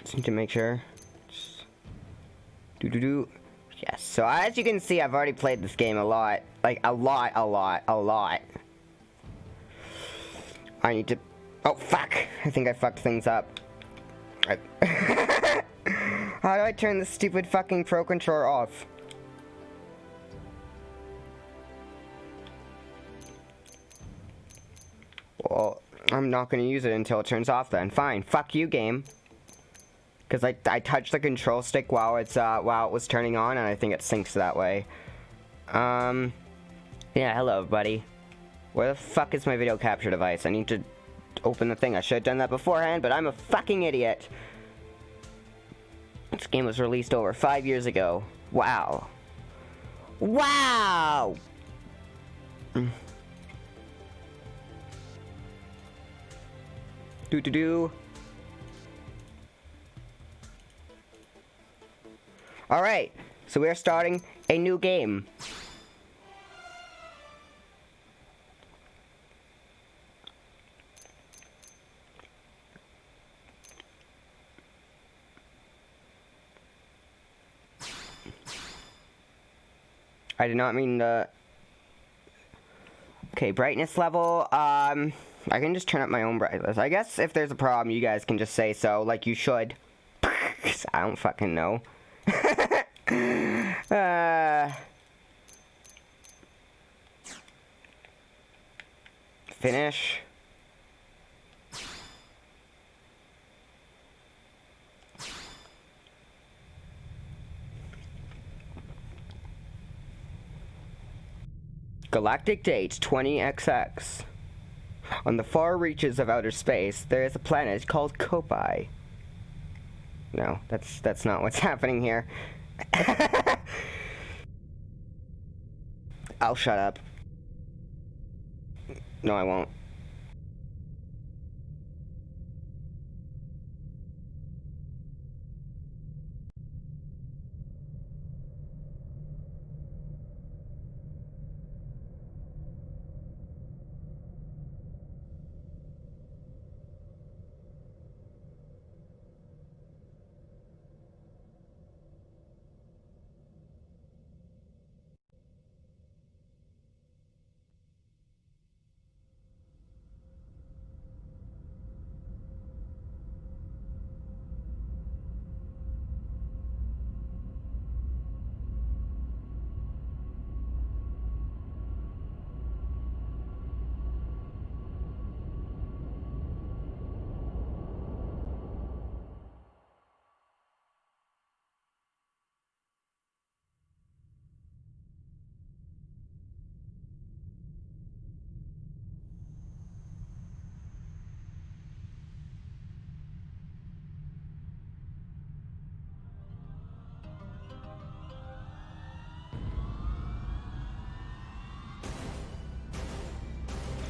Just need to make sure. Do. Yes, so as you can see, I've already played this game a lot. Like, a lot. I need to... Oh, fuck! I think I fucked things up. How do I turn this stupid fucking Pro Controller off? Well, I'm not gonna use it until it turns off then. Fine. Fuck you, game. Because I touched the control stick while it was turning on, and I think it syncs that way. Yeah, hello, buddy. Where the fuck is my video capture device? I need to open the thing. I should have done that beforehand, but I'm a fucking idiot. This game was released over 5 years ago. Wow. Wow! Do. Alright, so we are starting a new game. I did not mean to... Okay, brightness level, I can just turn up my own brightness. I guess if there's a problem, you guys can just say so, like you should. I don't fucking know. Finish. Galactic date 20XX. On the far reaches of outer space, there is a planet called Kopai. No, that's not what's happening here. I'll shut up. No, I won't.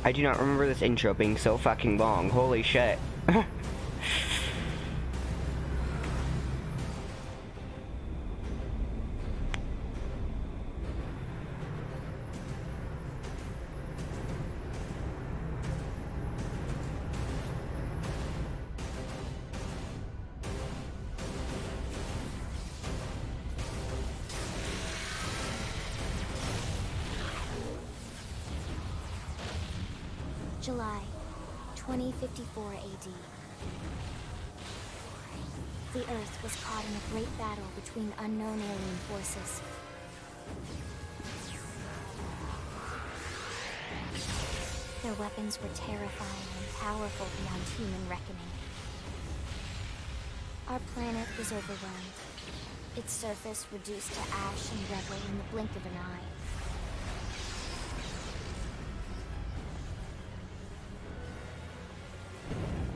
I do not remember this intro being so fucking long. Holy shit. July 2054 AD. The Earth was caught in a great battle between unknown alien forces. Their weapons were terrifying and powerful beyond human reckoning. Our planet was overwhelmed, its surface reduced to ash and rubble in the blink of an eye.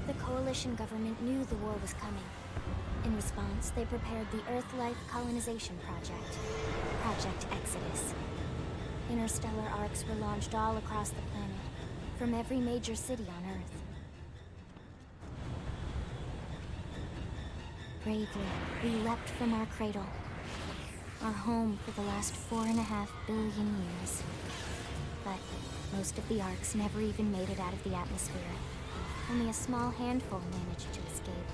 The Coalition government knew the war was coming. In response, they prepared the Earth-Life Colonization Project, Project Exodus. Interstellar arcs were launched all across the planet, from every major city on Earth. Bravely, we leapt from our cradle, our home for the last 4.5 billion years. But most of the arcs never even made it out of the atmosphere. Only a small handful managed to escape.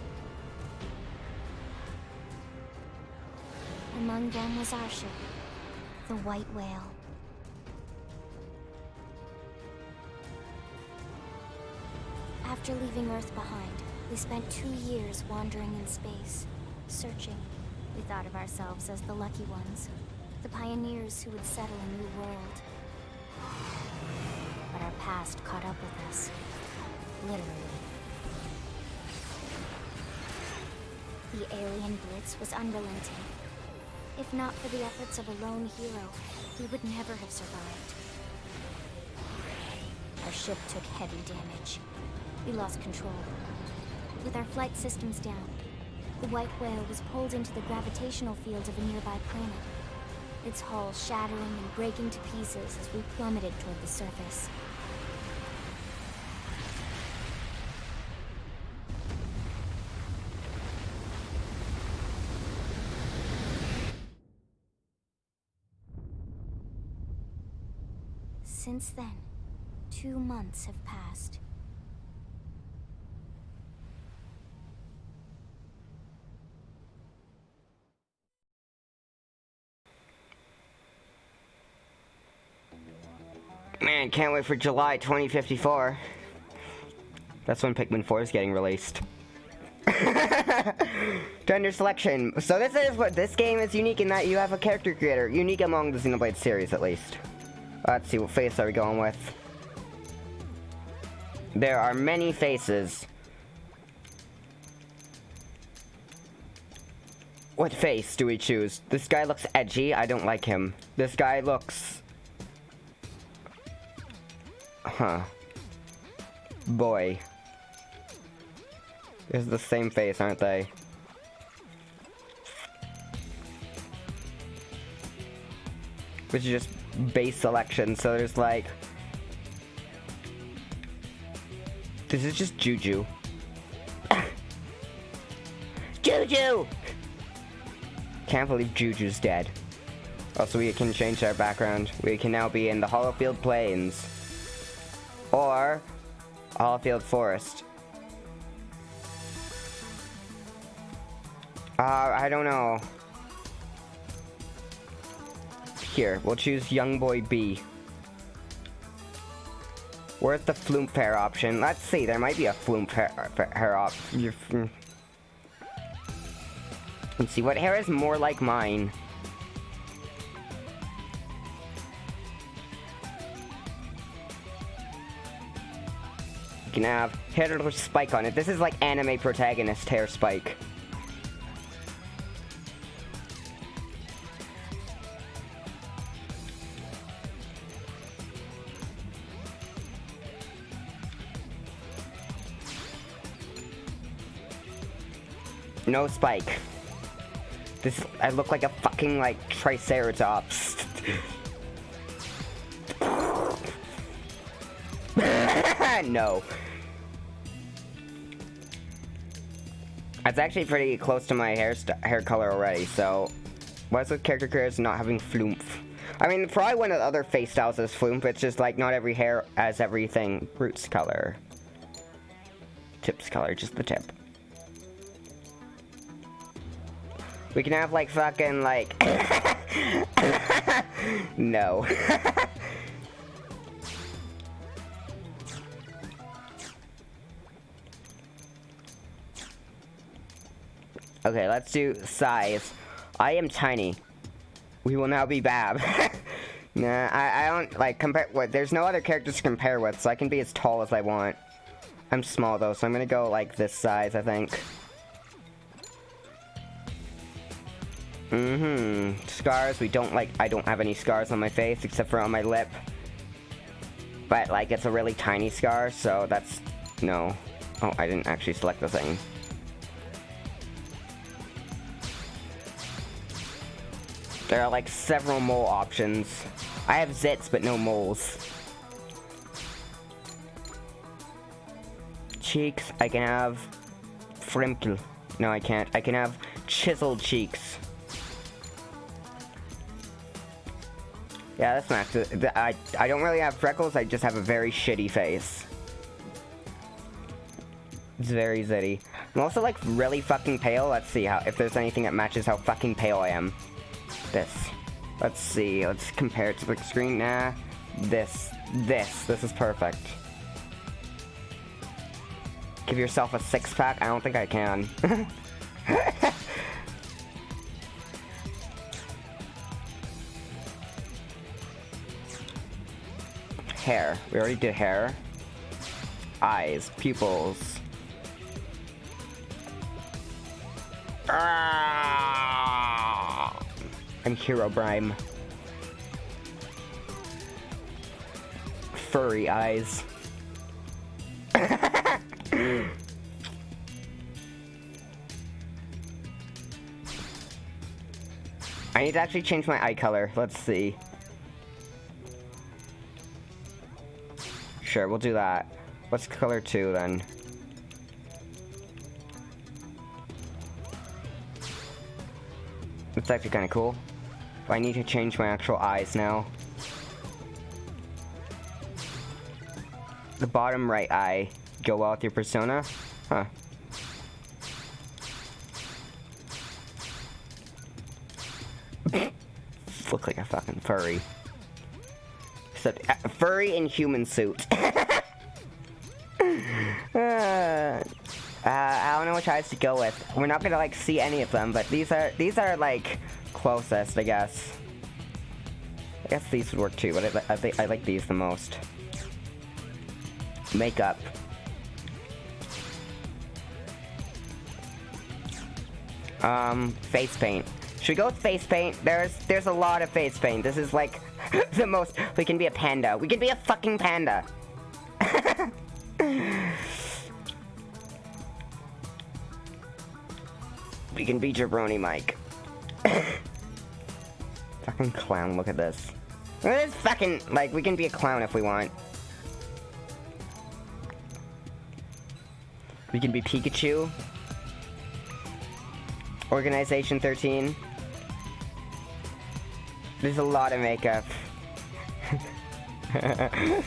Among them was our ship, the White Whale. After leaving Earth behind, we spent 2 years wandering in space, searching. We thought of ourselves as the lucky ones, the pioneers who would settle a new world. But our past caught up with us, literally. The alien blitz was unrelenting. If not for the efforts of a lone hero, we would never have survived. Our ship took heavy damage. We lost control. With our flight systems down, the White Whale was pulled into the gravitational field of a nearby planet, its hull shattering and breaking to pieces as we plummeted toward the surface. Since then, 2 months have passed. Man, can't wait for July 2054. That's when Pikmin 4 is getting released. Gender selection. So this is what this game is unique in that you have a character creator. Unique among the Xenoblade series, at least. Let's see, what face are we going with? There are many faces. What face do we choose? This guy looks edgy. I don't like him. This guy looks... Huh. Boy. It's the same face, aren't they? Which is just base selection, so there's like... This is just Juju. Juju! Can't believe Juju's dead. Also, we can change our background. We can now be in the Hollowfield Plains. Or Hollowfield Forest. I don't know. Here, we'll choose Young Boy B. Where's the Floomp hair option? Let's see, there might be a Floomp hair option. Let's see, what hair is more like mine? You can have hair with spike on it. This is like anime protagonist hair spike. No spike. This, I look like a fucking, like, triceratops. No. That's actually pretty close to my hair color already, so... What's with character creators not having floomp? I mean, probably one of the other face styles is floomp, it's just like not every hair has everything. Roots color. Tips color, just the tip. We can have, like, fucking, like... No. Okay, let's do size. I am tiny. We will now be Bab. Nah, I don't, like, compare... What, there's no other characters to compare with, so I can be as tall as I want. I'm small, though, so I'm gonna go, like, this size, I think. Scars, we don't like, I don't have any scars on my face except for on my lip. But, like, it's a really tiny scar, so that's, no. Oh, I didn't actually select the thing. There are, like, several mole options. I have zits, but no moles. Cheeks, I can have frimple. No, I can't. I can have chiseled cheeks. Yeah, that's max. I don't really have freckles, I just have a very shitty face. It's very zitty. I'm also, like, really fucking pale. Let's see how if there's anything that matches how fucking pale I am. This. Let's see. Let's compare it to the screen. Nah. This is perfect. Give yourself a 6-pack? I don't think I can. Hair. We already did hair. Eyes. Pupils. I'm Herobrine. Furry eyes. I need to actually change my eye color. Let's see. Sure, we'll do that. What's color 2 then? It's actually kind of cool. But I need to change my actual eyes now. The bottom right eye. Go well with your persona? Huh. Look like a fucking furry. Except furry in human suit. I don't know which eyes to go with. We're not gonna like see any of them, but these are like closest, I guess. I guess these would work too, but I like these the most. Makeup. Face paint. Should we go with face paint? There's a lot of face paint. This is like the most. We can be a panda. We can be a fucking panda. We can be Jabroni Mike. Fucking clown, look at this. Look at this fucking, like, we can be a clown if we want. We can be Pikachu. Organization 13. There's a lot of makeup. I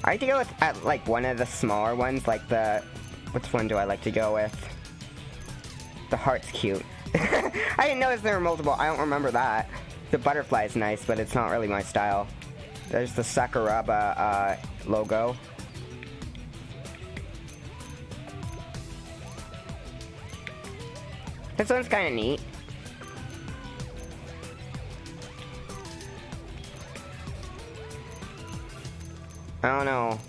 like to go with, like, one of the smaller ones, like the... Which one do I like to go with? The heart's cute. I didn't notice there were multiple. I don't remember that. The butterfly's nice, but it's not really my style. There's the Sakuraba logo. This one's kind of neat. I don't know.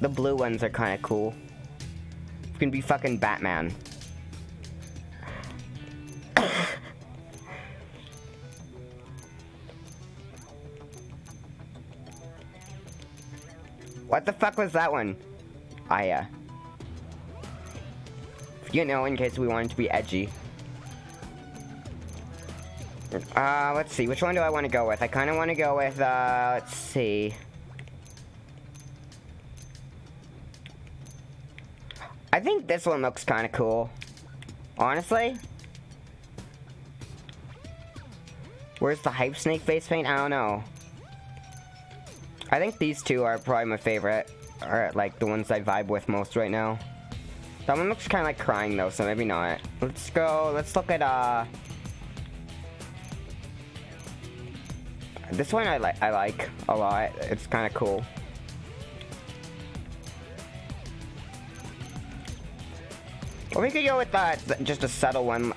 The blue ones are kind of cool. You can be fucking Batman. What the fuck was that one? Aya. You know, in case we wanted to be edgy. Let's see. Which one do I want to go with? I kind of want to go with, let's see. I think this one looks kind of cool. Honestly. Where's the Hype Snake face paint? I don't know. I think these two are probably my favorite. Or, like, the ones I vibe with most right now. That one looks kind of like crying, though, so maybe not. Let's go. Let's look at, this one I like a lot. It's kind of cool. Or we could go with just a subtle one.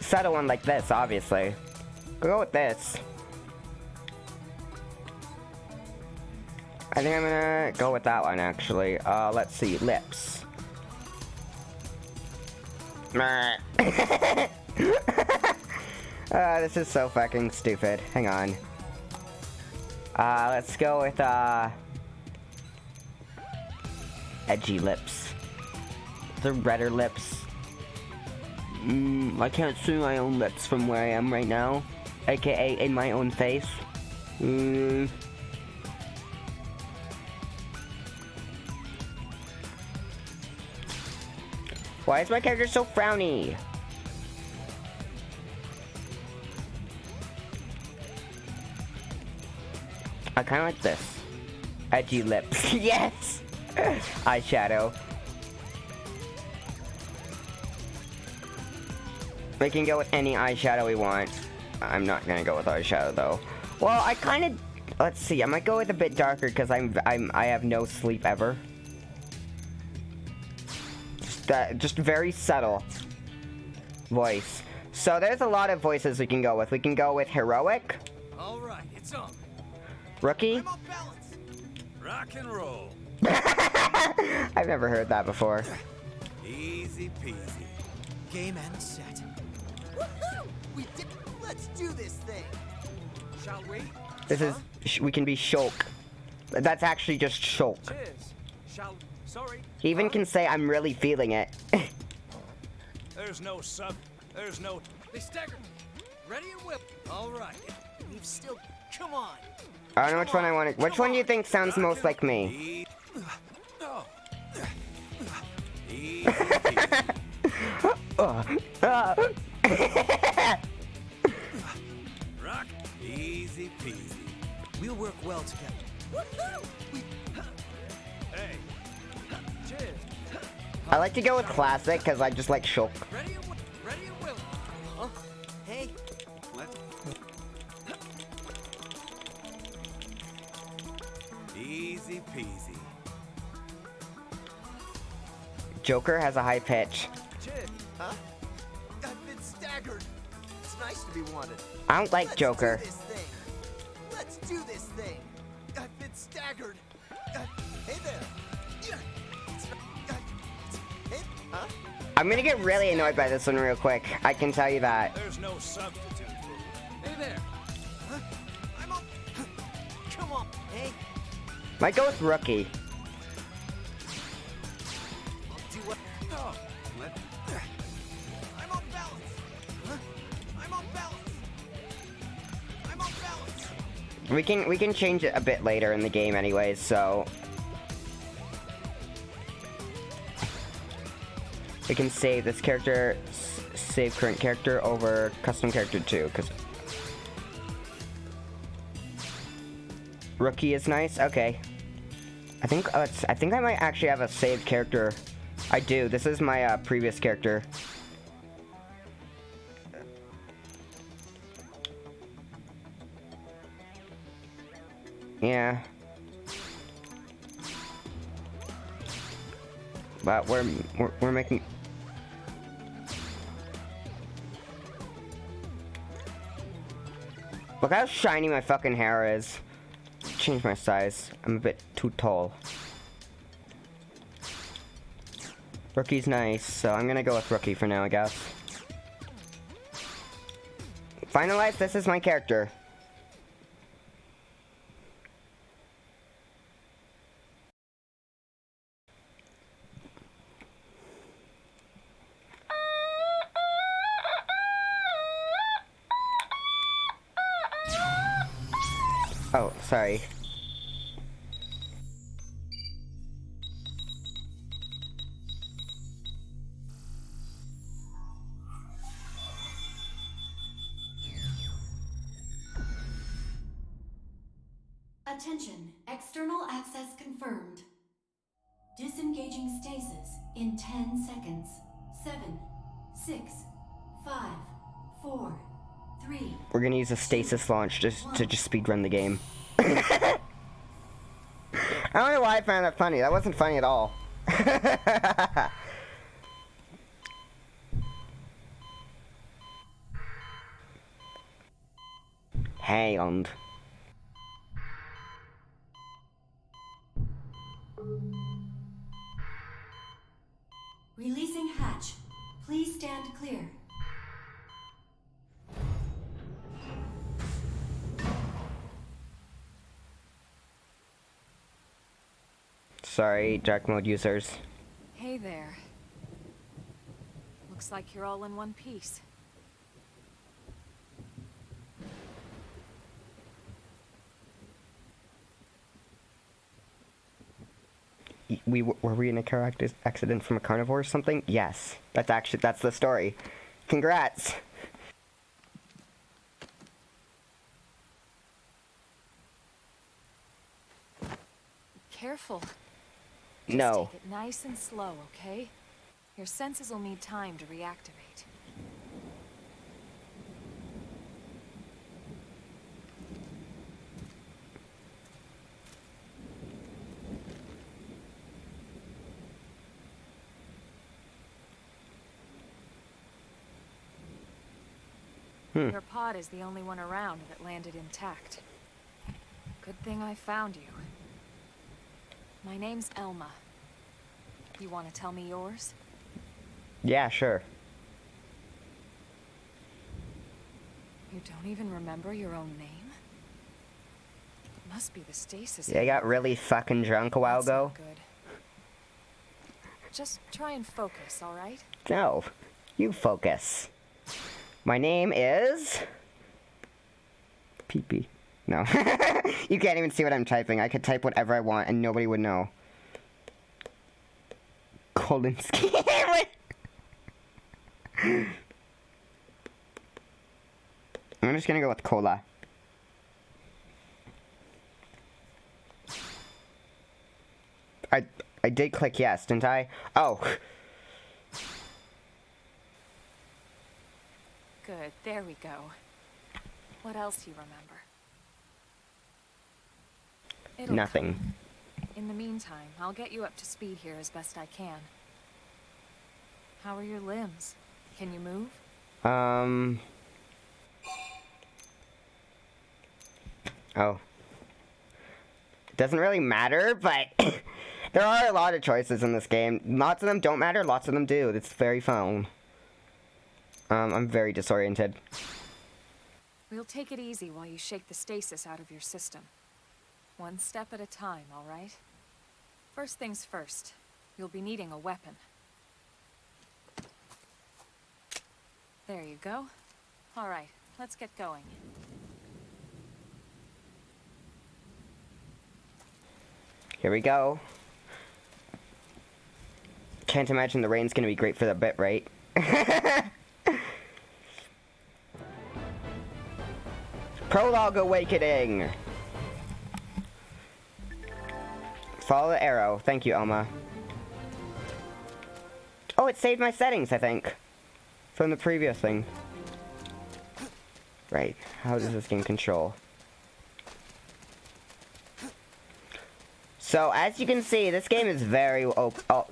Subtle one like this, obviously. Go with this. I think I'm gonna go with that one, actually. Let's see. Lips. This is so fucking stupid. Hang on. Let's go with, edgy lips. The redder lips. I can't see my own lips from where I am right now. AKA in my own face. Why is my character so frowny? I kind of like this. Edgy lips. Yes! Eyeshadow. We can go with any eyeshadow we want. I'm not gonna go with eyeshadow though. Well, I kind of, let's see. I might go with a bit darker because I have no sleep ever. Just very subtle voice. So there's a lot of voices we can go with. We can go with heroic. All right, it's on. Rookie. I'm off balance. Rock and roll. I've never heard that before. Easy peasy. Game and set. Woohoo! We did. Let's do this thing. Shall we? This is. We can be Shulk. That's actually just Shulk. Cheers. Shall. Sorry. He even can say, "I'm really feeling it." There's no sub. There's no. They stagger. Ready and whip. All right. We've still. Come on. I don't know which one I want to. Which one do you think sounds most like me? Easy peasy. Rock. Easy peasy. We'll work well together. Woohoo! Hey. Cheers. I like to go with classic because I just like Shulk. Ready and will. Huh? Hey. What? Easy peasy. Joker has a high pitch. Cheers. Huh? I've been staggered. It's nice to be wanted. I don't like Joker. Let's do this thing. I've been staggered. Hey there. Hey, huh? I'm gonna get really annoyed by this one real quick. I can tell you that. There's no substitute for. Hey there. Huh? I'm up. Come on. Hey. Might go with Rookie. I'll do what. Oh. What? I'm off balance. Huh? I'm off balance. I'm off balance. We can change it a bit later in the game anyways, so we can save this character, save current character over custom character 2, because Rookie is nice. Okay, I think I might actually have a saved character. I do. This is my previous character. Yeah. But we're making. Look how shiny my fucking hair is. Change my size. I'm a bit too tall. Rookie's nice, so I'm gonna go with Rookie for now, I guess. Finalize, this is my character. Oh, sorry. Attention, external access confirmed. Disengaging stasis in 10 seconds. 7, 6, 5, 4, 3. We're gonna use a stasis launch to just speedrun the game. I don't know why I found that funny. That wasn't funny at all. Hand. Releasing hatch. Please stand clear. Sorry, dark mode users. Hey there. Looks like you're all in one piece. Were we in a car accident from a carnivore or something? Yes. That's the story. Congrats. Careful. Just No. take it nice and slow, okay? Your senses will need time to reactivate. Your pod is the only one around that landed intact. Good thing I found you. My name's Elma. You want to tell me yours? Yeah, sure. You don't even remember your own name? It must be the stasis. Yeah, I got really fucking drunk a while That's ago. not good. Just try and focus, all right? No, you focus. My name is... Pee-pee. No. You can't even see what I'm typing. I could type whatever I want and nobody would know. Kolinsky. I'm just gonna go with cola. I did click yes, didn't I? Oh. Good, there we go. What else do you remember? It'll Nothing. come. In the meantime, I'll get you up to speed here as best I can. How are your limbs? Can you move? Oh. It doesn't really matter, but there are a lot of choices in this game. Lots of them don't matter, lots of them do. It's very fun. I'm very disoriented. We'll take it easy while you shake the stasis out of your system. One step at a time, all right? First things first, you'll be needing a weapon. There you go. All right, let's get going. Here we go. Can't imagine the rain's gonna be great for the bit, right? Prologue Awakening! Follow the arrow. Thank you, Elma. Oh, it saved my settings, I think. From the previous thing. Right. How does this game control? So, as you can see, this game is very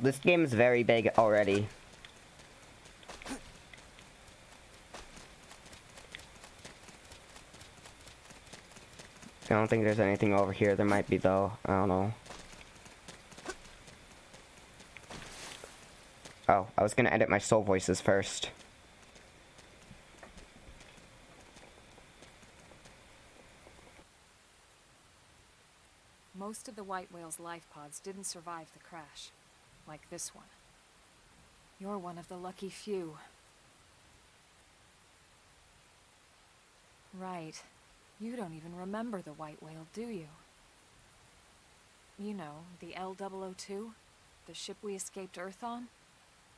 this game is very big already. I don't think there's anything over here. There might be, though. I don't know. Oh, I was gonna edit my soul voices first. Most of the white whale's life pods didn't survive the crash, like this one. You're one of the lucky few. Right. You don't even remember the white whale, do you? You know, the L-002? The ship we escaped Earth on?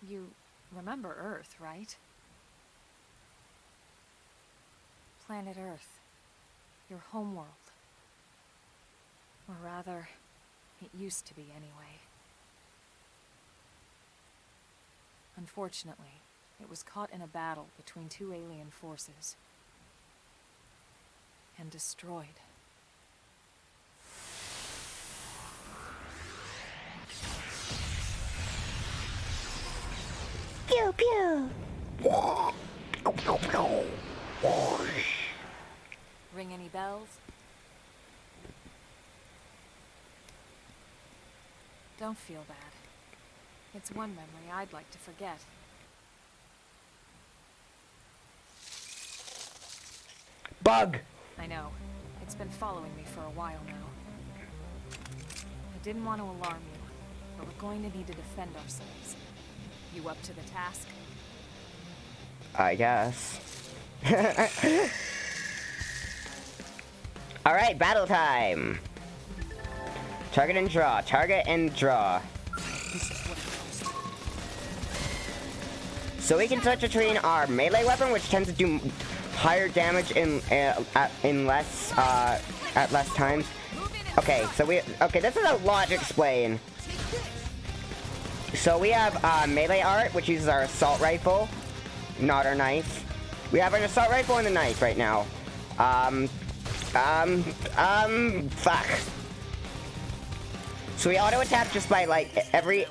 You remember Earth, right? Planet Earth. Your homeworld. Or rather, it used to be anyway. Unfortunately, it was caught in a battle between two alien forces. And destroyed. Pew pew! Ring any bells? Don't feel bad. It's one memory I'd like to forget. Bug! I know. It's been following me for a while now. I didn't want to alarm you, but we're going to need to defend ourselves. You up to the task? I guess. Alright, battle time! Target and draw. Target and draw. So we can switch between our melee weapon, which tends to do higher damage in less at less times. Okay, so this is a lot to explain. So we have melee art, which uses our assault rifle, not our knife. We have an assault rifle and a knife right now. Fuck. So we auto attack just by like every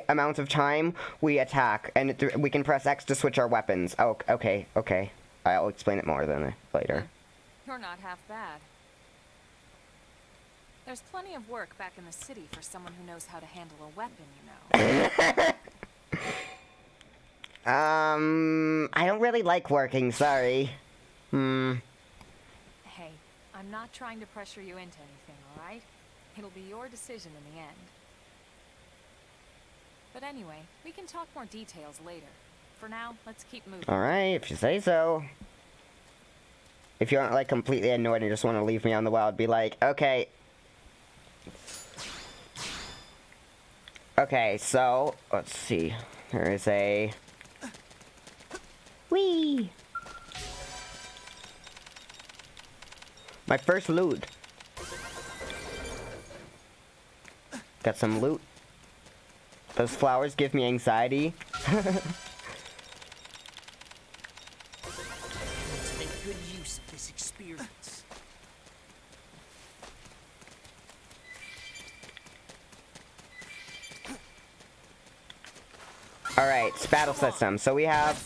amount of time we attack, and we can press X to switch our weapons. Oh, okay. I'll explain it more then later. You're not half bad. There's plenty of work back in the city for someone who knows how to handle a weapon, you know. I don't really like working, sorry. Hey, I'm not trying to pressure you into anything, alright? It'll be your decision in the end. But anyway, we can talk more details later. For now, let's keep moving. Alright, if you say so. If you aren't like completely annoyed and just want to leave me on the wild, be like, okay. Okay, so, let's see. There is a... Whee! My first loot. Got some loot. Those flowers give me anxiety. Let's make good use of this experience. Alright, battle system. So we have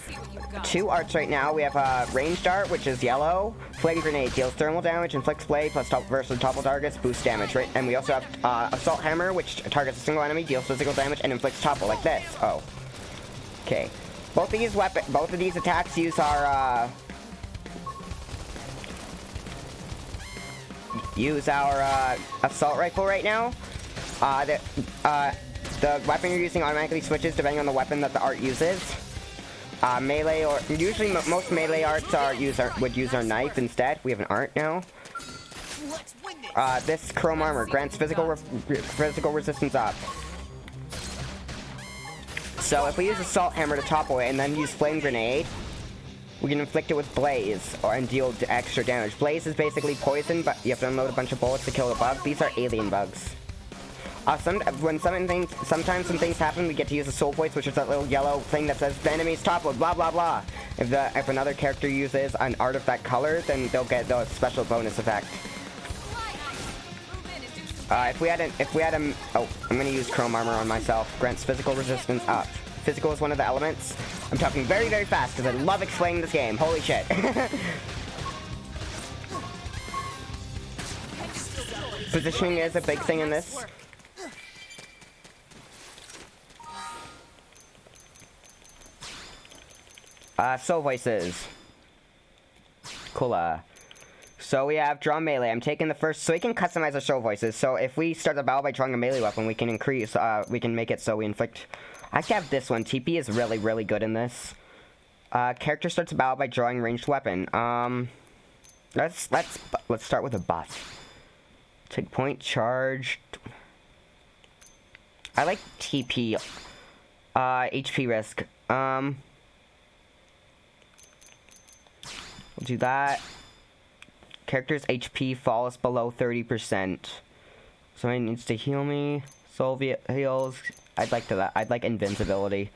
two arts right now. We have a ranged art, which is yellow. Flame grenade deals thermal damage, inflicts blade plus versus topple targets, boost damage. Right? And we also have assault hammer, which targets a single enemy, deals physical damage, and inflicts topple like this. Oh. Okay. Both of these attacks use our assault rifle right now. The weapon you're using automatically switches depending on the weapon that the art uses. Melee or usually most melee arts would use our knife instead. We have an art now. Let's win this. This chrome armor grants physical resistance up. So if we use assault hammer to topple it and then use flame grenade, we can inflict it with blaze and deal extra damage. Blaze is basically poison, but you have to unload a bunch of bullets to kill the bug. These are alien bugs. Sometimes when things happen, we get to use the soul voice, which is that little yellow thing that says the enemy's toppled, blah blah blah. If another character uses an art of that color, then they'll get the special bonus effect. If we had a, oh, I'm gonna use chrome armor on myself. Grants physical resistance up. Physical is one of the elements. I'm talking very very fast because I love explaining this game. Holy shit. Positioning is a big thing in this. Soul voices. Cool. So we have draw melee. I'm taking the first, so we can customize our soul voices. So if we start the battle by drawing a melee weapon, we can increase, we can make it so we inflict. I actually have this one. TP is really, really good in this. Character starts a battle by drawing ranged weapon. Let's start with a buff. Take point, charge. I like TP. HP risk. We'll do that. Character's HP falls below 30%. Somebody needs to heal me. Soul heals. I'd like invincibility.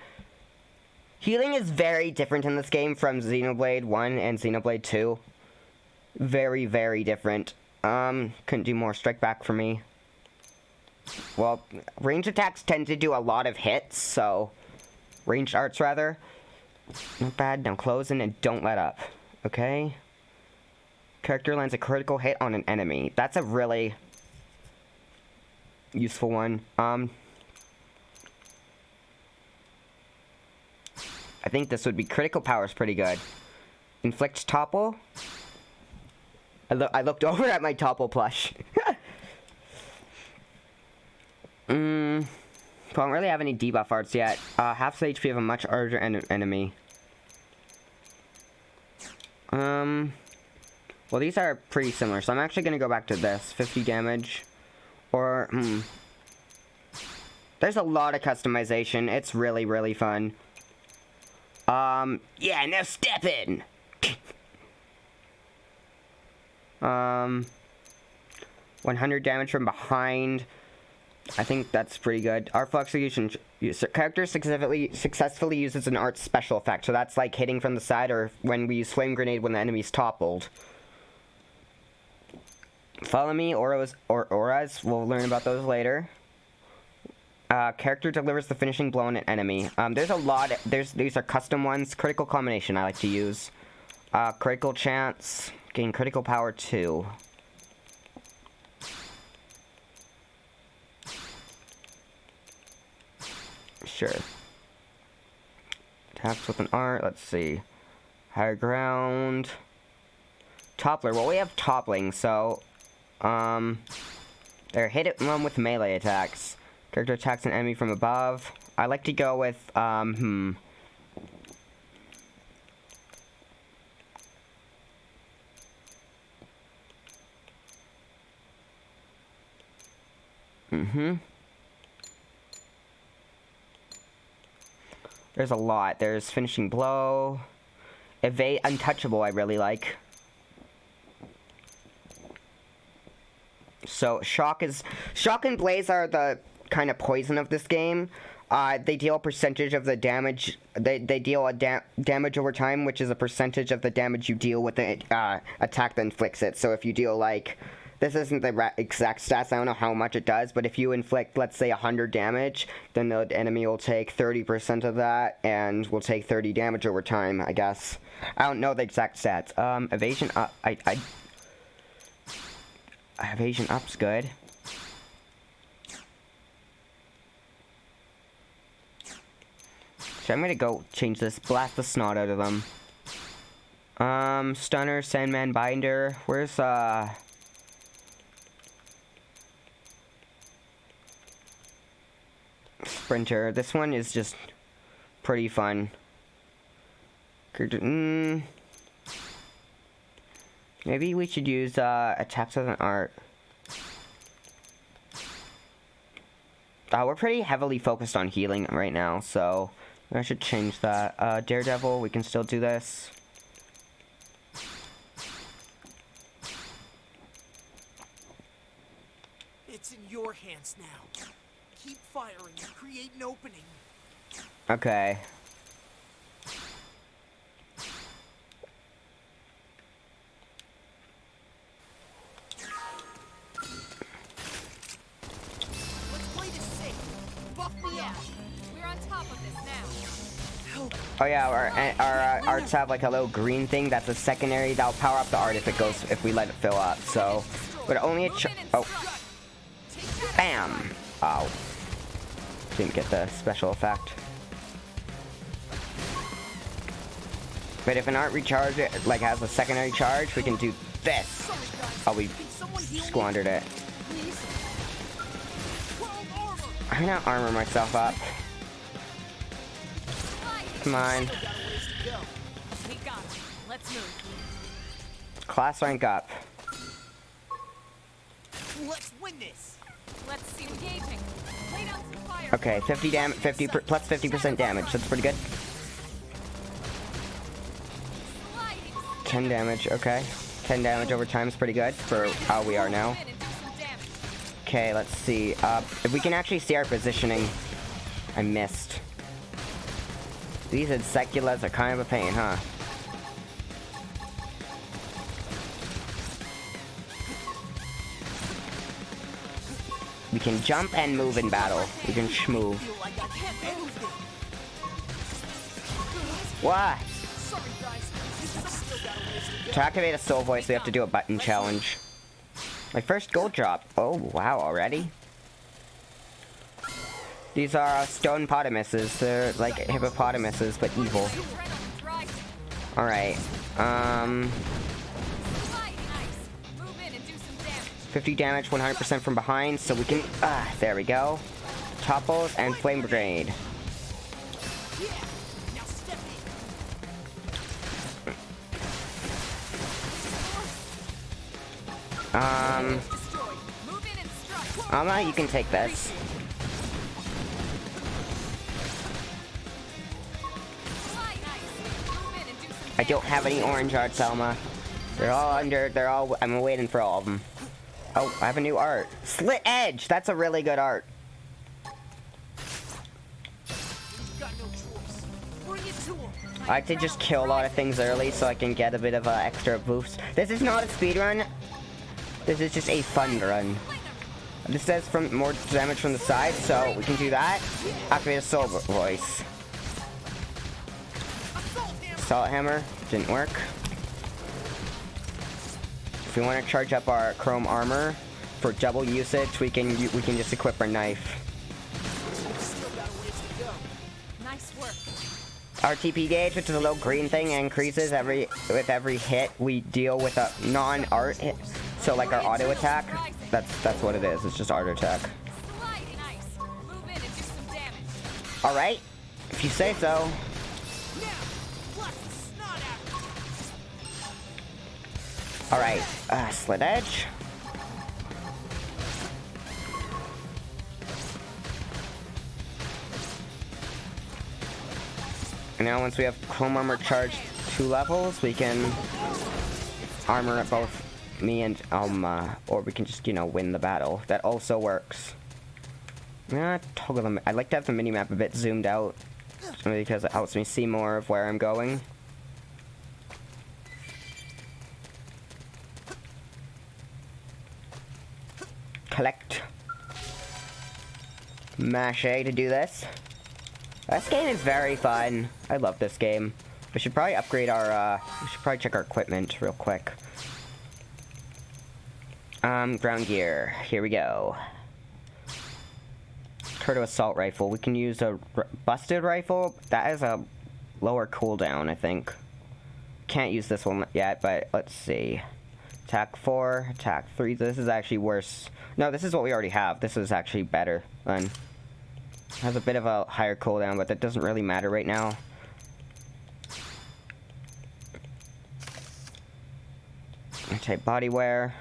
Healing is very different in this game from Xenoblade 1 and Xenoblade 2. Very, very different. Couldn't do more strike back for me. Well, ranged attacks tend to do a lot of hits, so... Ranged arts, rather. Not bad. Now close in and don't let up. Okay. Character lands a critical hit on an enemy. That's a really useful one. I think this would be critical power is pretty good. Inflict topple. I looked over at my topple plush. Don't really have any debuff arts yet. Half the HP of a much larger enemy. Well, these are pretty similar, so I'm actually gonna go back to this. 50 damage. Or, There's a lot of customization. It's really, really fun. Yeah, now step in! 100 damage from behind. I think that's pretty good. Art fluctuation. Character successfully uses an art special effect. So that's like hitting from the side or when we use flame grenade when the enemy's toppled. Follow me, auras. We'll learn about those later. Character delivers the finishing blow on an enemy. There's a lot. These are custom ones. Critical combination I like to use. Critical chance. Gain critical power 2. Sure. Attacks with an art. Let's see. Higher ground. Toppler. Well, we have toppling, so they're hit one with melee attacks. Character attacks an enemy from above. I like to go with There's a lot. There's finishing blow. Evade, untouchable, I really like. So shock and blaze are the kind of poison of this game. They deal a percentage of the damage. They deal a damage over time, which is a percentage of the damage you deal with the attack that inflicts it. So if you deal like, this isn't the exact stats, I don't know how much it does, but if you inflict, let's say, 100 damage, then the enemy will take 30% of that, and will take 30 damage over time, I guess. I don't know the exact stats. Evasion up, evasion up's good. So I'm gonna go change this, blast the snot out of them. Stunner, Sandman, Binder, where's, Sprinter. This one is just pretty fun. Maybe we should use attacks as an art. We're pretty heavily focused on healing right now, so I should change that. Daredevil, we can still do this. It's in your hands now. Keep firing and create an opening. Okay. Let's play this safe. Buff me out. We're on top of this now. Oh yeah, our arts have like a little green thing that's a secondary that'll power up the art if we let it fill up. So, but only a bam. Oh. Didn't get the special effect. But if an art recharge like has a secondary charge, we can do this. Oh, we squandered it. I'm gonna armor myself up. Come on. We got it. Let's move. Class rank up. Let's win this. Let's see engaging. Lay down some fire. Okay, plus 50% damage. That's pretty good. 10 damage. Okay, 10 damage over time is pretty good for how we are now. Okay, let's see. If we can actually see our positioning. I missed. These insectulas are kind of a pain, huh? We can jump and move in battle. We can shmove. What? To activate a soul voice, we have to do a button challenge. My first gold drop. Oh, wow, already? These are stone hippopotamuses. They're like hippopotamuses, but evil. Alright. 50 damage, 100% from behind, so we can... there we go. Topples and flame grenade. Alma, you can take this. I don't have any orange arts, Alma. I'm waiting for all of them. Oh, I have a new art. Slit Edge! That's a really good art. I like to just kill a lot of things early so I can get a bit of extra boost. This is not a speedrun. This is just a fun run. This says from more damage from the side, so we can do that. Activate a soul voice. Assault hammer didn't work. If we want to charge up our chrome armor for double usage, we can just equip our knife. Nice work. Our TP gauge, which is a little green thing, increases with every hit we deal with a non-art hit. So like our auto attack, that's what it is. It's just auto attack. All right, if you say so. All right, slit edge. And now once we have chrome armor charged 2 levels, we can armor at both me and or we can just, you know, win the battle. That also works. Toggle them. I like to have the minimap a bit zoomed out, simply because it helps me see more of where I'm going. Collect. Mash A to do this. This game is very fun. I love this game. We should probably upgrade our, we should probably check our equipment real quick. Ground gear. Here we go. Curto assault rifle. We can use a busted rifle. That is a lower cooldown, I think. Can't use this one yet, but let's see. Attack 4, attack 3. This is actually worse. No, this is what we already have. This is actually better than... Has a bit of a higher cooldown, but that doesn't really matter right now. Type body wear.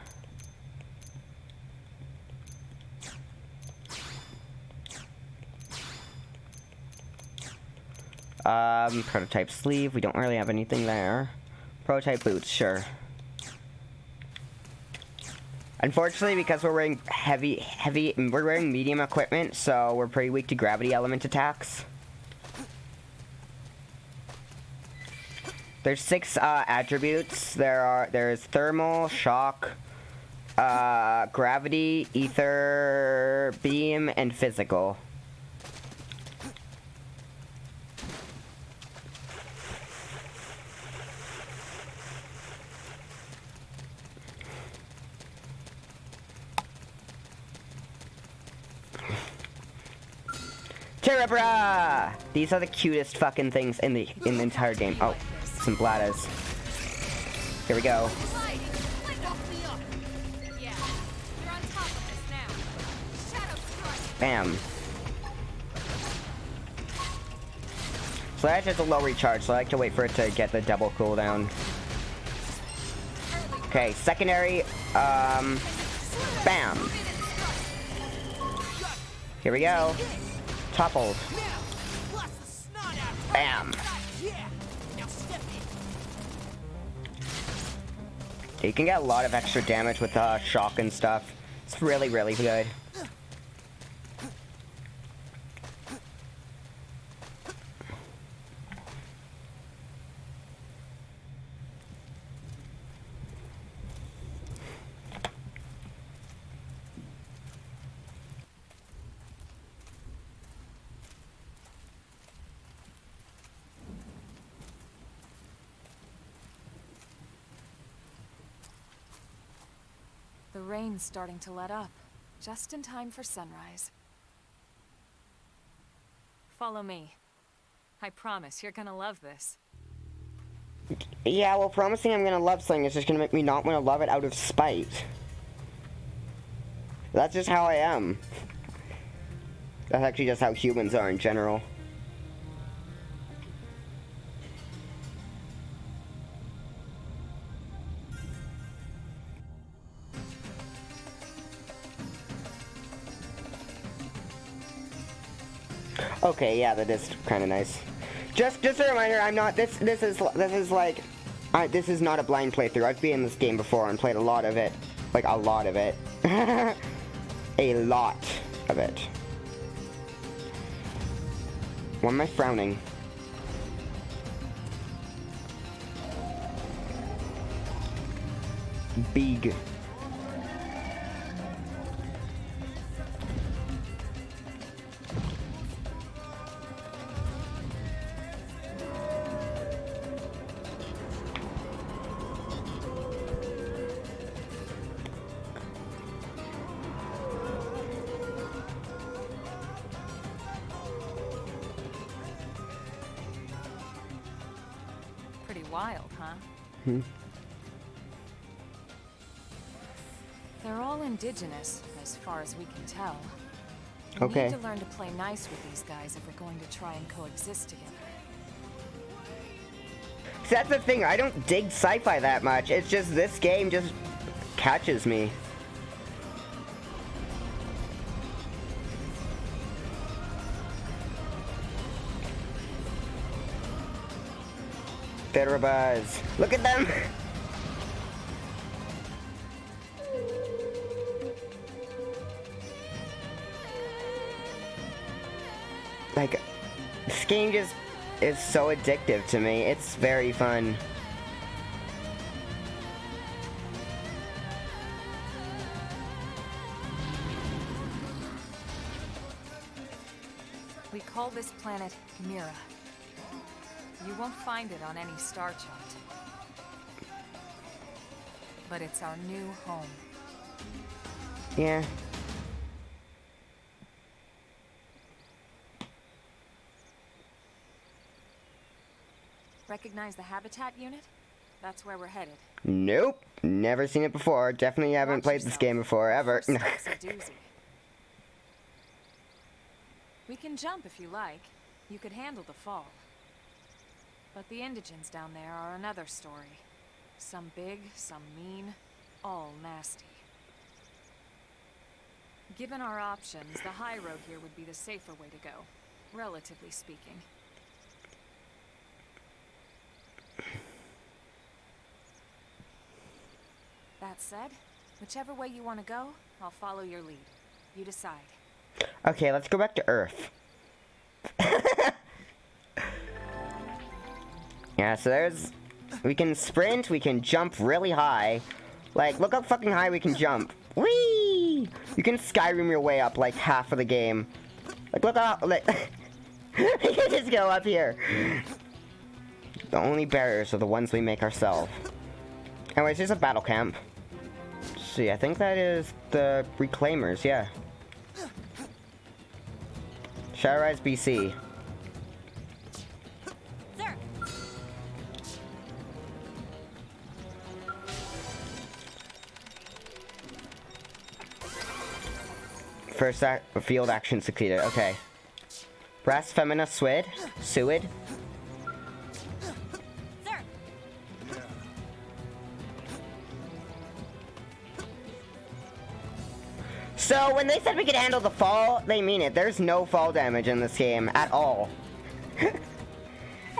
Prototype sleeve. We don't really have anything there. Prototype boots, sure. Unfortunately, because we're wearing we're wearing medium equipment, so we're pretty weak to gravity element attacks. There's 6 attributes. There's thermal, shock, gravity, ether, beam, and physical. Terabra! These are the cutest fucking things in the entire game. Oh, some bladders. Here we go. Bam. Slash has a low recharge, so I like to wait for it to get the double cooldown. Okay, secondary, bam. Here we go. Toppled. Bam. You can get a lot of extra damage with shock and stuff. It's really, really good. The rain's starting to let up, just in time for sunrise. Follow me. I promise you're gonna love this. Yeah, well, promising I'm gonna love something is just gonna make me not want to love it out of spite. That's just how I am. That's actually just how humans are in general. Okay, yeah, that is kind of nice. Just a reminder, I'm not. This is like, this is not a blind playthrough. I've been in this game before and played a lot of it, like a lot of it, a lot of it. Why am I frowning? Big. pretty wild, huh? Hmm. They're all indigenous, as far as we can tell. We Okay. need to learn to play nice with these guys if we're going to try and coexist together. See, that's the thing. I don't dig sci-fi that much. It's just this game just catches me. Buzz. Look at them. Like, this game just is so addictive to me. It's very fun. We call this planet Mira. You won't find it on any star chart. But it's our new home. Yeah. Recognize the habitat unit? That's where we're headed. Nope. Never seen it before. Definitely haven't Watch played this yourself. game before, ever. First step's a doozy. We can jump if you like. You could handle the fall. But the indigents down there are another story. Some big, some mean, all nasty. Given our options, the high road here would be the safer way to go, relatively speaking. That said, whichever way you want to go, I'll follow your lead. You decide. Okay, let's go back to Earth. Yeah, so there's... We can sprint, we can jump really high. Like, look how fucking high we can jump. Whee! You can Skyrim your way up, like, half of the game. Like, look how... Like, you can just go up here. The only barriers are the ones we make ourselves. Anyways, there's a battle camp. Let's see, I think that is the Reclaimers, yeah. Shadowrise BC. Sir. First field action succeeded. Okay. Brass Femina Swid. Suid. Sir. So when they said we could handle the fall, they mean it. There's no fall damage in this game at all.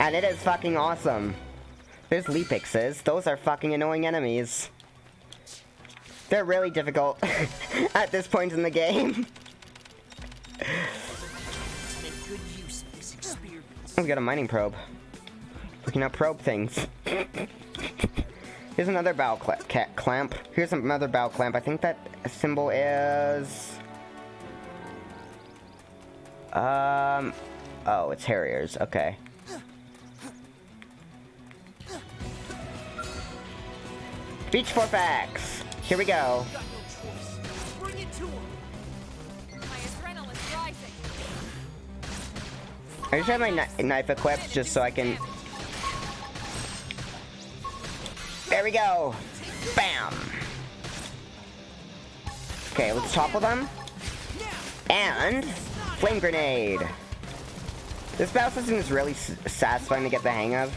And it is fucking awesome. There's Leapixes. Those are fucking annoying enemies. They're really difficult at this point in the game. Make good use of this experience. We got a mining probe. We can now probe things. Here's another bow clamp. Here's another bow clamp. I think that symbol is... Oh, it's Harriers. Okay. Beach for facts. Here we go. Got no choice. Bring it to him. My adrenaline's rising. I just have my knife equipped just so I can... There we go. Bam. Okay, let's topple them. And flame grenade. This battle system is really satisfying to get the hang of.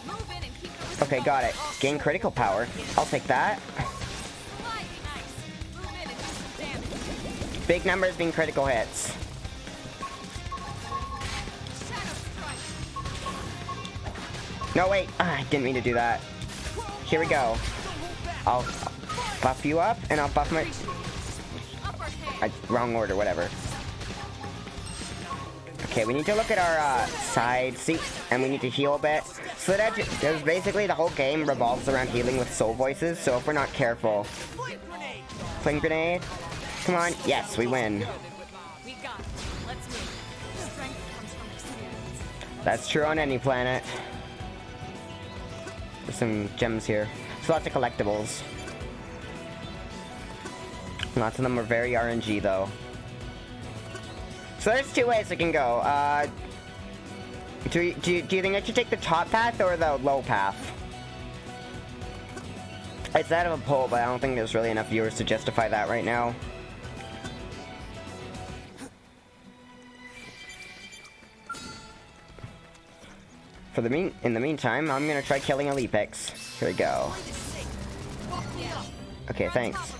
Move in and keep the Okay, got it. Gain critical power. I'll take that. Slide, nice. Move in and do some damage. Big numbers being critical hits. Shadow strike. No, wait. I didn't mean to do that. Here we go. I'll buff you up, and I'll buff my... Upper hand. wrong order, whatever. Okay, we need to look at our side seat, and we need to heal a bit. So that because basically the whole game revolves around healing with soul voices, so if we're not careful... Flame grenade. Flame grenade? Come on. Yes, we win. We got it. Let's move. Strength comes from experience. That's true on any planet. There's some gems here. So lots of collectibles. Lots of them are very RNG though. So there's two ways it can go. Do you think I should take the top path or the low path? It's out of a poll, but I don't think there's really enough viewers to justify that right now. In the meantime, I'm gonna try killing Elite Pix. Here we go. Okay, thanks.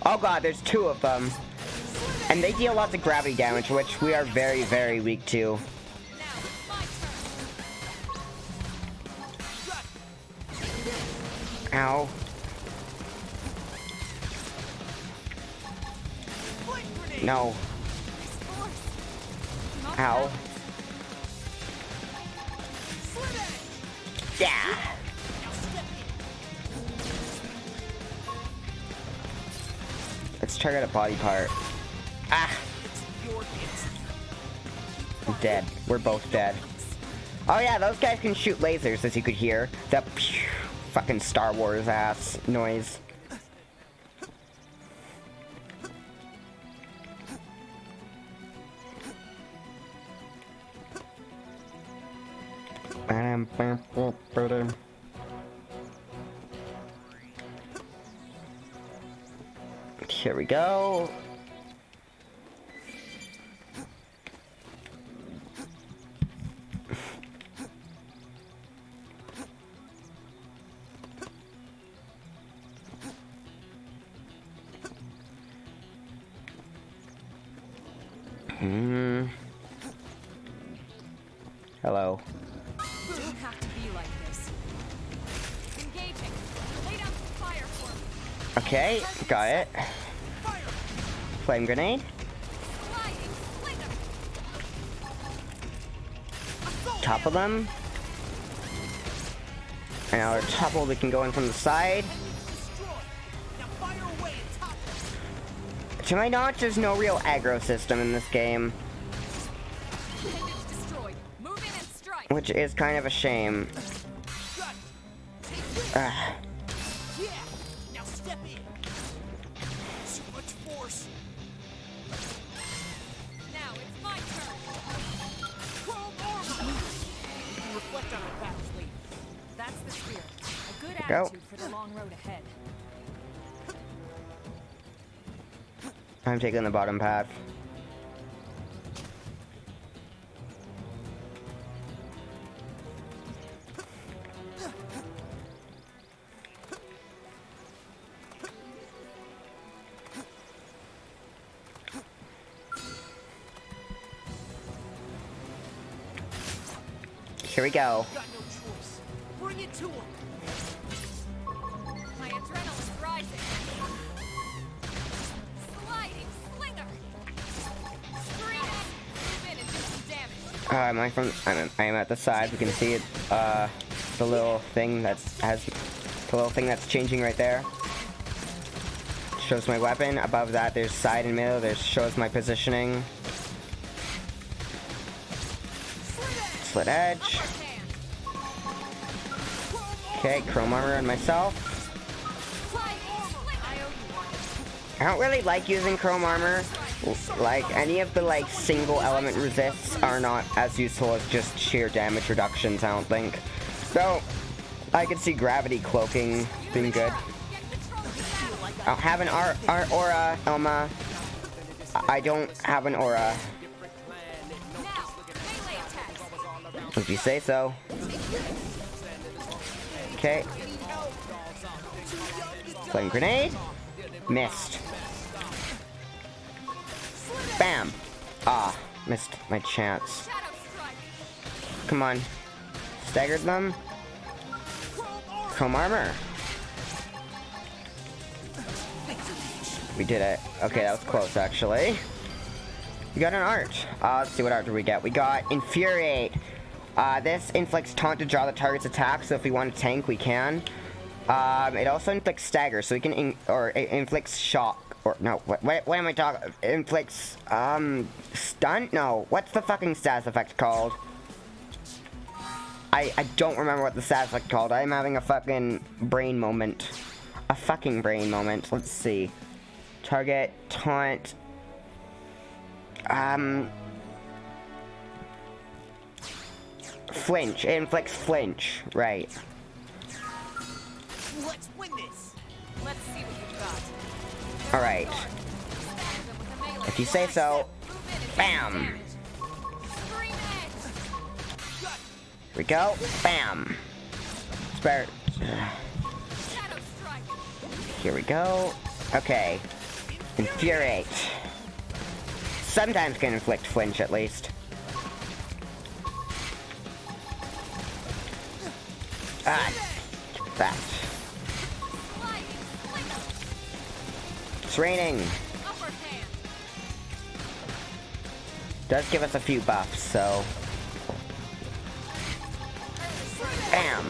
Oh god, there's 2 of them. And they deal lots of gravity damage, which we are very, very weak to. Ow. No. Ow. Yeah. Let's target a body part. Ah. I'm dead. We're both dead. Oh yeah, those guys can shoot lasers, as you could hear. That fucking Star Wars ass noise. Here we go. Hello. Didn't have to be like this. Engaging. Lay down some fire for me. Okay, got it. Flame grenade. Sliding. Slinger. Top of them. And now our topple, we can go in from the side. To my knowledge, there's no real aggro system in this game, which is kind of a shame. Yeah. Now step in. Too much force. Now it's my turn. Chrome armor. Reflect on our back sleeve. That's the spirit. A good Go. attitude for the long road ahead. I'm taking the bottom path. Here we go. Got no choice. Bring it to him. My adrenaline's rising. Sliding slinger. Screaming. Move in and do some damage. I am at the side. We can see it. The little thing that's changing right there. Shows my weapon. Above that, there's side and middle. There's shows my positioning. Slit edge. Okay, chrome armor on myself. I don't really like using chrome armor. Like, any of the, like, single element resists are not as useful as just sheer damage reductions, I don't think. So, I could see gravity cloaking being good. I'll have an aura, Elma. I don't have an aura. If you say so. Okay. Flame grenade. Missed. Bam. Ah, missed my chance. Come on. Staggered them. Chrome armor. We did it. Okay, that was close, actually. We got an art. Let's see what art do we get. We got Infuriate. This inflicts taunt to draw the target's attack, so if we want to tank, we can. It also inflicts stagger, so we can it inflicts shock. Or no, what am I talking? Inflicts stun? No, what's the fucking status effect called? I don't remember what the status effect called. I'm having a fucking brain moment. A fucking brain moment. Let's see. Target, taunt. Flinch. It inflicts flinch. Right. Let's win this. Let's see what you've got. Alright. If you say so. Bam! Here we go. Bam! Spare. Here we go. Okay. Infuriate. Sometimes can inflict flinch at least. Ah. That. It's raining. Does give us a few buffs, so. Bam!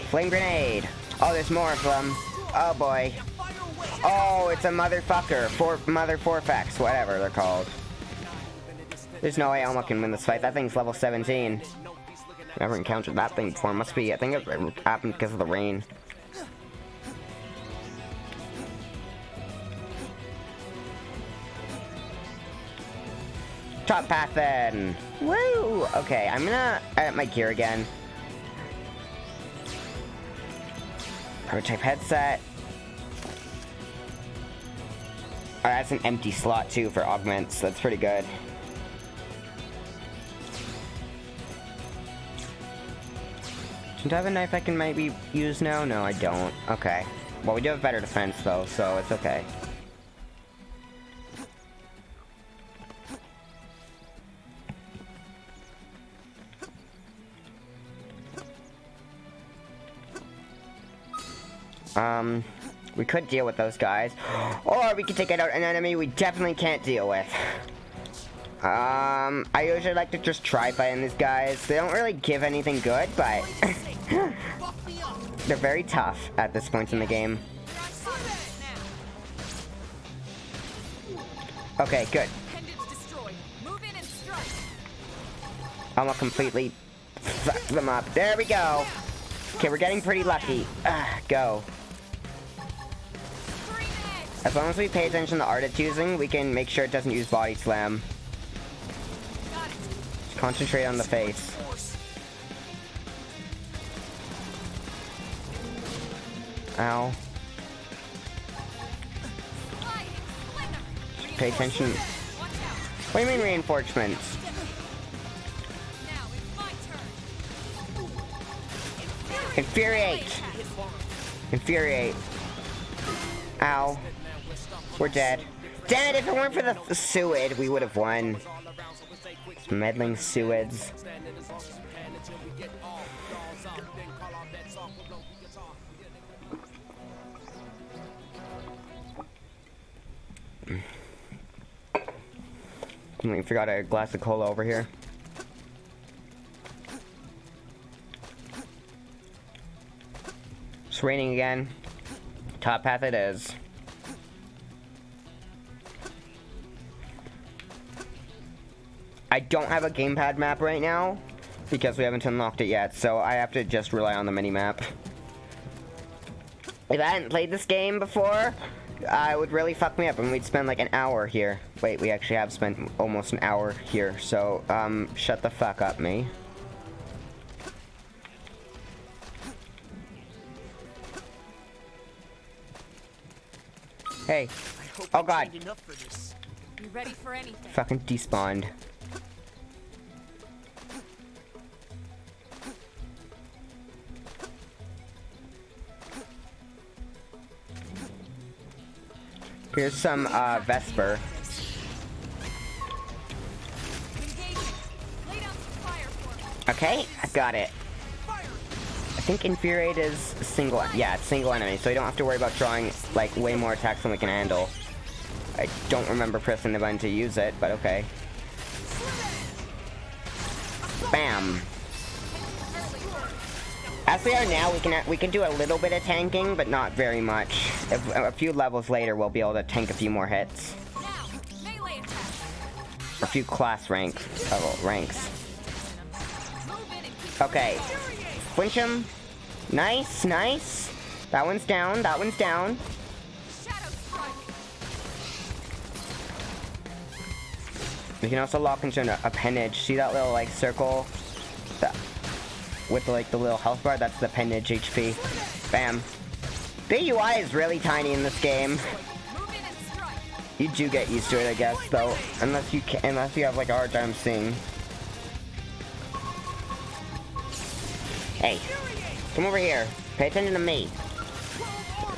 Flame grenade! Oh, there's more of them. Oh boy. Oh, it's a motherfucker. Mother Forfax, whatever they're called. There's no way Elma can win this fight. That thing's level 17. Never encountered that thing before. Must be, I think it happened because of the rain. Top path then. Woo! Okay, I'm gonna edit my gear again. Prototype headset. Oh, that's an empty slot too for augments. That's pretty good. Don't I have a knife I can maybe use now? No, I don't. Okay. Well, we do have better defense though, so it's okay. We could deal with those guys. Or we could take out an enemy we definitely can't deal with. I usually like to just try fighting these guys. They don't really give anything good, but they're very tough at this point in the game. Okay, good. I'm gonna completely fuck them up. There we go. Okay, we're getting pretty lucky. Go. As long as we pay attention to the art it's using, we can make sure it doesn't use body slam. Just concentrate on the face. Ow. Just pay attention. What do you mean reinforcements? Infuriate! Infuriate. Ow. We're dead. Damn it, if it weren't for the Suid, we would have won. It's meddling Suids. We forgot a glass of cola over here. It's raining again. Top path it is. I don't have a gamepad map right now because we haven't unlocked it yet, so I have to just rely on the mini-map. If I hadn't played this game before, it would really fuck me up and we'd spend like an hour here. Wait, we actually have spent almost an hour here, so shut the fuck up, me. Hey. Oh god. You ready for anything? Fucking despawned. Here's some Vesper. Okay, I got it. I think Infuriate is single. Yeah, it's single enemy, so you don't have to worry about drawing like way more attacks than we can handle. I don't remember pressing the button to use it, but okay. Bam. As we are now, we can do a little bit of tanking, but not very much. A few levels later, we'll be able to tank a few more hits. A few class ranks. Okay. Flinch him. Nice, nice. That one's down, that one's down. You can also lock into an appendage. See that little like circle? That with like the little health bar? That's the appendage HP. Bam. The UI is really tiny in this game. You do get used to it, I guess, though, unless you have like a hard time seeing. Hey, come over here. Pay attention to me.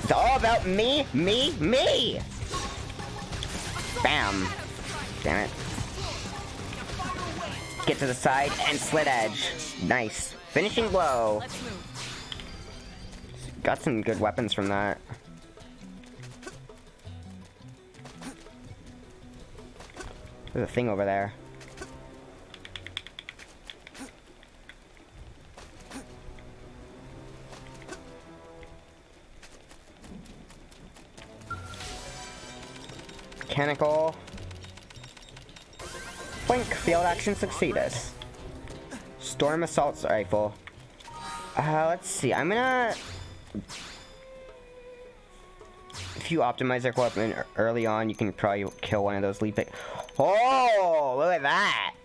It's all about me, me, me. Bam. Damn it. Get to the side and slit edge. Nice. Finishing blow. Got some good weapons from that. There's a thing over there. Mechanical. Blink. Field action succeeded. Storm assault rifle. Let's see. I'm gonna. If you optimize your equipment early on, you can probably kill one of those lead pick. Oh, look at that!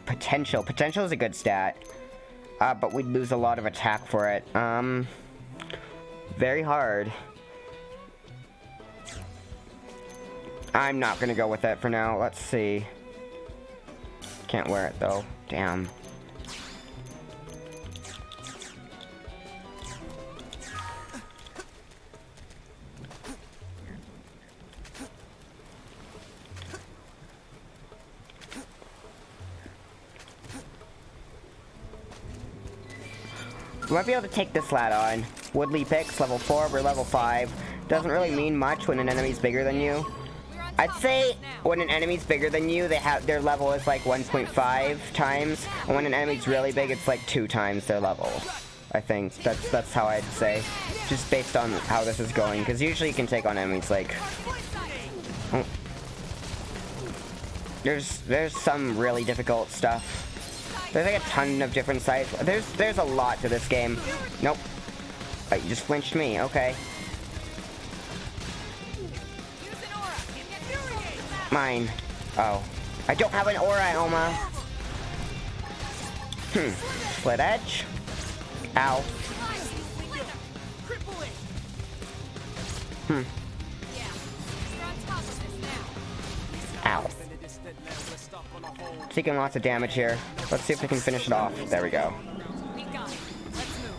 Potential. Potential is a good stat. But we'd lose a lot of attack for it. Very hard. I'm not gonna go with it for now. Let's see. Can't wear it though. Damn. We might be able to take this lad on. Woodley picks, level 4, we're level 5. Doesn't really mean much when an enemy's bigger than you. I'd say when an enemy's bigger than you, their level is like 1.5 times, and when an enemy's really big, it's like 2 times their level. I think that's how I'd say, just based on how this is going. Because usually you can take on enemies like. Oh. There's some really difficult stuff. There's like a ton of different sides. There's a lot to this game. Nope. Oh, you just flinched me. Okay. Mine. Oh. I don't have an aura, Elma. Split edge. Ow. Ow. Taking lots of damage here. Let's see if we can finish it off. There we go.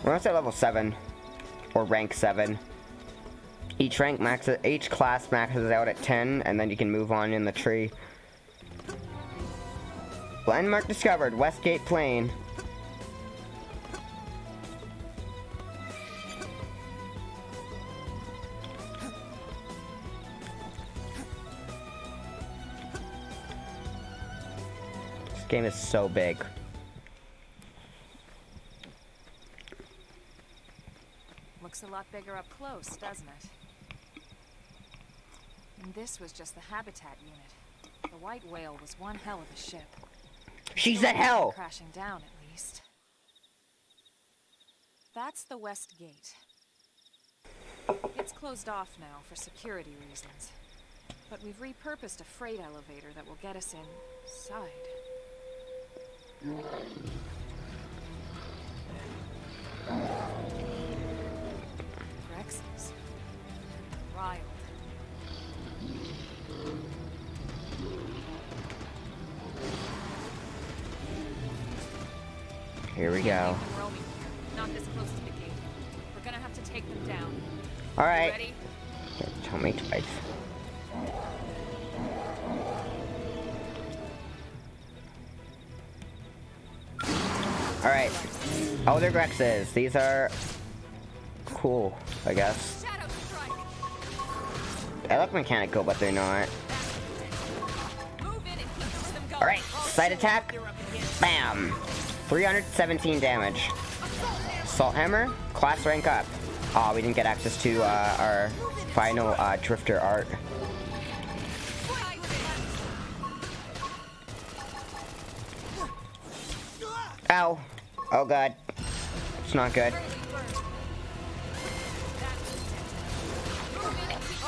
We're almost at level 7. Or rank 7. Each class maxes out at 10, and then you can move on in the tree. Landmark discovered, Westgate Plain. This game is so big. Looks a lot bigger up close, doesn't it? And this was just the habitat unit. The white whale was one hell of a ship. She's a hell! Crashing down, at least. That's the West Gate. It's closed off now for security reasons. But we've repurposed a freight elevator that will get us inside. Rexes. Riled. Here we go. Not this close to the gate. We're gonna have to take them down. Alright. Ready? Tell me twice. Alright. Oh, they're Grexes. These are cool, I guess. They look mechanical, but they're not. Alright, side attack. Bam! 317 damage. Salt Hammer, class rank up. Oh, we didn't get access to our final Drifter art. Ow. Oh god. It's not good.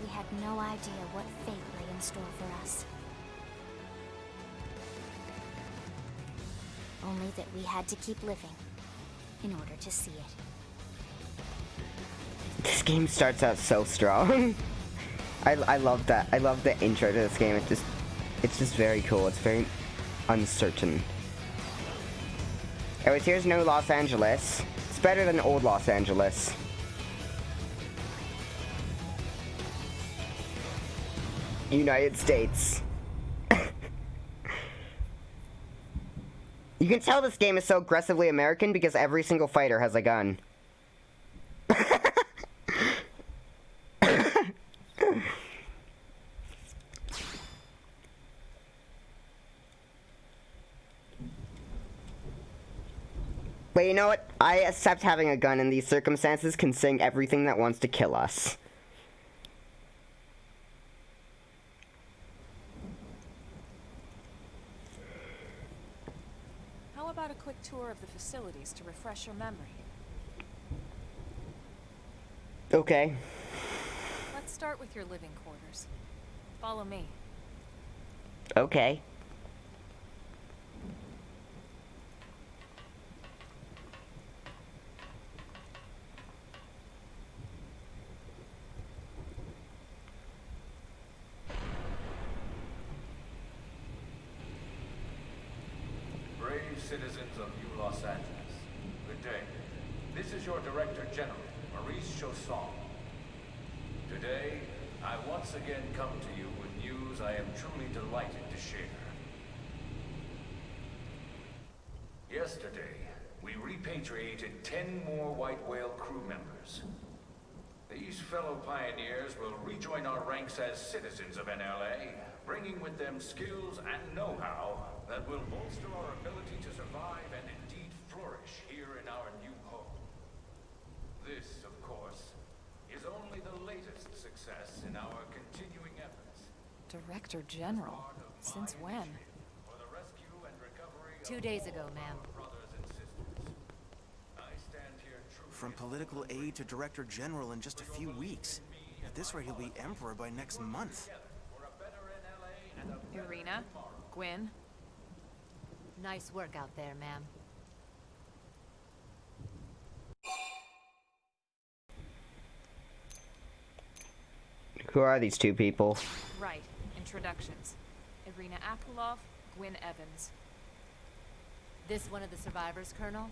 We had no idea what fate lay in store for us. Only that we had to keep living in order to see it. This game starts out so strong. I love that. I love the intro to this game. It's just very cool. It's very uncertain. Anyways, here's New Los Angeles. It's better than old Los Angeles. United States. You can tell this game is so aggressively American because every single fighter has a gun. But you know what? I accept having a gun in these circumstances, considering everything that wants to kill us. How about a quick tour of the facilities to refresh your memory? Okay. Let's start with your living quarters. Follow me. Okay. Brave citizens of New Los Angeles, good day. This is your Director General, Maurice Chausson. Today, I once again come to you with news I am truly delighted to share. Yesterday, we repatriated 10 more White Whale crew members. These fellow pioneers will rejoin our ranks as citizens of NLA, bringing with them skills and know-how that will bolster our ability to survive and indeed flourish here in our new home. This, of course, is only the latest success in our continuing efforts. Director General? Since when? For the rescue and recovery of 2 days ago, ma'am. brothers and sisters. I stand here truly From political aide to director general in just a few weeks. At this rate, he'll be emperor by next month. for a better NLA and a Irina? Gwyn? Nice work out there, ma'am. Who are these two people? Right. Introductions. Irina Akulov, Gwyn Evans. This one of the survivors, Colonel?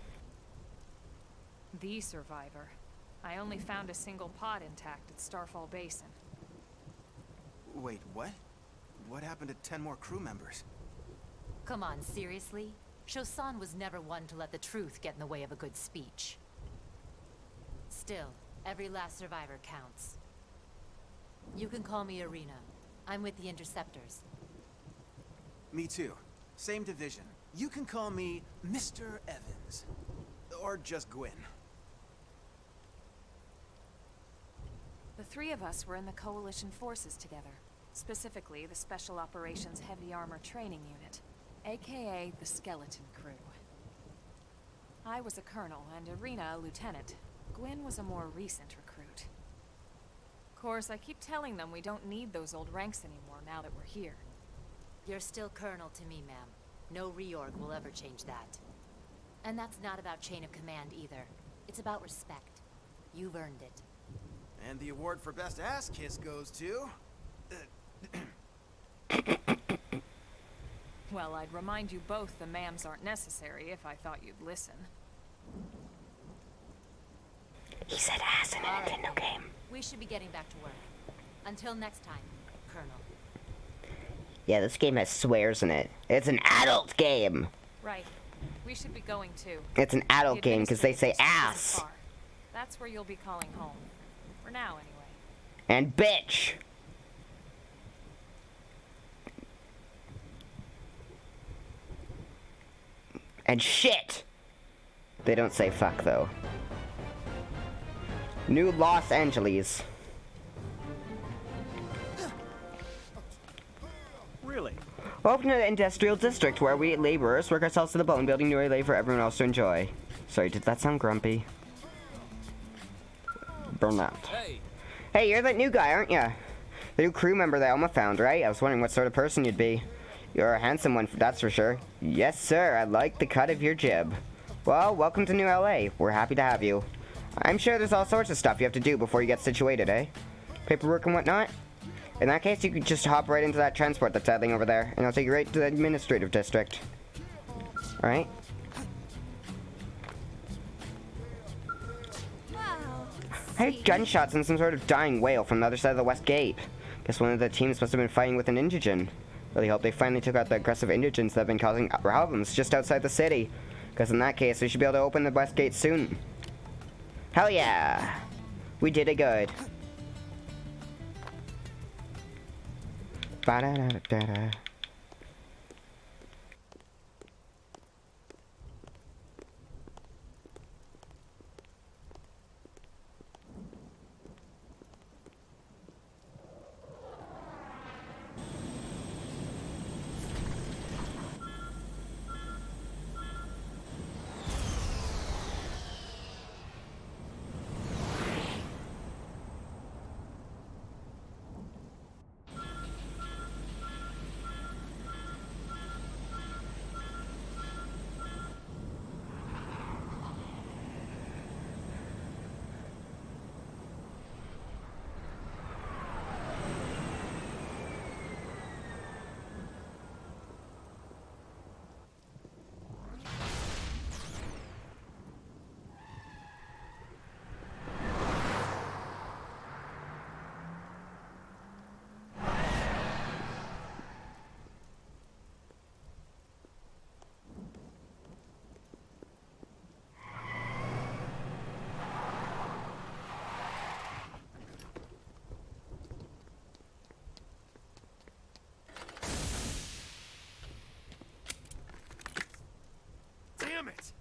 The survivor. I only found a single pod intact at Starfall Basin. Wait, what? What happened to 10 more crew members? Come on, seriously? Chausson was never one to let the truth get in the way of a good speech. Still, every last survivor counts. You can call me Irina. I'm with the Interceptors. Me too. Same division. You can call me Mr. Evans. Or just Gwyn. The three of us were in the Coalition forces together. Specifically, the Special Operations Heavy Armor Training Unit, aka the Skeleton Crew. I was a colonel and Irina a lieutenant. Gwyn was a more recent recruit. Of course, I keep telling them we don't need those old ranks anymore now that we're here. You're still Colonel to me, ma'am. No reorg will ever change that. And that's not about chain of command either. It's about respect. You've earned it. And the award for best ass kiss goes to... Well, I'd remind you both the ma'ams aren't necessary if I thought you'd listen. He said ass in a Nintendo game. We should be getting back to work. Until next time, Colonel. Yeah, this game has swears in it. It's an adult game. Right. We should be going too. It's an adult The game because they say administrative district isn't ass far. That's where you'll be calling home. For now, anyway. and bitch. And shit. They don't say fuck though. New Los Angeles. Really? Welcome to the industrial district where we laborers work ourselves to the bone, building new relay for everyone else to enjoy. Sorry, did that sound grumpy? Burn that. Hey, Hey, you're that new guy, aren't ya? The new crew member that Elma found, right? I was wondering what sort of person you'd be. You're a handsome one, that's for sure. Yes, sir. I like the cut of your jib. Well, welcome to New LA. We're happy to have you. I'm sure there's all sorts of stuff you have to do before you get situated, eh? Paperwork and whatnot? In that case, you could just hop right into that transport that's idling over there, and I'll take you right to the administrative district. Alright? Wow. I heard gunshots and some sort of dying whale from the other side of the west gate. Guess one of the teams must have been fighting with an indigen. Really hope they finally took out the aggressive indigents that have been causing problems just outside the city. Because in that case, we should be able to open the west gate soon. Hell yeah! We did it good. Ba-da-da-da-da. Damn it!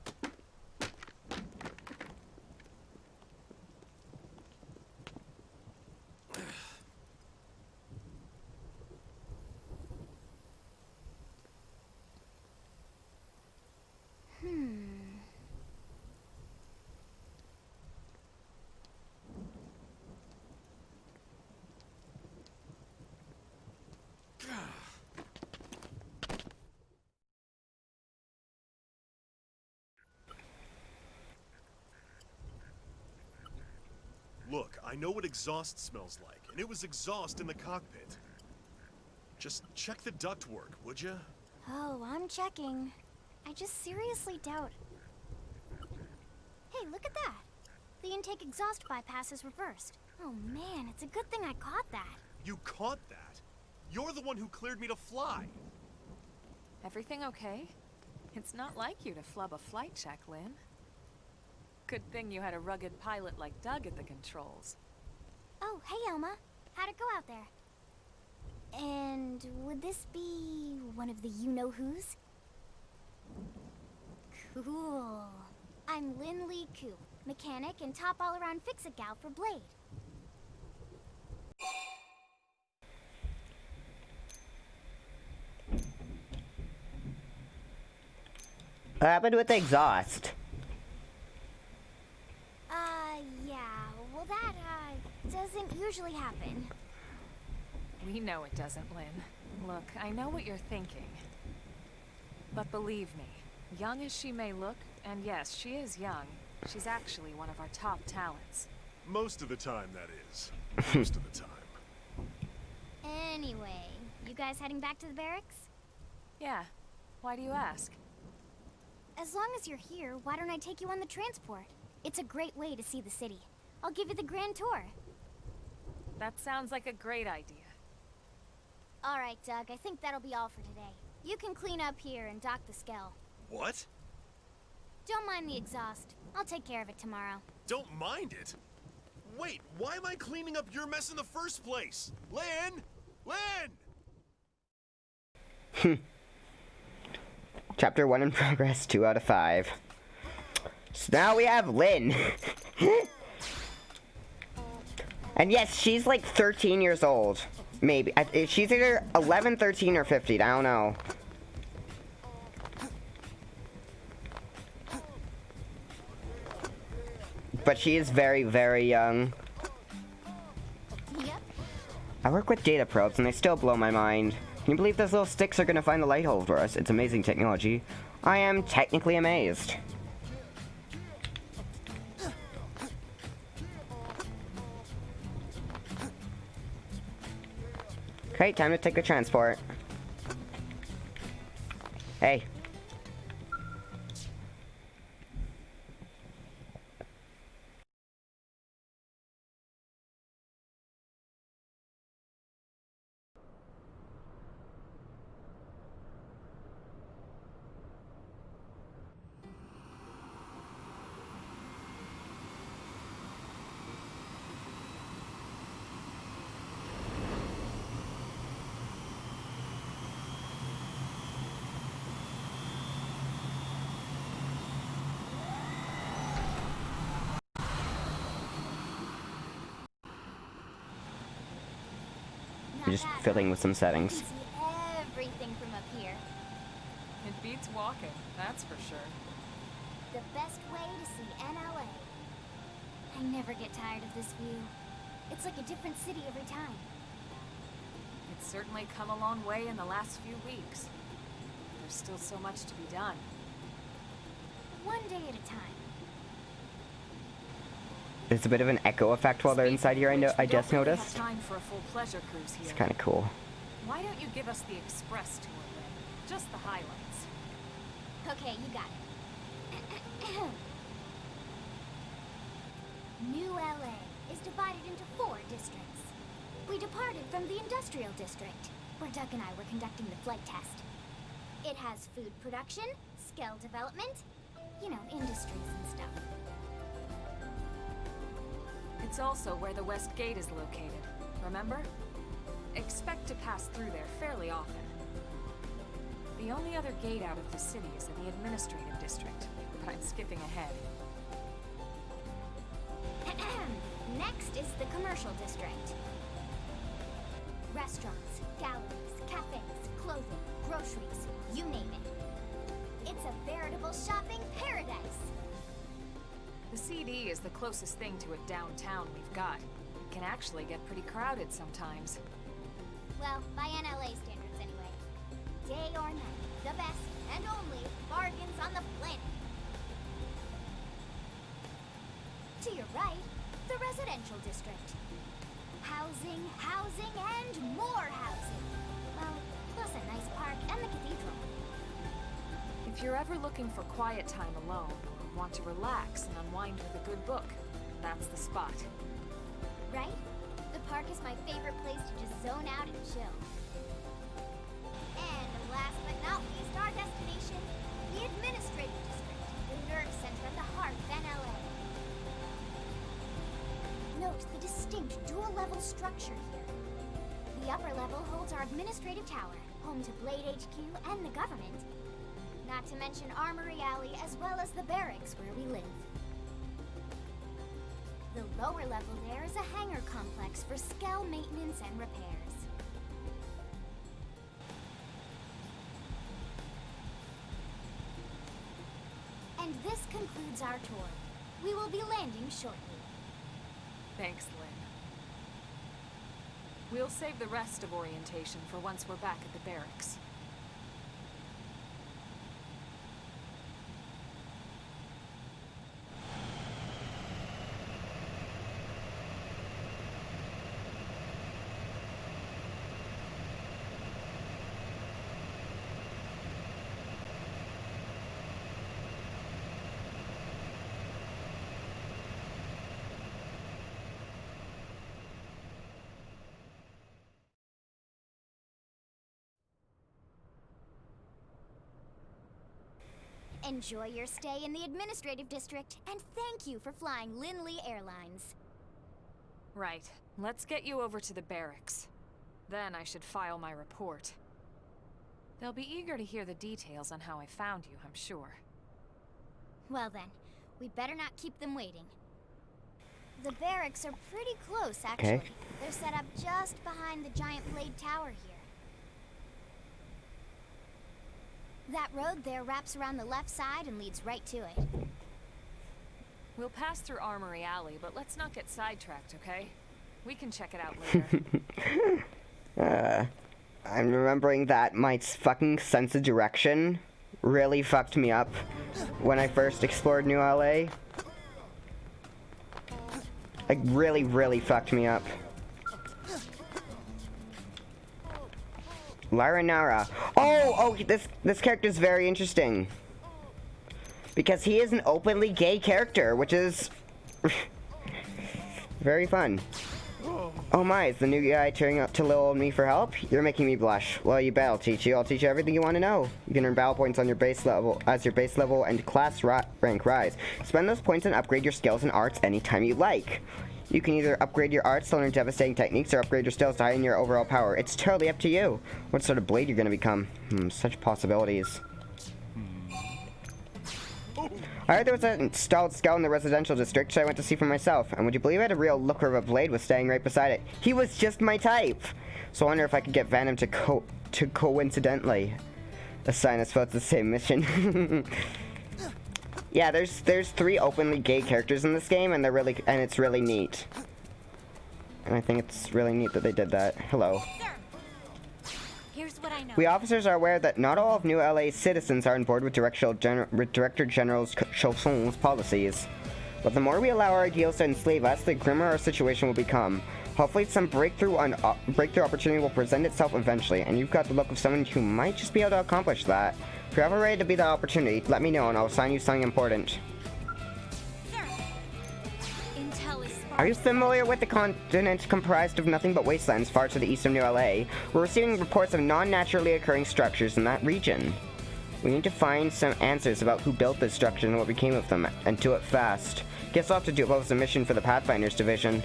Look, I know what exhaust smells like, and it was exhaust in the cockpit. Just check the ductwork, would ya? Oh, I'm checking. I just seriously doubt... Hey, look at that! The intake exhaust bypass is reversed. Oh man, it's a good thing I caught that. You caught that? You're the one who cleared me to fly. Everything okay? It's not like you to flub a flight check, Lynn. Good thing you had a rugged pilot like Doug at the controls. Oh, hey Elma. How'd it go out there? And would this be one of the you-know-who's? Cool. I'm Lynn Lee Koo, mechanic and top all-around fix-it gal for Blade. What happened with the exhaust? Yeah. Well, that, doesn't usually happen. We know it doesn't, Lynn. Look, I know what you're thinking. But believe me, young as she may look, and yes, she is young, she's actually one of our top talents. Most of the time, that is. Most of the time. Anyway, you guys heading back to the barracks? Yeah. Why do you ask? As long as you're here, why don't I take you on the transport? It's a great way to see the city. I'll give you the grand tour. That sounds like a great idea. All right, Doug, I think that'll be all for today. You can clean up here and dock the Skell. What? Don't mind the exhaust. I'll take care of it tomorrow. Don't mind it? Wait, why am I cleaning up your mess in the first place? Lynn! Lynn! Chapter 1 in progress, 2 out of 5. So now we have Lynn. And yes, she's like 13 years old. Maybe. She's either 11, 13, or 15. I don't know. But she is very, very young. Yep. I work with data probes and they still blow my mind. Can you believe those little sticks are gonna find the light hole for us? It's amazing technology. I am technically amazed. Okay, time to take the transport. Hey. I'm just fiddling with some settings. You can see everything from up here. It beats walking, that's for sure. The best way to see NLA. I never get tired of this view. It's like a different city every time. It's certainly come a long way in the last few weeks. There's still so much to be done. One day at a time. There's a bit of an echo effect while they're inside here, I just noticed. Time for a full pleasure cruise here. It's kind of cool. Why don't you give us the express tour then? Just the highlights. Okay, you got it. New LA is divided into 4 districts. We departed from the industrial district, where Doug and I were conducting the flight test. It has food production, skill development, you know, industries and stuff. It's also where the West Gate is located, remember? Expect to pass through there fairly often. The only other gate out of the city is in the administrative district, but I'm skipping ahead. Next is the commercial district. Restaurants, galleries, cafes, clothing, groceries, you name it. It's a veritable shopping paradise. The CD is the closest thing to a downtown we've got. It can actually get pretty crowded sometimes. Well, by NLA standards anyway. Day or night, the best and only bargains on the planet. To your right, the residential district. Housing, housing, and more housing. Well, plus a nice park and the cathedral. If you're ever looking for quiet time alone, or want to relax and unwind with a good book, that's the spot. Right? The park is my favorite place to just zone out and chill. And last but not least, our destination, the administrative district, the nerve center at the heart of NLA. Note the distinct dual-level structure here. The upper level holds our administrative tower, home to Blade HQ and the government. Not to mention Armory Alley, as well as the barracks where we live. The lower level there is a hangar complex for Skell maintenance and repairs. And this concludes our tour. We will be landing shortly. Thanks, Lynn. We'll save the rest of orientation for once we're back at the barracks. Enjoy your stay in the administrative district, and thank you for flying Lindley Airlines. Right. Let's get you over to the barracks. Then I should file my report. They'll be eager to hear the details on how I found you, I'm sure. Well then, we'd better not keep them waiting. The barracks are pretty close, actually. Okay. They're set up just behind the giant blade tower here. That road there wraps around the left side and leads right to it. We'll pass through Armory Alley, but let's not get sidetracked, okay? We can check it out later. I'm remembering that my fucking sense of direction really fucked me up when I first explored New LA. Like, really, really fucked me up. Lyra Nara. Oh, this character's very interesting. Because he is an openly gay character, which is very fun. Oh my, is the new guy turning up to little old me for help? You're making me blush. Well, you bet I'll teach you. I'll teach you everything you want to know. You can earn battle points on your base level as your base level and class rank rise. Spend those points and upgrade your skills and arts anytime you like. You can either upgrade your arts to learn devastating techniques or upgrade your skills to heighten your overall power. It's totally up to you. What sort of blade you're going to become? Such possibilities. I heard there was an installed scout in the residential district, so I went to see for myself. And would you believe it? A real looker of a blade was standing right beside it. He was just my type! So I wonder if I could get Venom to coincidentally assign us both the same mission. Yeah, there's 3 openly gay characters in this game, and it's really neat. And I think it's really neat that they did that. Hello. Here's what I know. We officers are aware that not all of New LA's citizens are on board with Director General Chausson's policies. But the more we allow our ideals to enslave us, the grimmer our situation will become. Hopefully some breakthrough opportunity will present itself eventually, and you've got the look of someone who might just be able to accomplish that. If you're ever ready to be that opportunity, let me know and I'll assign you something important. Are you familiar with the continent comprised of nothing but wastelands far to the east of New LA? We're receiving reports of non-naturally occurring structures in that region. We need to find some answers about who built this structure and what became of them, and do it fast. Guess I'll have to do a mission for the Pathfinders division.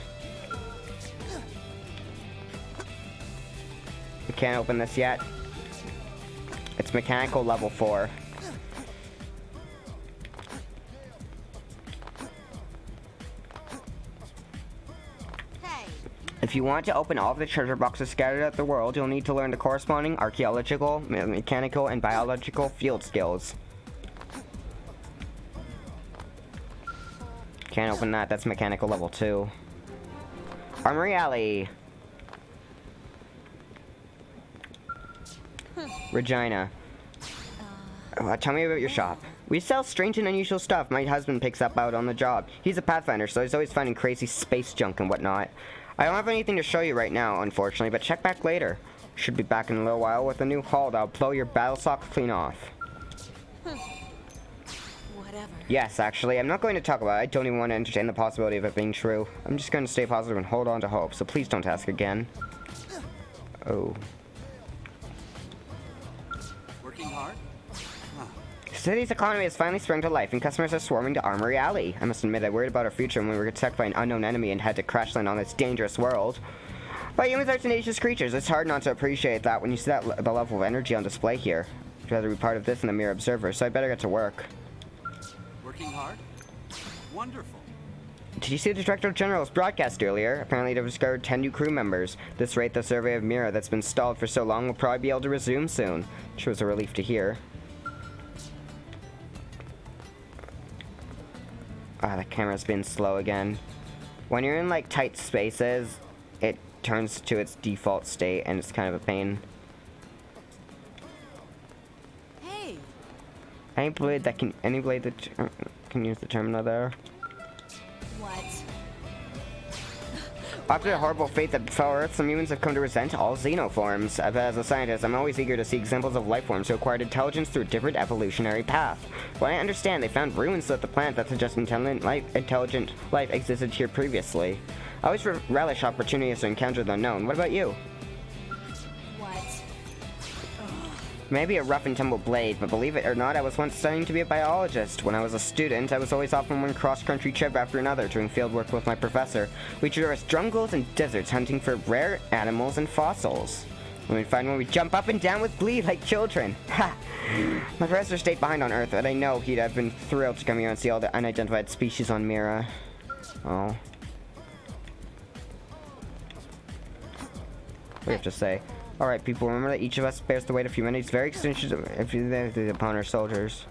We can't open this yet. It's mechanical level 4. If you want to open all of the treasure boxes scattered throughout the world, you'll need to learn the corresponding archaeological, mechanical, and biological field skills. Can't open that, that's mechanical level 2. Armory Alley. Regina. Tell me about your shop. We sell strange and unusual stuff my husband picks up out on the job. He's a Pathfinder, so he's always finding crazy space junk and whatnot. I don't have anything to show you right now, unfortunately, but check back later. Should be back in a little while with a new haul that'll blow your battle socks clean off. Whatever. Yes, actually, I'm not going to talk about it. I don't even want to entertain the possibility of it being true. I'm just going to stay positive and hold on to hope, so please don't ask again. Oh. Working hard? The city's economy has finally sprung to life, and customers are swarming to Armory Alley. I must admit, I worried about our future when we were attacked by an unknown enemy and had to crash land on this dangerous world. But humans are tenacious creatures. It's hard not to appreciate that when you see the level of energy on display here. I'd rather be part of this than a mere observer, so I better get to work. Working hard? Wonderful. Did you see the Director General's broadcast earlier? Apparently they've discovered 10 new crew members. At this rate, the survey of Mira that's been stalled for so long will probably be able to resume soon. Which was a relief to hear. Ah, the camera's been slow again. When you're in like tight spaces, it turns to its default state and it's kind of a pain. Hey. Any blade that can use the terminal there. What? After the horrible fate that befell Earth, some humans have come to resent all xenoforms. As a scientist, I'm always eager to see examples of life forms who acquired intelligence through a different evolutionary path. What I understand, they found ruins of the planet that suggest intelligent life existed here previously. I always relish opportunities to encounter the unknown. What about you? What? Maybe a rough and tumble blade, but believe it or not, I was once studying to be a biologist. When I was a student, I was always off on one cross-country trip after another doing fieldwork with my professor. We traversed jungles and deserts hunting for rare animals and fossils. When we'd find one, we'd jump up and down with glee like children. Ha! My professor stayed behind on Earth, and I know he'd have been thrilled to come here and see all the unidentified species on Mira. Oh. We have to say. Alright, people, remember that each of us bears the weight of humanity's very extensions upon our soldiers.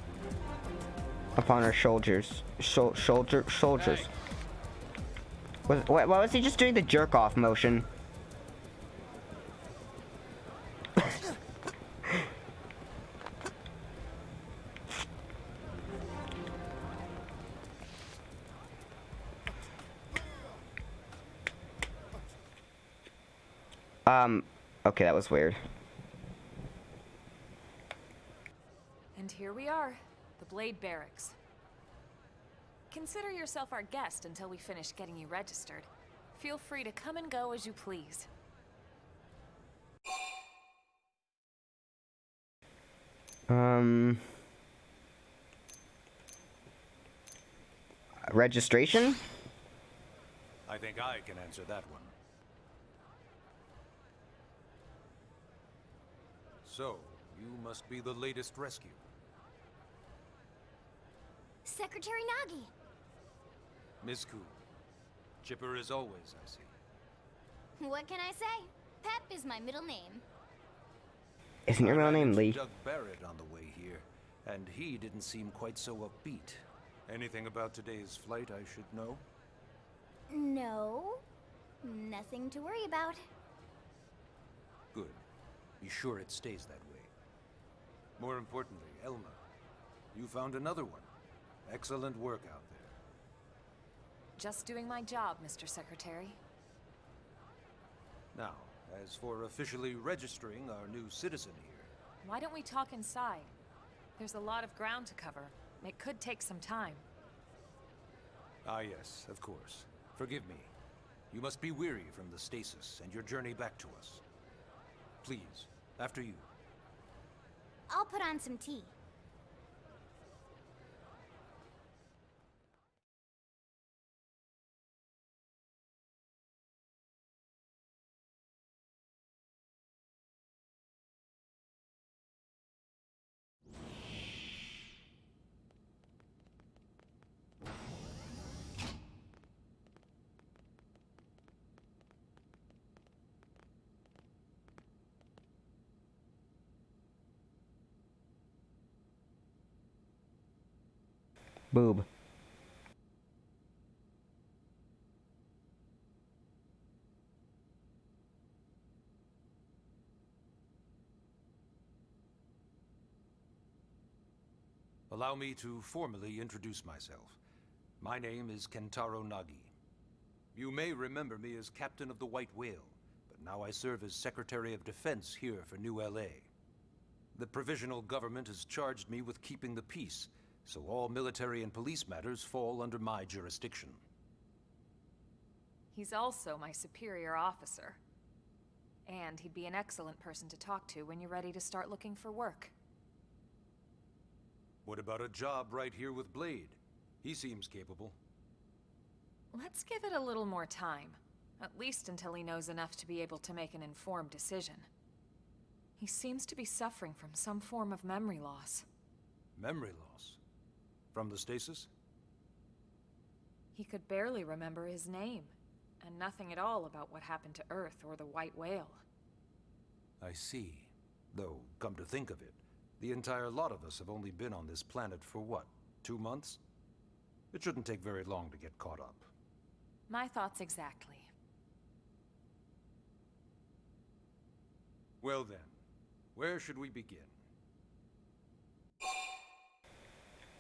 Upon our shoulders. Shoulders. Why was he just doing the jerk off motion? Okay, that was weird. And here we are, the Blade Barracks. Consider yourself our guest until we finish getting you registered. Feel free to come and go as you please. Registration? I think I can answer that one. So, you must be the latest rescue. Secretary Nagi! Miss Ku. Chipper as always, I see. What can I say? Pep is my middle name. Isn't your I real ran name into Lee? Doug Barrett on the way here, and he didn't seem quite so upbeat. Anything about today's flight I should know? No, nothing to worry about. Good. Be sure it stays that way. More importantly, Elma, you found another one. Excellent work out there. Just doing my job, Mr. Secretary. Now, as for officially registering our new citizen here, Why don't we talk inside? There's a lot of ground to cover. It could take some time. ah yes, of course. Forgive me. You must be weary from the stasis and your journey back to us. Please, after you. I'll put on some tea. Boob. Allow me to formally introduce myself. My name is Kentaro Nagi. You may remember me as Captain of the White Whale, but now I serve as Secretary of Defense here for New LA. The provisional government has charged me with keeping the peace, so all military and police matters fall under my jurisdiction. He's also my superior officer. And he'd be an excellent person to talk to when you're ready to start looking for work. What about a job right here with Blade? He seems capable. Let's give it a little more time. At least until he knows enough to be able to make an informed decision. He seems to be suffering from some form of memory loss. Memory loss? From the stasis? He could barely remember his name, and nothing at all about what happened to Earth or the White Whale. I see. Though, come to think of it, the entire lot of us have only been on this planet for what, 2 months? It shouldn't take very long to get caught up. My thoughts exactly. Well then, where should we begin?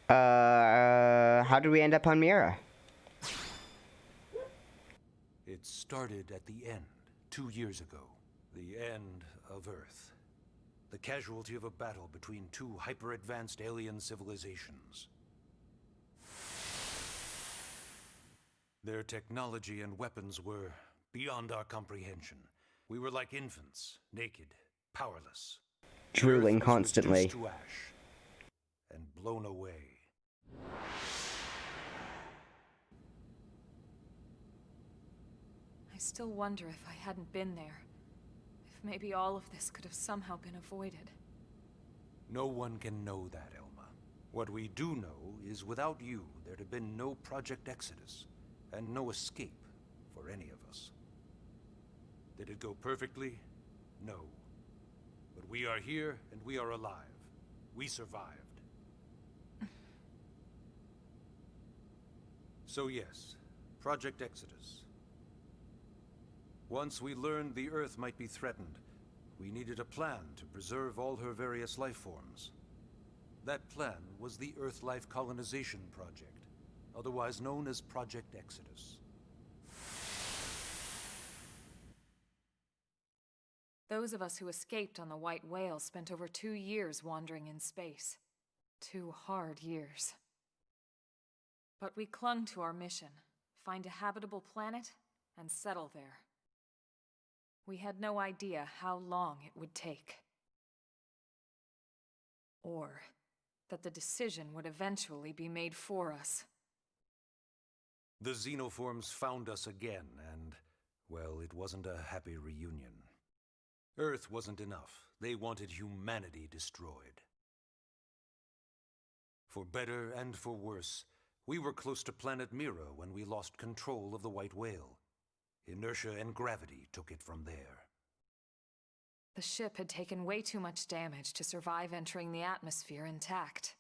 How did we end up on Mira? It started at the end, 2 years ago. The end of Earth. The casualty of a battle between two hyper-advanced alien civilizations. Their technology and weapons were beyond our comprehension. We were like infants, naked, powerless. Drooling The Earth was constantly. reduced to ash and blown away. I still wonder if I hadn't been there. If maybe all of this could have somehow been avoided. No one can know that, Elma. What we do know is without you, there'd have been no Project Exodus, and no escape for any of us. Did it go perfectly? No. But we are here, and we are alive. We survived. So yes, Project Exodus. Once we learned the Earth might be threatened, we needed a plan to preserve all her various life forms. That plan was the Earth Life Colonization Project, otherwise known as Project Exodus. Those of us who escaped on the White Whale spent over 2 years wandering in space. 2 hard years. But we clung to our mission, find a habitable planet and settle there. We had no idea how long it would take. Or that the decision would eventually be made for us. The xenoforms found us again, and, well, it wasn't a happy reunion. Earth wasn't enough. They wanted humanity destroyed. For better and for worse, we were close to planet Mira when we lost control of the White Whale. Inertia and gravity took it from there. The ship had taken way too much damage to survive entering the atmosphere intact.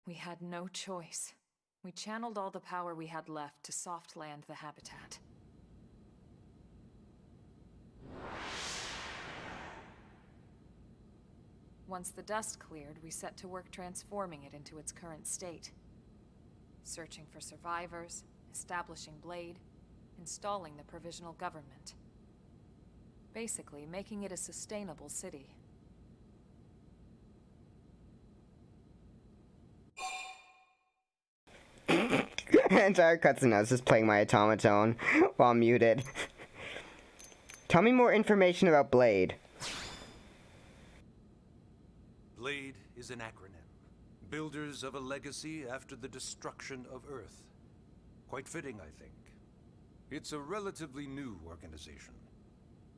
We had no choice. We channeled all the power we had left to soft land the habitat. Once the dust cleared, we set to work transforming it into its current state. Searching for survivors, establishing Blade, installing the provisional government. Basically, making it a sustainable city. Entire cutscene, I was just playing my automaton while muted. Tell me more information about Blade. Blade is an acronym. Builders of a legacy after the destruction of Earth. Quite fitting, I think. It's a relatively new organization.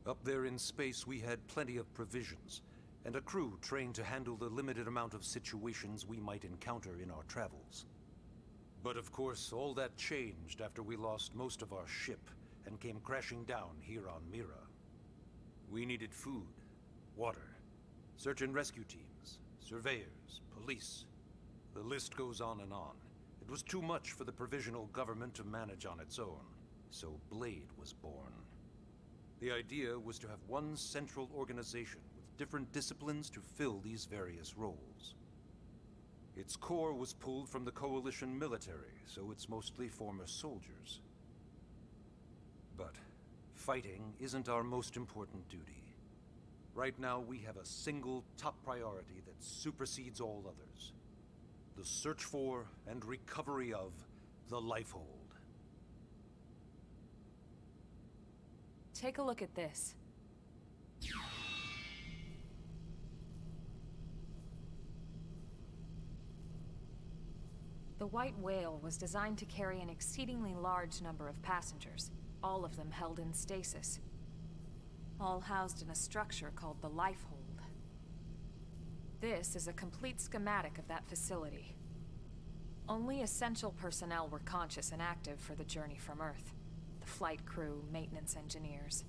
Up there in space, we had plenty of provisions, and a crew trained to handle the limited amount of situations we might encounter in our travels. But of course, all that changed after we lost most of our ship and came crashing down here on Mira. We needed food, water, search and rescue teams, surveyors, police. The list goes on and on. It was too much for the provisional government to manage on its own, so Blade was born. The idea was to have one central organization with different disciplines to fill these various roles. Its core was pulled from the Coalition military, so it's mostly former soldiers. But fighting isn't our most important duty. Right now, we have a single top priority that supersedes all others. The search for and recovery of the Lifehold. Take a look at this. The White Whale was designed to carry an exceedingly large number of passengers, all of them held in stasis. All housed in a structure called the Lifehold. This is a complete schematic of that facility. Only essential personnel were conscious and active for the journey from Earth. The flight crew, maintenance engineers,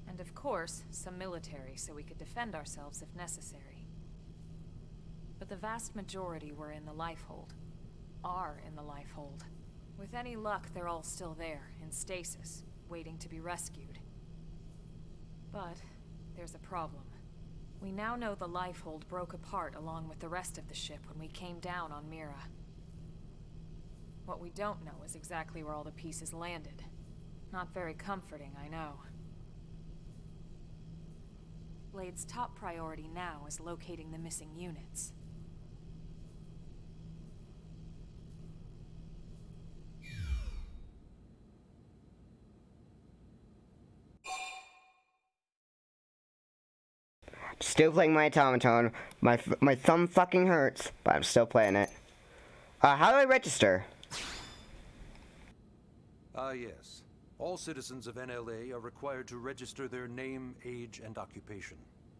and of course, some military so we could defend ourselves if necessary. But the vast majority were in the Lifehold. Are in the Lifehold. With any luck, they're all still there, in stasis, waiting to be rescued. But there's a problem. We now know the Lifehold broke apart along with the rest of the ship when we came down on Mira. What we don't know is exactly where all the pieces landed. Not very comforting, I know. Blade's top priority now is locating the missing units. Still playing my automaton. My thumb fucking hurts, but I'm still playing it. How do I register? Yes. All citizens of NLA are required to register their name, age, and occupation.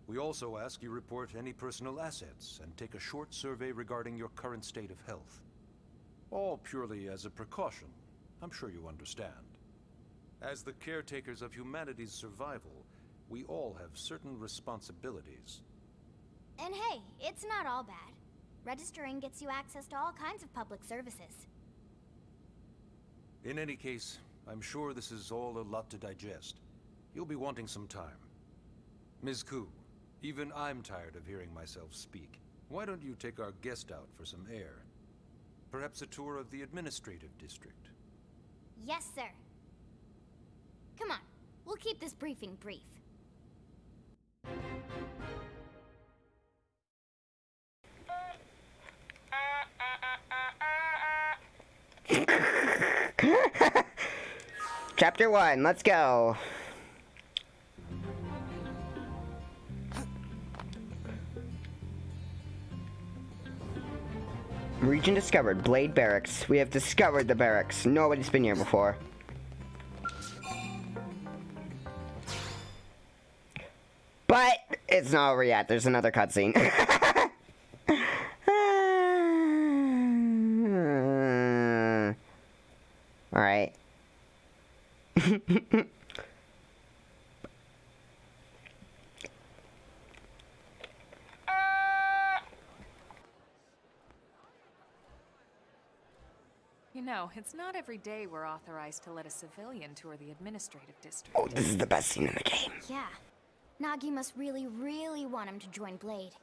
We also ask you report any personal assets and take a short survey regarding your current state of health. All purely as a precaution. I'm sure you understand. As the caretakers of humanity's survival, we all have certain responsibilities. And hey, it's not all bad. Registering gets you access to all kinds of public services. In any case, I'm sure this is all a lot to digest. You'll be wanting some time. Ms. Koo, even I'm tired of hearing myself speak. Why don't you take our guest out for some air? Perhaps a tour of the administrative district. Yes, sir. Come on, we'll keep this briefing brief. Chapter 1, let's go. Region discovered, Blade Barracks. We have discovered the barracks. Nobody's been here before. But it's not over yet. There's another cutscene. Alright. You know, it's not every day we're authorized to let a civilian tour the administrative district. Oh, this is the best scene in the game. Yeah. Nagi must really, really want him to join Blade.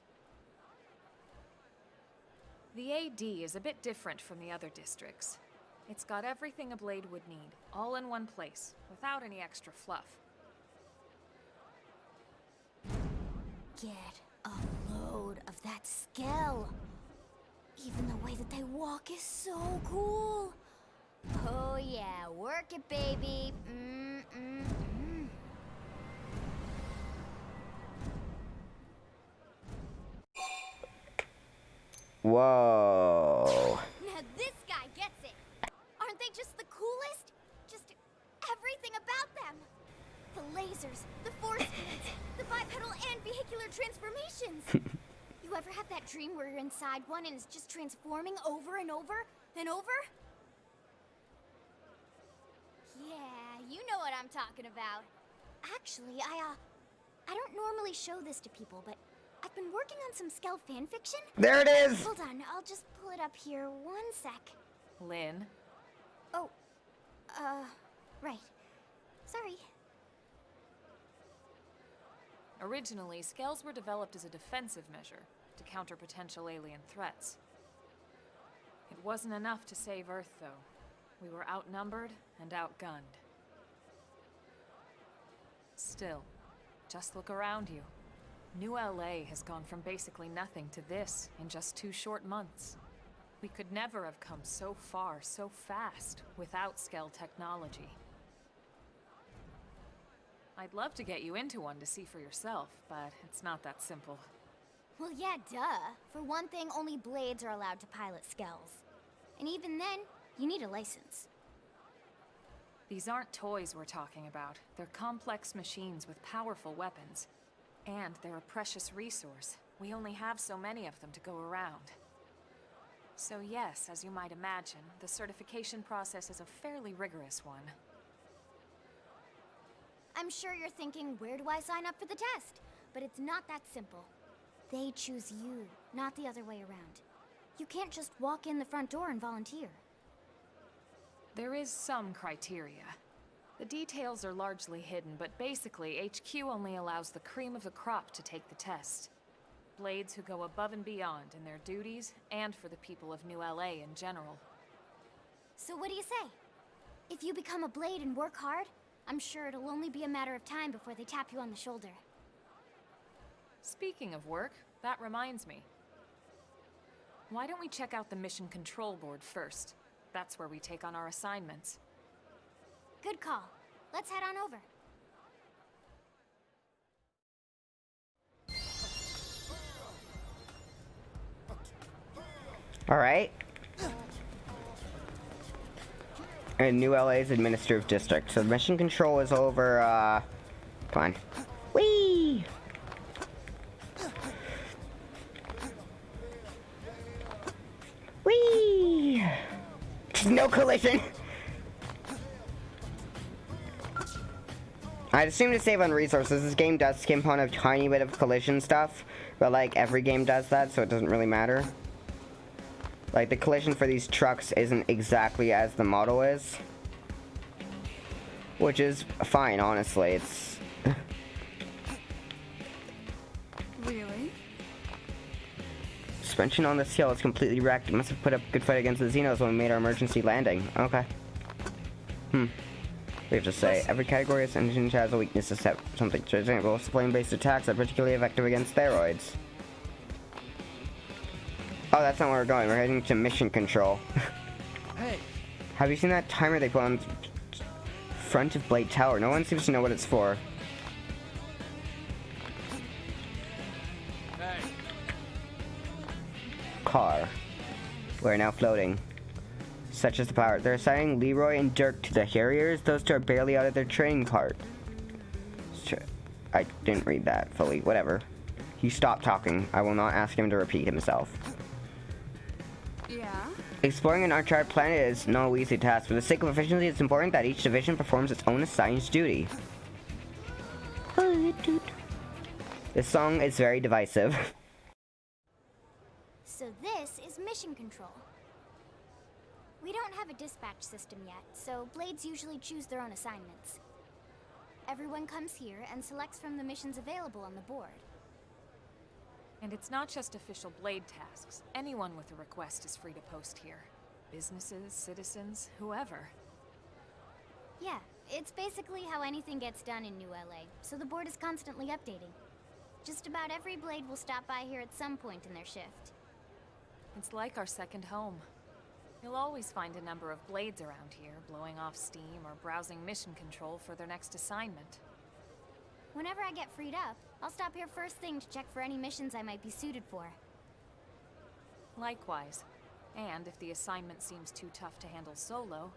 The AD is a bit different from the other districts. It's got everything a Blade would need, all in one place, without any extra fluff. Get a load of that skill. Even the way that they walk is so cool. Oh yeah, work it, baby. Whoa. Now this guy gets it. Aren't they just the coolest? Just everything about them. The lasers, the force fields, the bipedal and vehicular transformations. You ever have that dream where you're inside one and it's just transforming over and over and over? Yeah, you know what I'm talking about. Actually, I don't normally show this to people, but I've been working on some Skell fanfiction. There it is! Hold on, I'll just pull it up here 1 sec. Lynn? Oh, right. Sorry. Originally, Skells were developed as a defensive measure to counter potential alien threats. It wasn't enough to save Earth, though. We were outnumbered and outgunned. Still, just look around you. New LA has gone from basically nothing to this in just 2 short months. We could never have come so far so fast without Skell technology. I'd love to get you into one to see for yourself, but it's not that simple. Well, yeah, duh. For one thing, only Blades are allowed to pilot Skells. And even then, you need a license. These aren't toys we're talking about. They're complex machines with powerful weapons. And they're a precious resource. We only have so many of them to go around. So yes, as you might imagine, the certification process is a fairly rigorous one. I'm sure you're thinking, where do I sign up for the test? But it's not that simple. They choose you, not the other way around. You can't just walk in the front door and volunteer. There is some criteria. The details are largely hidden, but basically, HQ only allows the cream of the crop to take the test. Blades who go above and beyond in their duties, and for the people of New LA in general. So what do you say? If you become a Blade and work hard, I'm sure it'll only be a matter of time before they tap you on the shoulder. Speaking of work, that reminds me. Why don't we check out the Mission Control Board first? That's where we take on our assignments. Good call. Let's head on over. Alright. And New LA's administrative district. So the mission control is over, come on. Whee! Whee! No collision! I'd assume to save on resources. This game does skimp on a tiny bit of collision stuff, but like every game does that, so it doesn't really matter. Like the collision for these trucks isn't exactly as the model is. Which is fine, honestly. It's... Really? Suspension on this hill is completely wrecked. Must have put up a good fight against the Xenos when we made our emergency landing. Okay. We have to say, every category of engine has a weakness to set something. For example, flame-based attacks are particularly effective against steroids. Oh, that's not where we're going. We're heading to mission control. Hey, Have you seen that timer they put on front of Blade Tower? No one seems to know what it's for. hey. Car. We're now floating. Such as the power. They're assigning Leroy and Dirk to the Harriers. Those two are barely out of their training part. I didn't read that fully. Whatever. He stopped talking. I will not ask him to repeat himself. Yeah? Exploring an uncharted planet is no easy task. For the sake of efficiency, it's important that each division performs its own assigned duty. This song is very divisive. So this is mission control. We don't have a dispatch system yet, so Blades usually choose their own assignments. Everyone comes here and selects from the missions available on the board. And it's not just official Blade tasks. Anyone with a request is free to post here. Businesses, citizens, whoever. Yeah, it's basically how anything gets done in New LA, so the board is constantly updating. Just about every Blade will stop by here at some point in their shift. It's like our second home. You'll always find a number of Blades around here, blowing off steam or browsing mission control for their next assignment. Whenever I get freed up, I'll stop here first thing to check for any missions I might be suited for. Likewise. And if the assignment seems too tough to handle solo,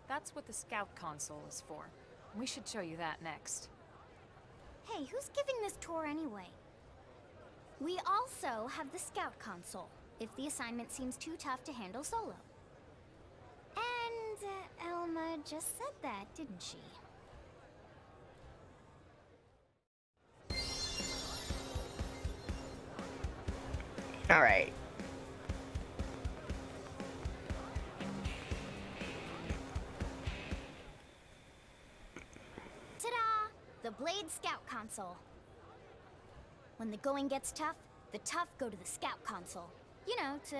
that's what the Scout console is for. We should show you that next. Hey, who's giving this tour anyway? We also have the Scout console, if the assignment seems too tough to handle solo. And Elma just said that, didn't she? Alright. Ta-da! The Blade Scout console. When the going gets tough, the tough go to the Scout console. You know, to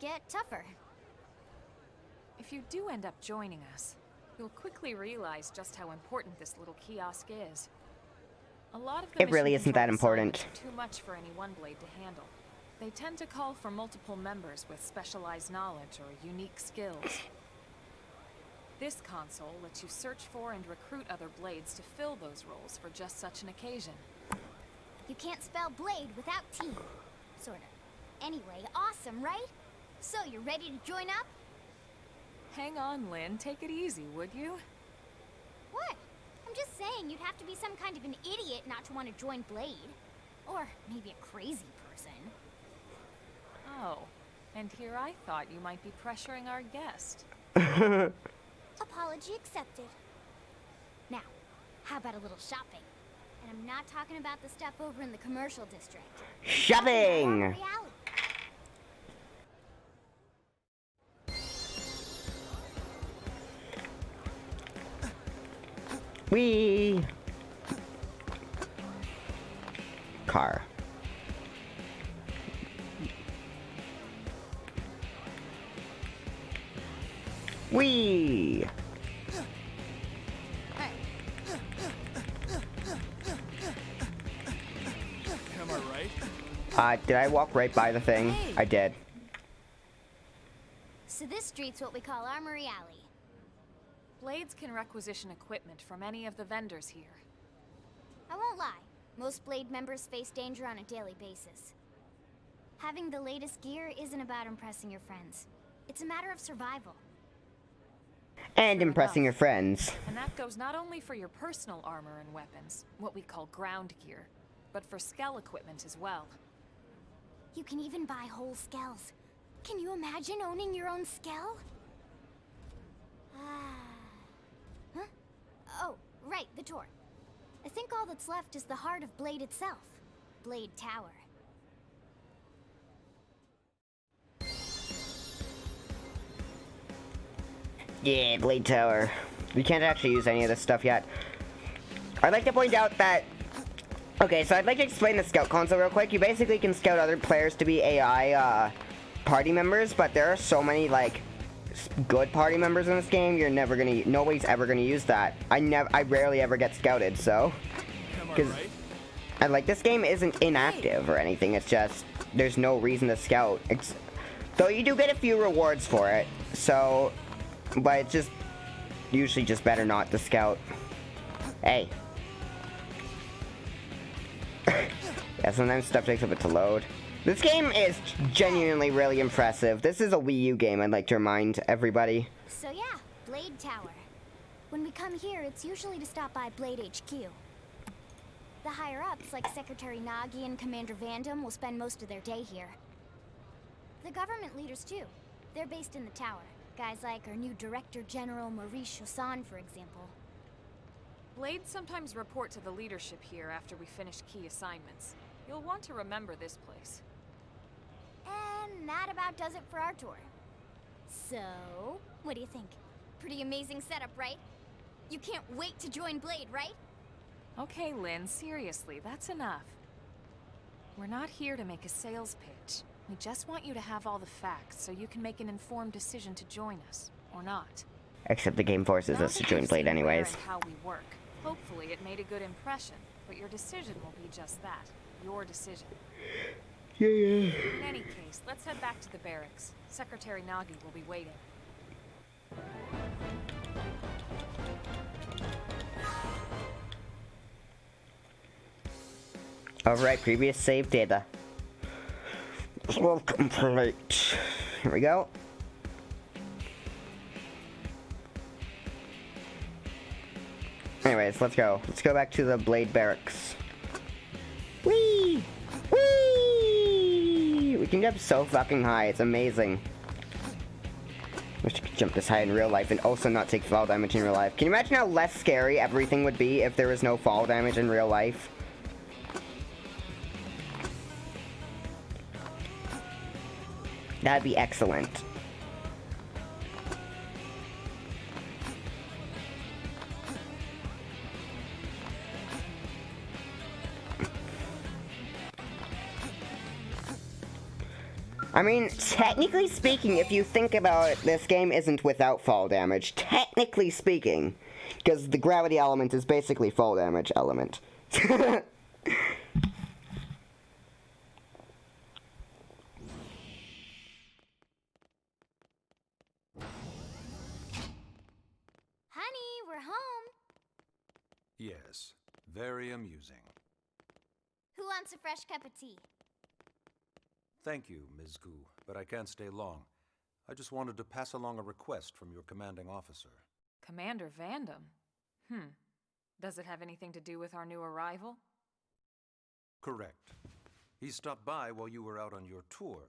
get tougher. If you do end up joining us, you'll quickly realize just how important this little kiosk is. A lot of the It really mission isn't that control important. assignments are too much for any one Blade to handle. They tend to call for multiple members with specialized knowledge or unique skills. This console lets you search for and recruit other Blades to fill those roles for just such an occasion. You can't spell Blade without T. Sorta. Anyway, awesome, right? So, you're ready to join up? Hang on, Lynn. Take it easy, would you? What? I'm just saying you'd have to be some kind of an idiot not to want to join Blade. Or maybe a crazy person. Oh, and here I thought you might be pressuring our guest. Apology accepted. Now, how about a little shopping? And I'm not talking about the stuff over in the commercial district. Shopping! I'm talking about Armory Alley. Whee! Car. Whee! Am I right? Did I walk right by the thing? Hey. I did. So this street's what we call Armory Alley. Blades can requisition equipment from any of the vendors here. I won't lie, most Blade members face danger on a daily basis. Having the latest gear isn't about impressing your friends. It's a matter of survival. And True impressing your enough. friends. And that goes not only for your personal armor and weapons, what we call ground gear, but for Skell equipment as well. You can even buy whole skells. Can you imagine owning your own skell? Huh? Oh, right, the tour. I think all that's left is the heart of Blade itself. Blade Tower. Yeah, Blade Tower. We can't actually use any of this stuff yet. I'd like to point out that... Okay, so I'd like to explain the scout console real quick. You basically can scout other players to be AI party members, but there are so many, like, good party members in this game, you're never gonna... Nobody's ever gonna use that. I rarely ever get scouted, so... Because... And, like, this game isn't inactive or anything. It's just... There's no reason to scout. Though you do get a few rewards for it, so... But it's just... Usually just better not to scout. Hey. Yeah, sometimes stuff takes a bit to load. This game is genuinely really impressive. This is a Wii U game, I'd like to remind everybody. So yeah, Blade Tower. When we come here, it's usually to stop by Blade HQ. The higher-ups, like Secretary Nagi and Commander Vandam, will spend most of their day here. The government leaders, too. They're based in the tower. Guys like our new Director General Maurice Chosan, for example. Blades sometimes report to the leadership here after we finish key assignments. You'll want to remember this place. And that about does it for our tour. So, what do you think? Pretty amazing setup, right? You can't wait to join Blade, right? Okay, Lynn, seriously, that's enough. We're not here to make a sales pitch. We just want you to have all the facts so you can make an informed decision to join us, or not. Except the game forces us to join Blade anyways. How we work. Hopefully it made a good impression, but your decision will be just that. Your decision. Yeah. In any case, let's head back to the barracks. Secretary Nagi will be waiting. Alright, previous save data. Well, complete. Here we go. Anyways, let's go. Let's go back to the Blade Barracks. Whee! Whee! We can jump so fucking high, it's amazing. Wish I could jump this high in real life and also not take fall damage in real life. Can you imagine how less scary everything would be if there was no fall damage in real life? That'd be excellent. I mean, technically speaking, if you think about it, this game isn't without fall damage. Technically speaking. Because the gravity element is basically fall damage element. Honey, we're home. Yes, very amusing. Who wants a fresh cup of tea? Thank you, Ms. Gu, but I can't stay long. I just wanted to pass along a request from your commanding officer. Commander Vandam? Does it have anything to do with our new arrival? Correct. He stopped by while you were out on your tour.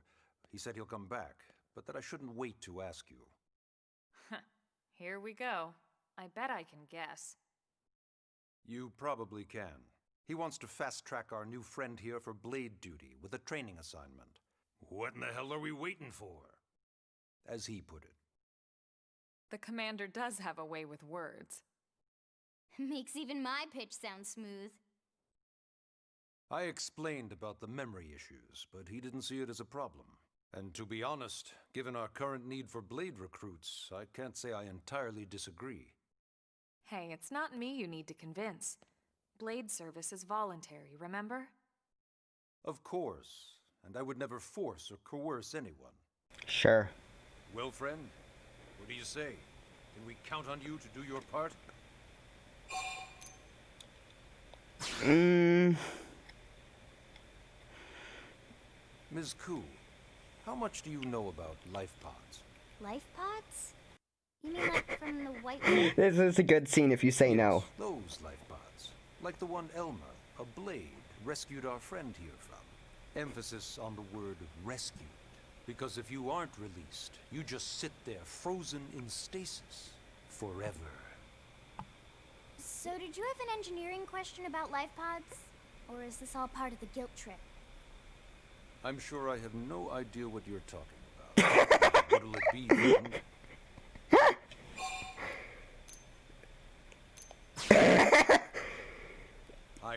He said he'll come back, but that I shouldn't wait to ask you. Here we go. I bet I can guess. You probably can. He wants to fast-track our new friend here for Blade duty with a training assignment. What in the hell are we waiting for? As he put it. The commander does have a way with words. Makes even my pitch sound smooth. I explained about the memory issues, but he didn't see it as a problem. And to be honest, given our current need for Blade recruits, I can't say I entirely disagree. Hey, it's not me you need to convince. Blade service is voluntary, remember? Of course, and I would never force or coerce anyone. Sure. Well, friend, what do you say? Can we count on you to do your part? Ms. Ku, how much do you know about life pods? Life pods? You mean like from the White Whale? This is a good scene if you say no. Those life pods. Like the one Elmer, a Blade, rescued our friend here from. Emphasis on the word rescued. Because if you aren't released, you just sit there frozen in stasis. Forever. So did you have an engineering question about life pods? Or is this all part of the guilt trip? I'm sure I have no idea what you're talking about. What'll it be, then?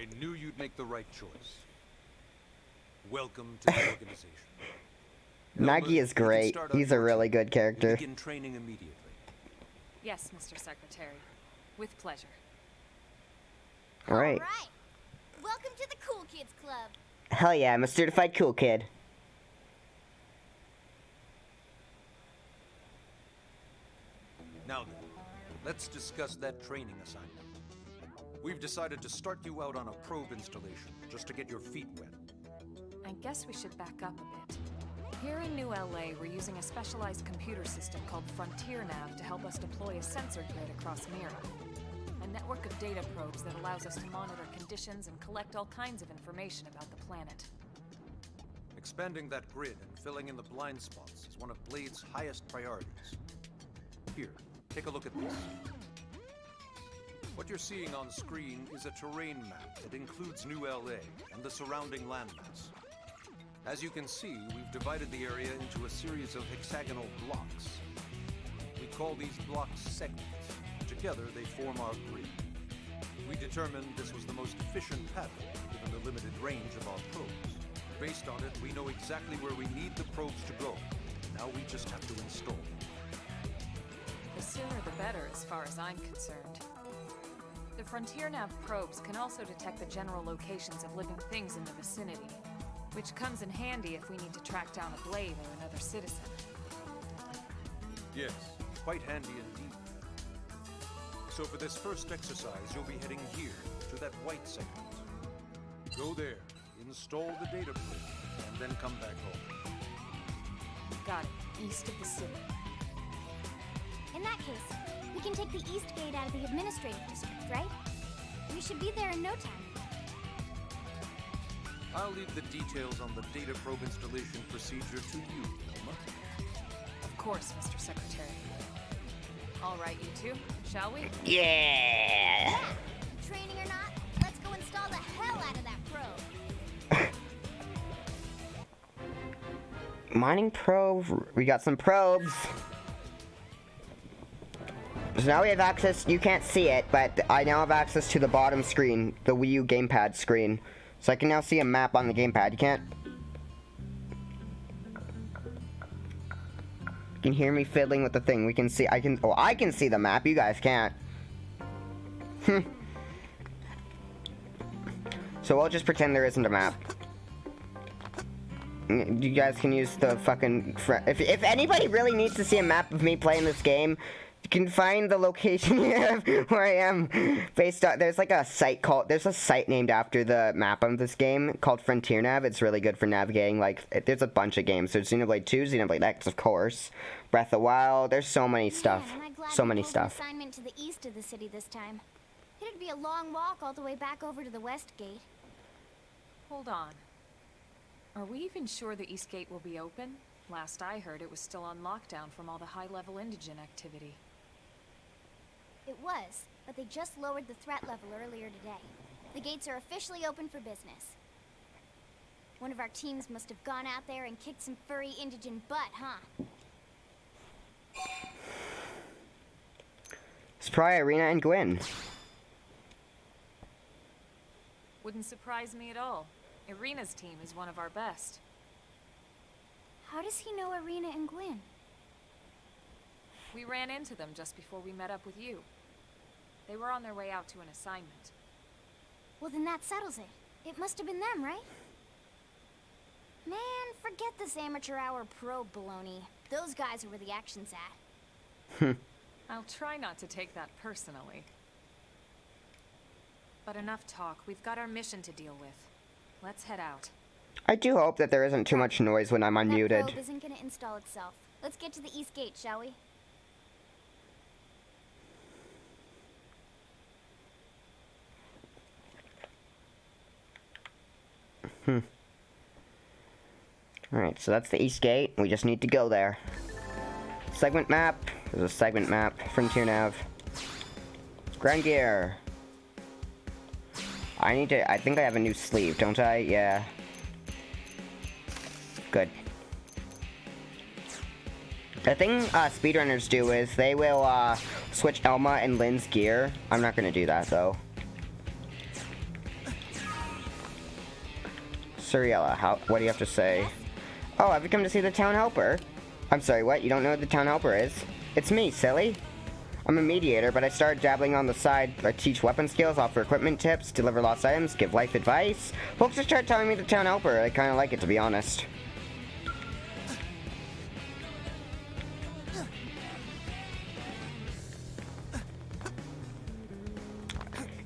I knew you'd make the right choice. Welcome to the organization. Nagi is great. He's a really good character. Begin training immediately. Yes, Mr. Secretary. With pleasure. Alright. Alright. Welcome to the Cool Kids Club. Hell yeah, I'm a certified cool kid. Now then, let's discuss that training assignment. We've decided to start you out on a probe installation, just to get your feet wet. I guess we should back up a bit. Here in New LA, we're using a specialized computer system called Frontier Nav to help us deploy a sensor grid across Mira. A network of data probes that allows us to monitor conditions and collect all kinds of information about the planet. Expanding that grid and filling in the blind spots is one of Blade's highest priorities. Here, take a look at this. What you're seeing on screen is a terrain map that includes New LA and the surrounding landmass. As you can see, we've divided the area into a series of hexagonal blocks. We call these blocks segments. Together, they form our grid. We determined this was the most efficient pattern, given the limited range of our probes. Based on it, we know exactly where we need the probes to go. Now we just have to install them. The sooner the better, as far as I'm concerned. The Frontier Nav probes can also detect the general locations of living things in the vicinity, which comes in handy if we need to track down a Blade or another citizen. Yes, quite handy indeed. So for this first exercise, you'll be heading here, to that white segment. Go there, install the data probe, and then come back home. Got it. East of the city. In that case, we can take the East Gate out of the administrative district, right? We should be there in no time. I'll leave the details on the data probe installation procedure to you, Wilma. Of course, Mr. Secretary. All right, you two, shall we? Yeah! Training or not, let's go install the hell out of that probe. Mining probe. We got some probes. So now we have access. You can't see it, but I now have access to the bottom screen, the Wii U gamepad screen. So I can now see a map on the gamepad. You can't. You can hear me fiddling with the thing. We can see. I can see the map. You guys can't. So we'll just pretend there isn't a map. You guys can use the fucking. If anybody really needs to see a map of me playing this game, you can find the location here where I am based on. There's like a site called. There's a site named after the map of this game called Frontier Nav. It's really good for navigating. Like, there's a bunch of games. There's Xenoblade 2, Xenoblade X, of course, Breath of the Wild. There's so many stuff. So many stuff. Assignment to the east of the city this time. It'd be a long walk all the way back over to the west gate. Hold on. Are we even sure the East Gate will be open? Last I heard, it was still on lockdown from all the high-level indigen activity. It was, but they just lowered the threat level earlier today. The gates are officially open for business. One of our teams must have gone out there and kicked some furry indigen butt, huh? It's probably Irina and Gwen. Wouldn't surprise me at all. Irina's team is one of our best. How does he know Irina and Gwen? We ran into them just before we met up with you. They were on their way out to an assignment. Well, then that settles it. It must have been them, right? Man, forget this amateur hour probe baloney. Those guys are where the action's at. I'll try not to take that personally. But enough talk. We've got our mission to deal with. Let's head out. I do hope that there isn't too much noise when I'm unmuted. That probe isn't gonna install itself. Let's get to the East Gate, shall we? Alright, so that's the East Gate. We just need to go there. Segment map. There's a segment map. Frontier Nav. Ground gear. I think I have a new sleeve, don't I? Yeah. Good. The thing speedrunners do is they will switch Elma and Lynn's gear. I'm not gonna do that though. Suriella, what do you have to say? Oh, I've come to see the town helper. I'm sorry, what? You don't know what the town helper is? It's me, silly. I'm a mediator, but I started dabbling on the side. I teach weapon skills, offer equipment tips, deliver lost items, give life advice. Folks just started telling me the town helper. I kind of like it, to be honest.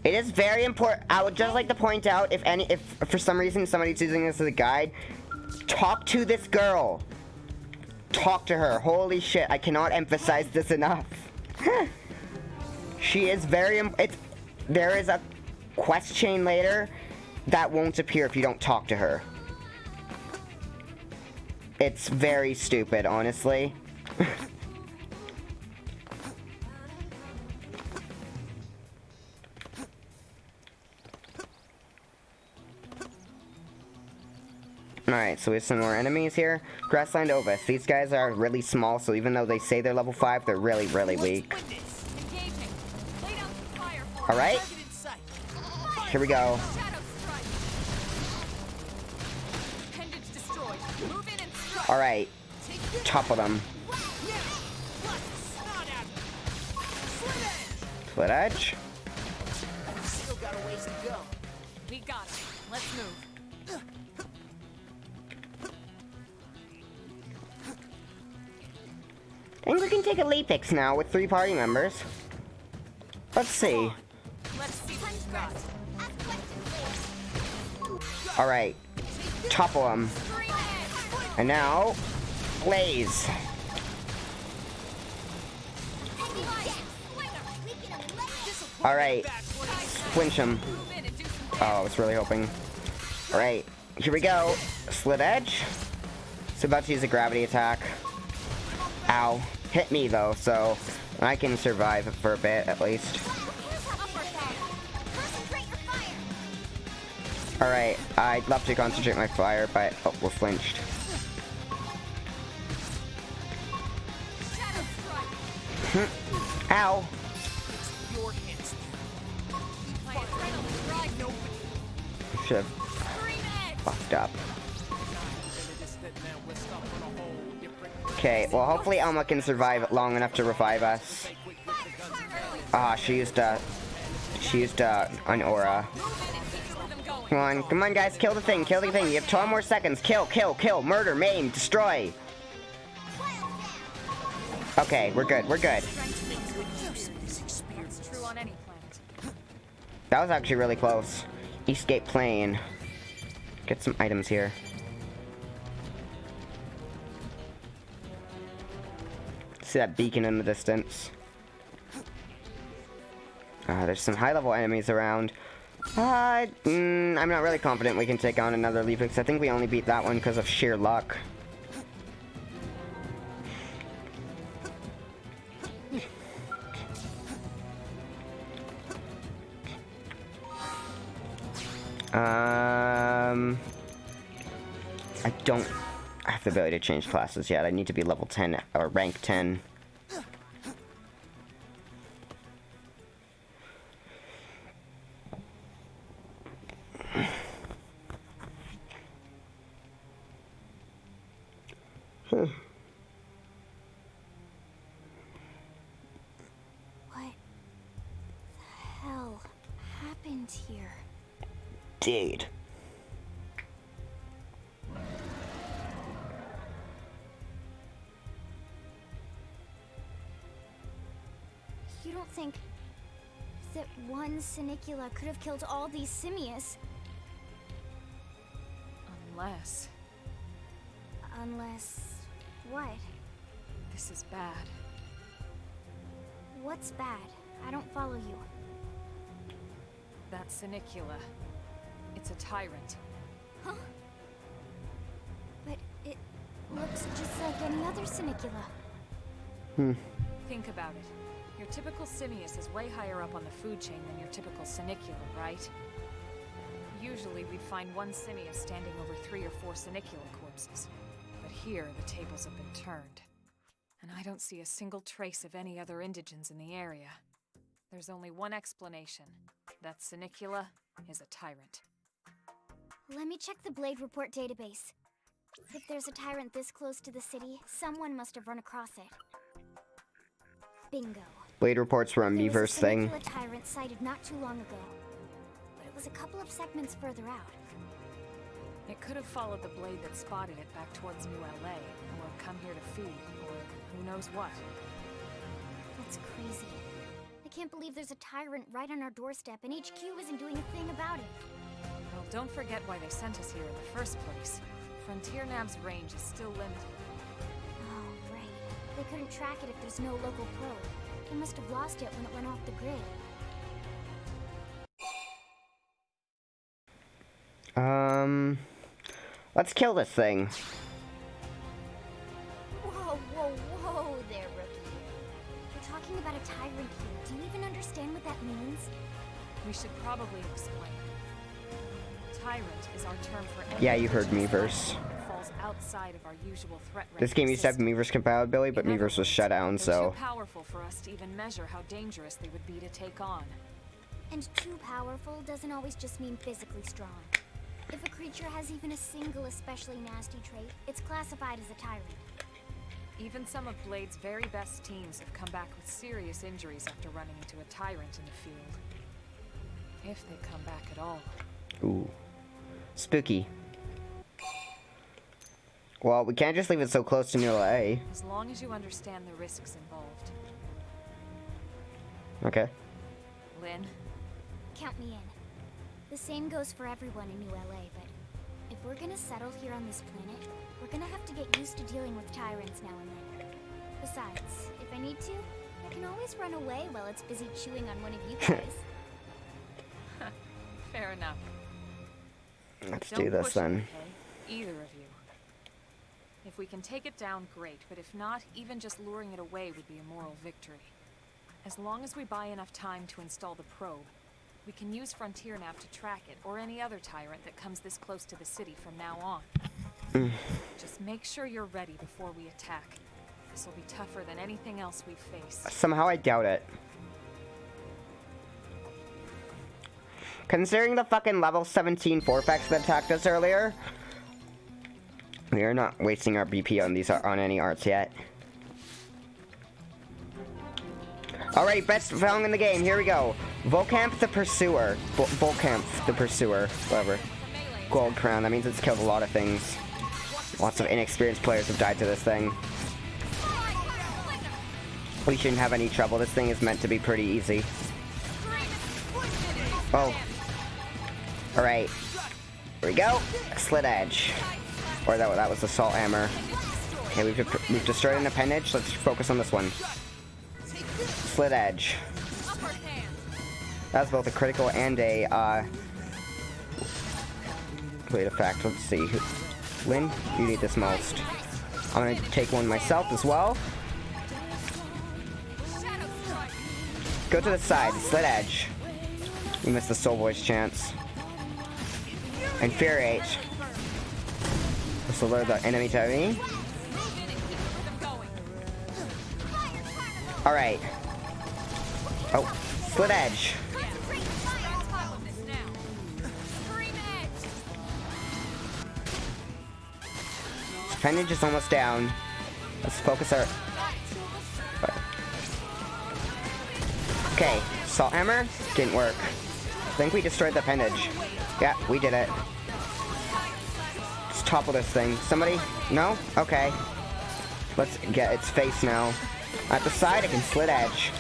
It is very important. I would just like to point out, if for some reason somebody's using this as a guide, talk to this girl. Talk to her. Holy shit, I cannot emphasize this enough. She is very, there is a quest chain later that won't appear if you don't talk to her. It's very stupid, honestly. Alright, so we have some more enemies here. Grassland Ovis. These guys are really small, so even though they say they're level 5, they're really, really weak. Alright. Here we go. Alright. Topple them. Split edge. We got it. Let's move. I think we can take a Lapix now with 3 party members. Let's see. Let's see what you got. Alright. Topple them. And now, Blaze. Alright. Flinch him. Oh, I was really hoping. Alright. Here we go. Slit edge. So about to use a gravity attack. Ow. Hit me though, so I can survive for a bit at least. Alright, I'd love to concentrate my fire, but oh, we're flinched. Ow. Should have fucked up. Okay, well hopefully Elma can survive long enough to revive us. Ah, she used an aura. Come on guys, kill the thing, kill the thing. You have 12 more seconds. Kill, murder, maim, destroy. Okay, we're good. That was actually really close. Escape plane. Get some items here. See that beacon in the distance. There's some high-level enemies around. I'm not really confident we can take on another Leafix. I think we only beat that one because of sheer luck. I don't have the ability to change classes yet. I need to be level 10 or rank 10. What the hell happened here? Dude. You don't think that one Sinicula could have killed all these simius? Unless... what? This is bad. What's bad? I don't follow you. That Sinicula. It's a tyrant. Huh? But it looks just like any other Sinicula. Think about it. Your typical simius is way higher up on the food chain than your typical Sinicula, right? Usually we'd find one simius standing over 3 or 4 Sinicula corpses. But here, the tables have been turned. And I don't see a single trace of any other indigents in the area. There's only one explanation. That Sinicula is a tyrant. Let me check the Blade Report database. If there's a tyrant this close to the city, someone must have run across it. Bingo. Blade reports were a There was Miiverse a thing. Sinicula tyrant sighted not too long ago, but it was a couple of segments further out. It could have followed the blade that spotted it back towards New LA, or come here to feed, or who knows what. That's crazy. I can't believe there's a tyrant right on our doorstep and HQ isn't doing a thing about it. Well, don't forget why they sent us here in the first place. Frontier Nav's range is still limited. Oh, right. They couldn't track it if there's no local probe. They must have lost it when it went off the grid. Let's kill this thing. Whoa, whoa, whoa there, rookie. You're talking about a tyrant here. Do you even understand what that means? We should probably explain. Tyrant is our term for any Yeah, you heard creature Miiverse. that falls outside of our usual threat range. This game used to have system. Miiverse compatibility, but In other Miiverse was words, shut down, they're so... too powerful for us to even measure how dangerous they would be to take on. And too powerful doesn't always just mean physically strong. If a creature has even a single especially nasty trait, it's classified as a tyrant. Even some of Blade's very best teams have come back with serious injuries after running into a tyrant in the field. If they come back at all. Ooh. Spooky. Well, we can't just leave it so close to New LA. As long as you understand the risks involved. Okay. Lynn, Count me in. The same goes for everyone in New LA, but if we're gonna settle here on this planet, we're gonna have to get used to dealing with tyrants now and then. Besides, if I need to, I can always run away while it's busy chewing on one of you guys. fair enough. Let's Don't do this push it, then. okay? Either of you. If we can take it down, great, but if not, even just luring it away would be a moral victory. As long as we buy enough time to install the probe, we can use Frontier Nav to track it, or any other tyrant that comes this close to the city from now on. Just make sure you're ready before we attack. This will be tougher than anything else we've faced. Somehow I doubt it. Considering the fucking level 17 Vorpax that attacked us earlier, we are not wasting our BP on any arts yet. Alright, best song in the game, here we go. Volcamp the Pursuer. Volcamp the Pursuer, whatever. Gold crown, that means it's killed a lot of things. Lots of inexperienced players have died to this thing. We shouldn't have any trouble, this thing is meant to be pretty easy. Oh. Alright. Here we go. Slit Edge. Or that was Assault Hammer. Okay, we've destroyed an appendage, let's focus on this one. Slit Edge. That's both a critical and a, Wait, effect. Let's see. Lynn, you need this most. I'm gonna take one myself as well. Go to the side. Slit Edge. You missed the Soul Voice chance. Infuriate. This will lure the enemy to me. Alright. Oh, Slit Edge. Appendage is almost down. Let's focus our... Okay, Salt Hammer didn't work. I think we destroyed the appendage. Yeah, we did it. Let's topple this thing. Somebody? No? Okay. Let's get its face now. At the side, I can Slit Edge.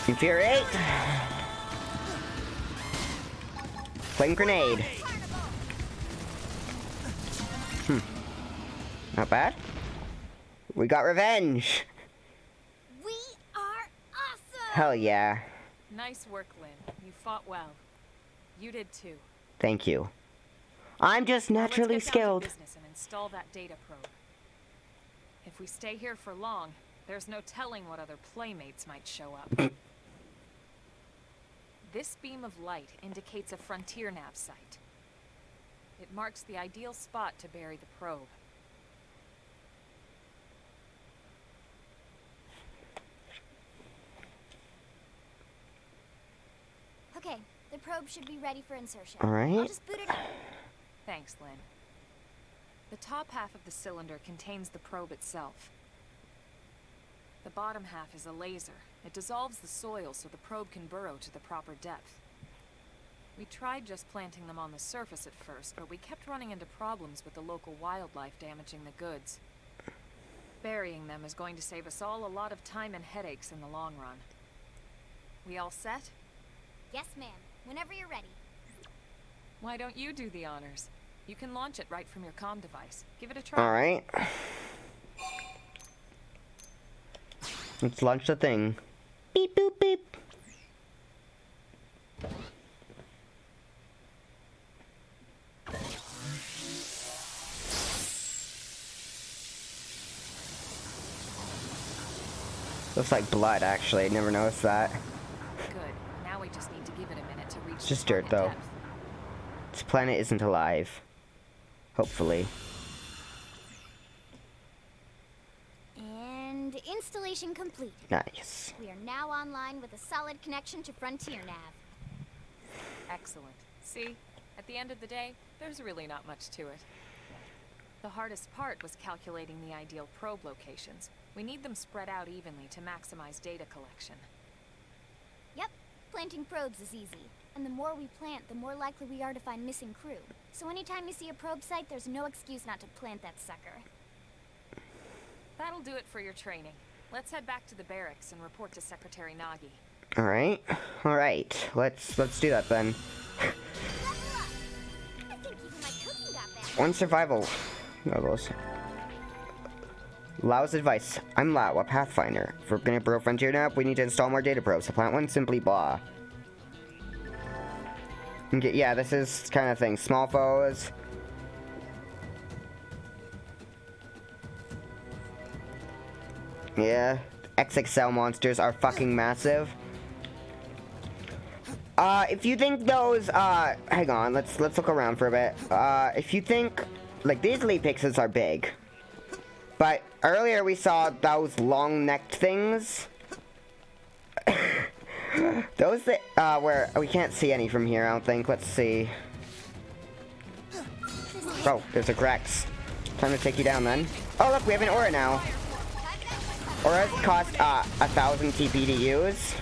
Infuriate. Flame Grenade. Not bad. We got revenge. We are awesome! Hell yeah. Nice work, Lynn. You fought well. You did too. Thank you. I'm just Now naturally let's get down skilled. to business and install that data probe. If we stay here for long, there's no telling what other playmates might show up. This beam of light indicates a Frontier Nav site. It marks the ideal spot to bury the probe. probe should be ready for insertion. All right. I'll just boot it up. Thanks, Lynn. The top half of the cylinder contains the probe itself. The bottom half is a laser. It dissolves the soil so the probe can burrow to the proper depth. We tried just planting them on the surface at first, but we kept running into problems with the local wildlife damaging the goods. Burying them is going to save us all a lot of time and headaches in the long run. We all set? Yes, ma'am. Whenever you're ready. Why don't you do the honors? You can launch it right from your comm device. Give it a try. All right. Let's launch the thing. Beep, boop, beep. Looks like blood, actually. I never noticed that. Good. Now we just need to give it a minute to reach It's just the dirt, target though. depth. This planet isn't alive. Hopefully. And installation complete. Nice. We are now online with a solid connection to Frontier Nav. Excellent. See? At the end of the day, there's really not much to it. The hardest part was calculating the ideal probe locations. We need them spread out evenly to maximize data collection. Yep, planting probes is easy. And the more we plant, the more likely we are to find missing crew. So anytime you see a probe site, there's no excuse not to plant that sucker. That'll do it for your training. Let's head back to the barracks and report to Secretary Nagi. All right. All right. Let's do that then. I think even my cooking got better. One survival. Levels. Lau's advice. I'm Lau, a Pathfinder. If we're gonna burrow Frontier now, we need to install more data probes. To plant one, simply blah. Okay, yeah, this is kind of thing. Small foes. Yeah. XXL monsters are fucking massive. If you think those, hang on, let's look around for a bit. If you think, like, these leaf pixels are big. But earlier we saw those long-necked things. Those that, where, we can't see any from here, I don't think. Let's see. Oh, there's a Grex. Time to take you down then. Oh, look, we have an aura now. Auras cost, 1,000 TP to use.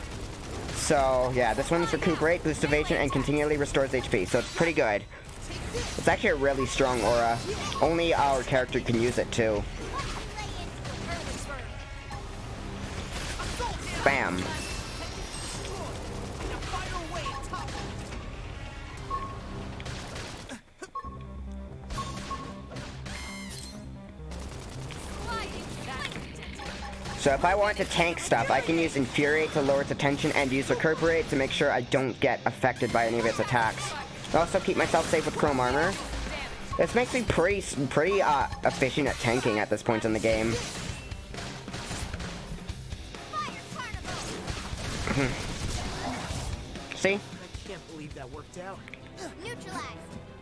So, yeah, this one's recuperate, boost evasion, and continually restores HP, so it's pretty good. It's actually a really strong aura. Only our character can use it, too. Bam. So if I want to tank stuff, I can use Infuriate to lower its attention and use Recuperate to make sure I don't get affected by any of its attacks. I also keep myself safe with Chrome Armor. This makes me pretty efficient at tanking at this point in the game. See? I can't believe that worked out. Neutralized.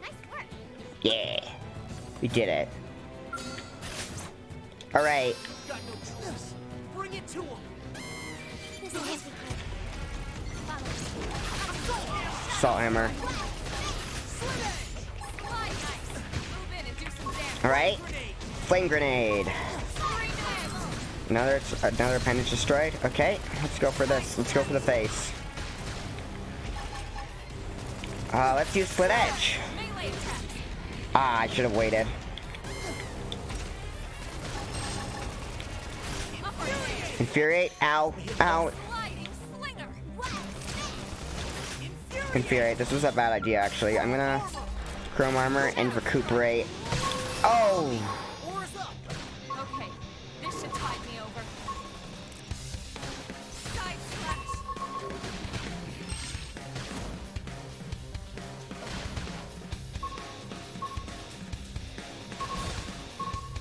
Nice work. Yeah. We did it. Alright. Got no choice. Bring it to him. This can't be good. Follow Salt Hammer. Alright. Flame Grenade. Another appendage destroyed. Okay, let's go for this. Let's go for the face. Let's use Split Edge. I should have waited. Infuriate. Ow. Ow. Infuriate. This was a bad idea, actually. I'm gonna Chrome Armor and Recuperate. Oh! Oars up. Okay, this should tide me over. Side slash.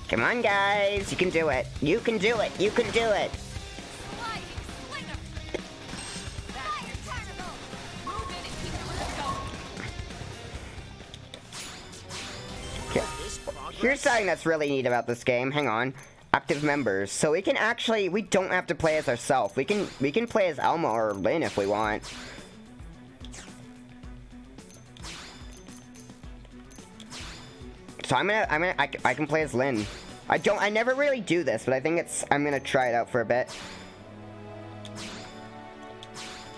Come on, guys. You can do it. You can do it. You can do it. Sliding slinger. Fire carnival. Move in and keep it going. Okay. Here's something that's really neat about this game. Hang on. Active members. So we can actually, we don't have to play as ourselves. We can play as Alma or Lynn if we want. So I can play as Lynn. I never really do this, but I think I'm gonna try it out for a bit.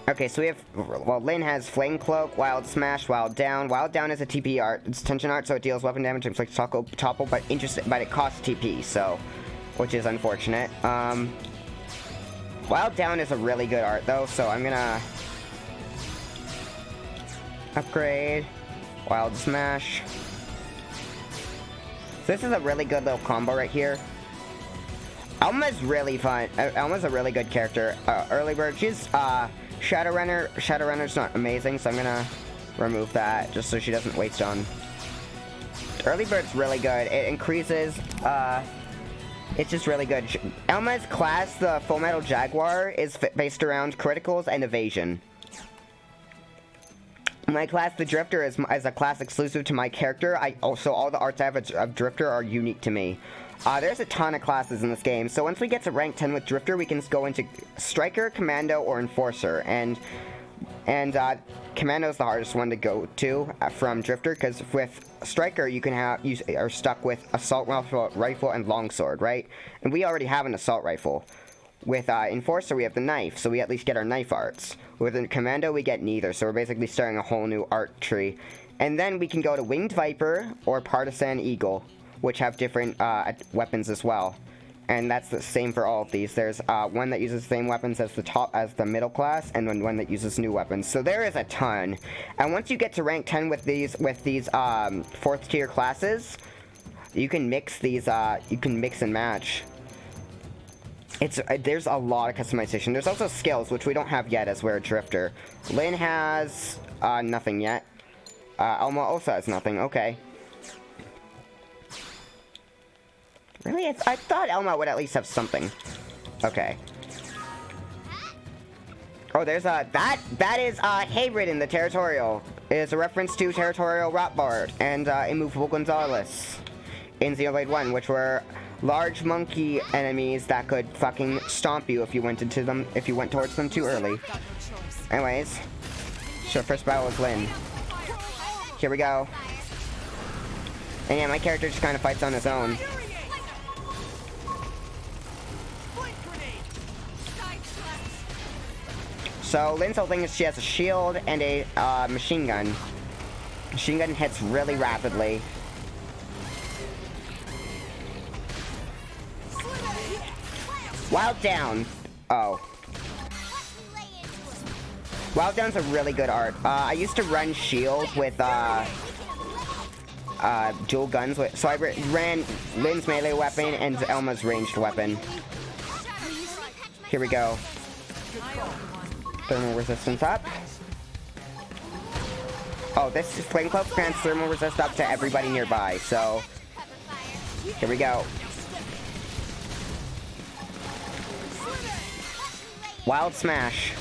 Okay, so we have, well, Lynn has Flame Cloak, Wild Smash, Wild Down. Wild Down is a TP art. It's tension art, so it deals weapon damage, inflicts topple, but it costs TP, so, which is unfortunate. Wild Down is a really good art, though, so I'm gonna upgrade Wild Smash. So this is a really good little combo right here. Elma's really fun. Elma's a really good character. Early Bird, she's Shadowrunner. Shadowrunner's not amazing, so I'm gonna remove that just so she doesn't waste on. Early Bird's really good. It increases, it's just really good. Elma's class, the Full Metal Jaguar, is based around criticals and evasion. My class, the Drifter, is a class exclusive to my character. So all the arts I have of Drifter are unique to me. There's a ton of classes in this game, so once we get to rank 10 with Drifter, we can go into Striker, Commando, or Enforcer, and Commando's the hardest one to go to from Drifter, because with Striker, you are stuck with Assault Rifle and Longsword, right? And we already have an Assault Rifle. With Enforcer, we have the Knife, so we at least get our Knife arts. With a Commando, we get neither, so we're basically starting a whole new art tree. And then we can go to Winged Viper or Partisan Eagle, which have different weapons as well. And that's the same for all of these. There's one that uses the same weapons as the middle class, and one that uses new weapons. So there is a ton. And once you get to rank 10 with these 4th tier classes, you can mix these. You can mix and match. There's a lot of customization. There's also skills, which we don't have yet as we're a Drifter. Lynn has nothing yet. Elma also has nothing. Okay. Really? I thought Elma would at least have something. Okay. Oh, there's that is Hayridden, the Territorial. It is a reference to Territorial Rotbard and Immovable Gonzalez in Xenoblade 1, which were large monkey enemies that could fucking stomp you if you went towards them too early. Anyways, so first battle is Lynn. Here we go. And yeah, my character just kind of fights on his own. So Lynn's whole thing is she has a shield and a machine gun. Machine gun hits really rapidly. Wild Down. Oh. Wild Down's a really good art. I used to run shield with dual guns. So I ran Lynn's melee weapon and Elma's ranged weapon. Here we go. Thermal resistance up. Oh, this Flame Cloak grants thermal resist up to everybody nearby, so here we go. Wild Smash.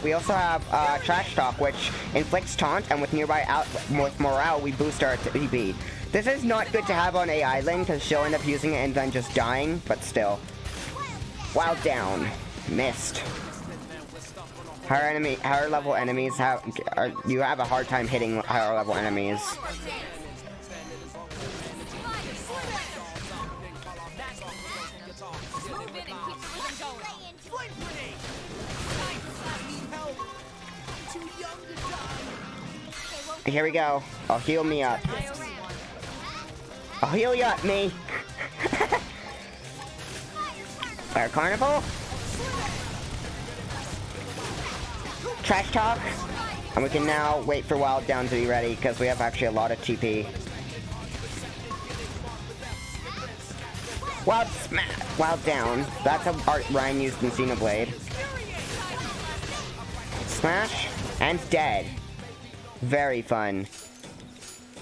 We also have Trash Talk, which inflicts taunt, and with morale, we boost our TP. This is not good to have on AI Lynn, because she'll end up using it and then just dying, but still. Wild Down. Missed. Higher level enemies you have a hard time hitting higher level enemies. Here we go. I'll heal me up. I'll heal you up, me. Our Carnival. Trash Talk. And we can now wait for Wild Down to be ready, because we have actually a lot of TP. Wild Down. That's an art Ryan used in Xenoblade. Smash. And dead. Very fun.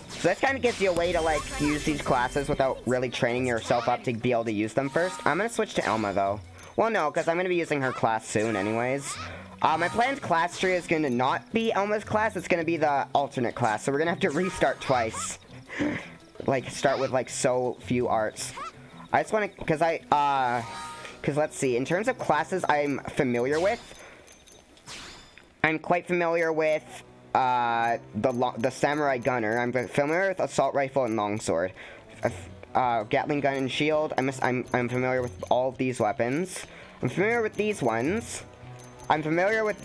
So this kind of gives you a way to, like, use these classes without really training yourself up to be able to use them first. I'm going to switch to Elma, though. Well, no, because I'm going to be using her class soon anyways. My planned class tree is going to not be Elma's class. It's going to be the alternate class. So we're going to have to restart twice. Like, start with, like, so few arts. I just want to... Because let's see. In terms of classes I'm familiar with... I'm quite familiar with the samurai gunner. I'm familiar with assault rifle and longsword. Gatling gun and shield. I'm familiar with all of these weapons. I'm familiar with these ones. I'm familiar with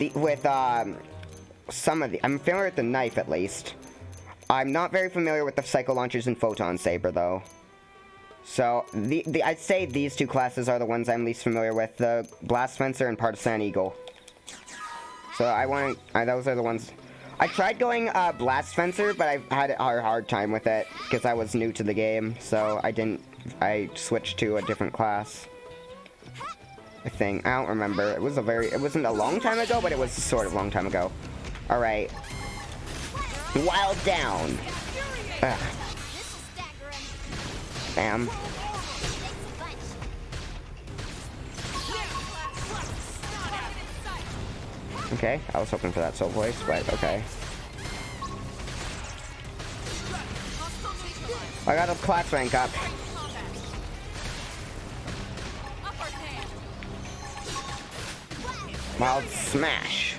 some of the. I'm familiar with the knife at least. I'm not very familiar with the psycho launchers and photon saber though. So I'd say these two classes are the ones I'm least familiar with: the blast fencer and partisan eagle. So those are the ones. I tried going blast fencer, but I had a hard time with it because I was new to the game. So I switched to a different class. I think. I don't remember. It wasn't a long time ago, but it was sort of a long time ago. All right. Wild down. Ugh. Bam. Okay, I was hoping for that soul voice, but okay. I got a class rank up. Wild smash.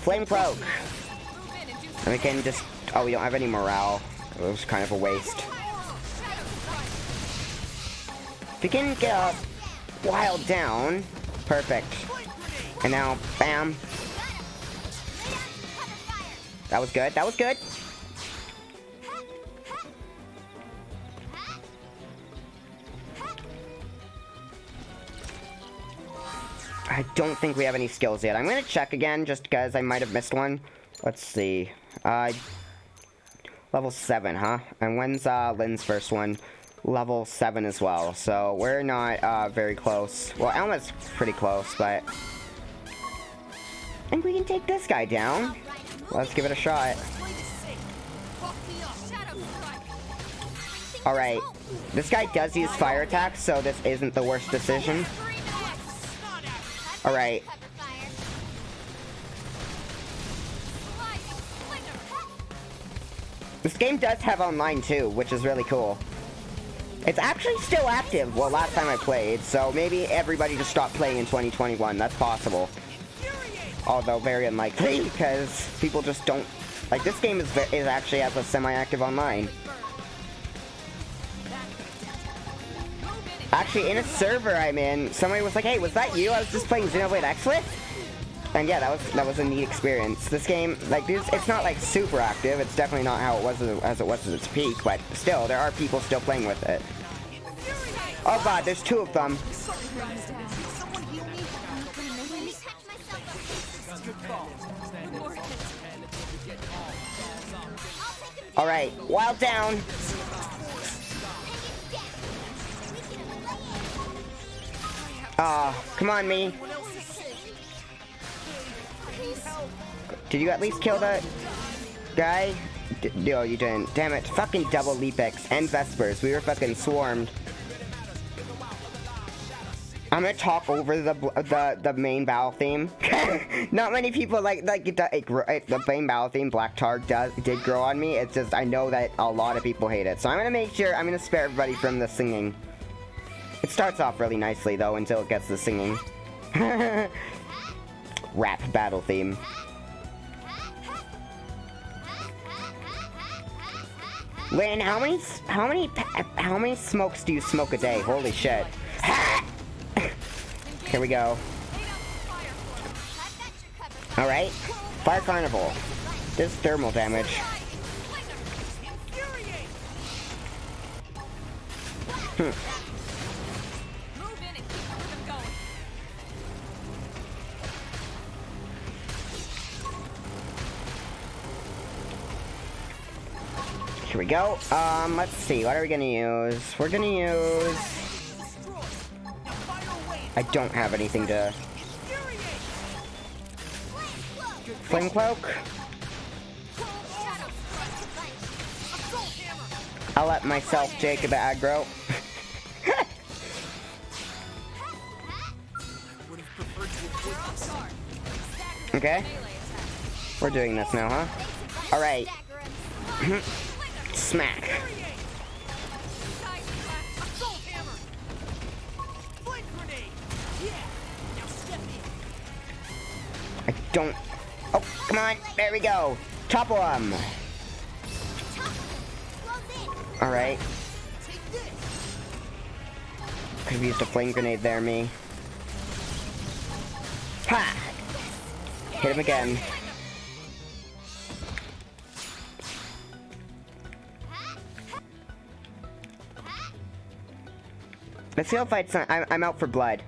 Flame cloak. And we can just... Oh, we don't have any morale. It was kind of a waste. If we can get a wild down. Perfect. And now, bam. That was good. That was good. I don't think we have any skills yet. I'm gonna check again just because I might have missed one. Let's see. Level 7, huh? And when's Lynn's first one? Level 7 as well. So we're not very close. Well, Elma's pretty close, but I think we can take this guy down. Let's give it a shot. Alright. This guy does use fire attacks, so this isn't the worst decision. Alright. This game does have online too, which is really cool. It's actually still active, well, last time I played, so maybe everybody just stopped playing in 2021. That's possible. Although very unlikely, because people just don't... Like, this game is actually has a semi-active online. Actually, in a server I'm in, somebody was like, hey, was that you? I was just playing Xenoblade X-Lift? And yeah, that was a neat experience. This game, like, it's not, like, super active. It's definitely not how it was as it was at its peak, but still, there are people still playing with it. Oh god, there's two of them. Alright, wild down. Come on, me. Did you at least kill that guy? No, you didn't. Damn it. Fucking double Leapex and Vespers. We were fucking swarmed. I'm gonna talk over the main battle theme. Not many people like the main battle theme. Black Tar did grow on me. It's just I know that a lot of people hate it, so I'm gonna make sure I'm gonna spare everybody from the singing. It starts off really nicely though until it gets the singing. Rap battle theme. Lynn, how many smokes do you smoke a day? Holy shit. Here we go. Alright. Fire Carnival. Does thermal damage. Here we go. Let's see. What are we gonna use? We're gonna use... I don't have anything to... Flame Cloak? I'll let myself Jacob aggro. Okay. We're doing this now, huh? Alright. Smack. don't... Oh, come on. There we go. Topple him. Alright. Could have used a flame grenade there, me. Ha! Hit him again. Let's see how fights. I'm out for blood.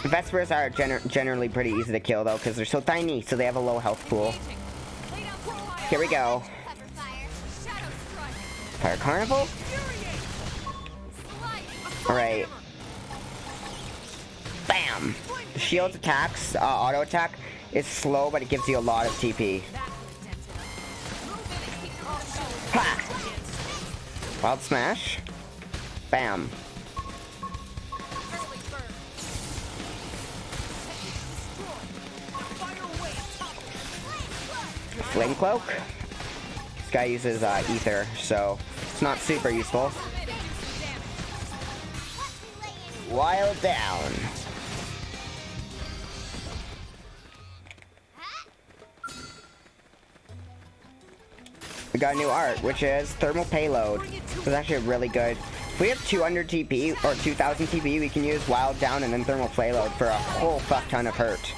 Vespers are generally pretty easy to kill though, because they're so tiny, so they have a low health pool. Here we go. Fire Carnival? Alright. Bam! Shield's attacks, auto attack, is slow, but it gives you a lot of TP. Ha! Wild Smash. Bam. Flame Cloak. This guy uses ether, so it's not super useful. Wild down. We got a new art, which is Thermal Payload. It's actually really good. If we have 200 TP or 2000 TP, we can use Wild Down and then Thermal Payload for a whole fuck ton of hurt.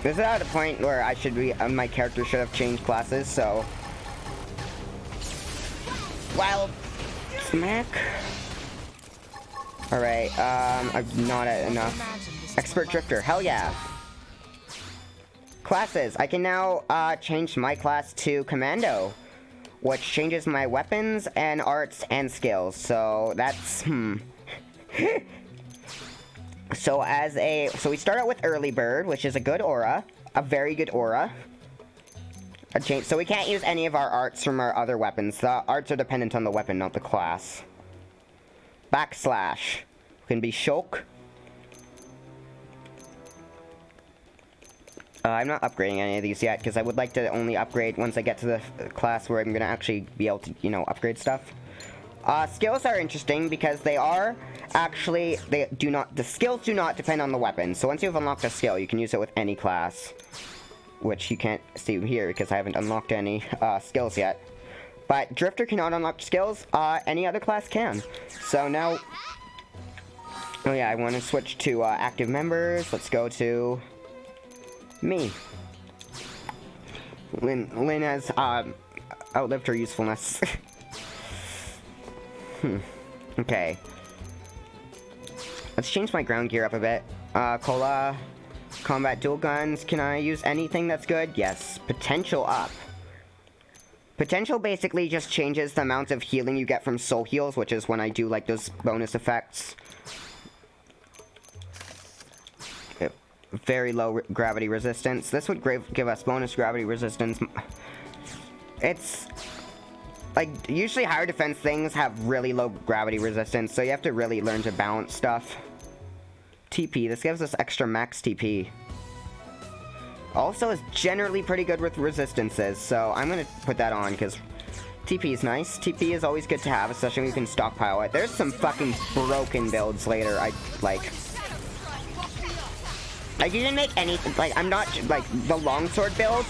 This is at a point where I should be, my character should have changed classes, so. Wild Smack. Alright, I'm not at enough. Expert Drifter, hell yeah. Classes, I can now change my class to Commando, which changes my weapons and arts and skills, so that's, So we start out with Early Bird, which is a good aura, a very good aura. So we can't use any of our arts from our other weapons. The arts are dependent on the weapon, not the class. Backslash can be Shulk. I'm not upgrading any of these yet because I would like to only upgrade once I get to the class where I'm gonna actually be able to, you know, upgrade stuff. Skills are interesting because they are actually, the skills do not depend on the weapon. So once you've unlocked a skill, you can use it with any class, which you can't see here because I haven't unlocked any skills yet. But Drifter cannot unlock skills, any other class can. So now, oh yeah, I want to switch to active members. Let's go to me. Lynn has outlived her usefulness. Okay. Let's change my ground gear up a bit. Cola, combat dual guns. Can I use anything that's good? Yes. Potential up. Potential basically just changes the amount of healing you get from soul heals, which is when I do like those bonus effects. Very low gravity resistance. This would give us bonus gravity resistance. It's like, usually higher defense things have really low gravity resistance, so you have to really learn to balance stuff. TP, this gives us extra max TP. Also is generally pretty good with resistances, so I'm gonna put that on, because TP is nice. TP is always good to have, especially when you can stockpile it. There's some fucking broken builds later, like, you didn't make anything, like, I'm not, like, the longsword build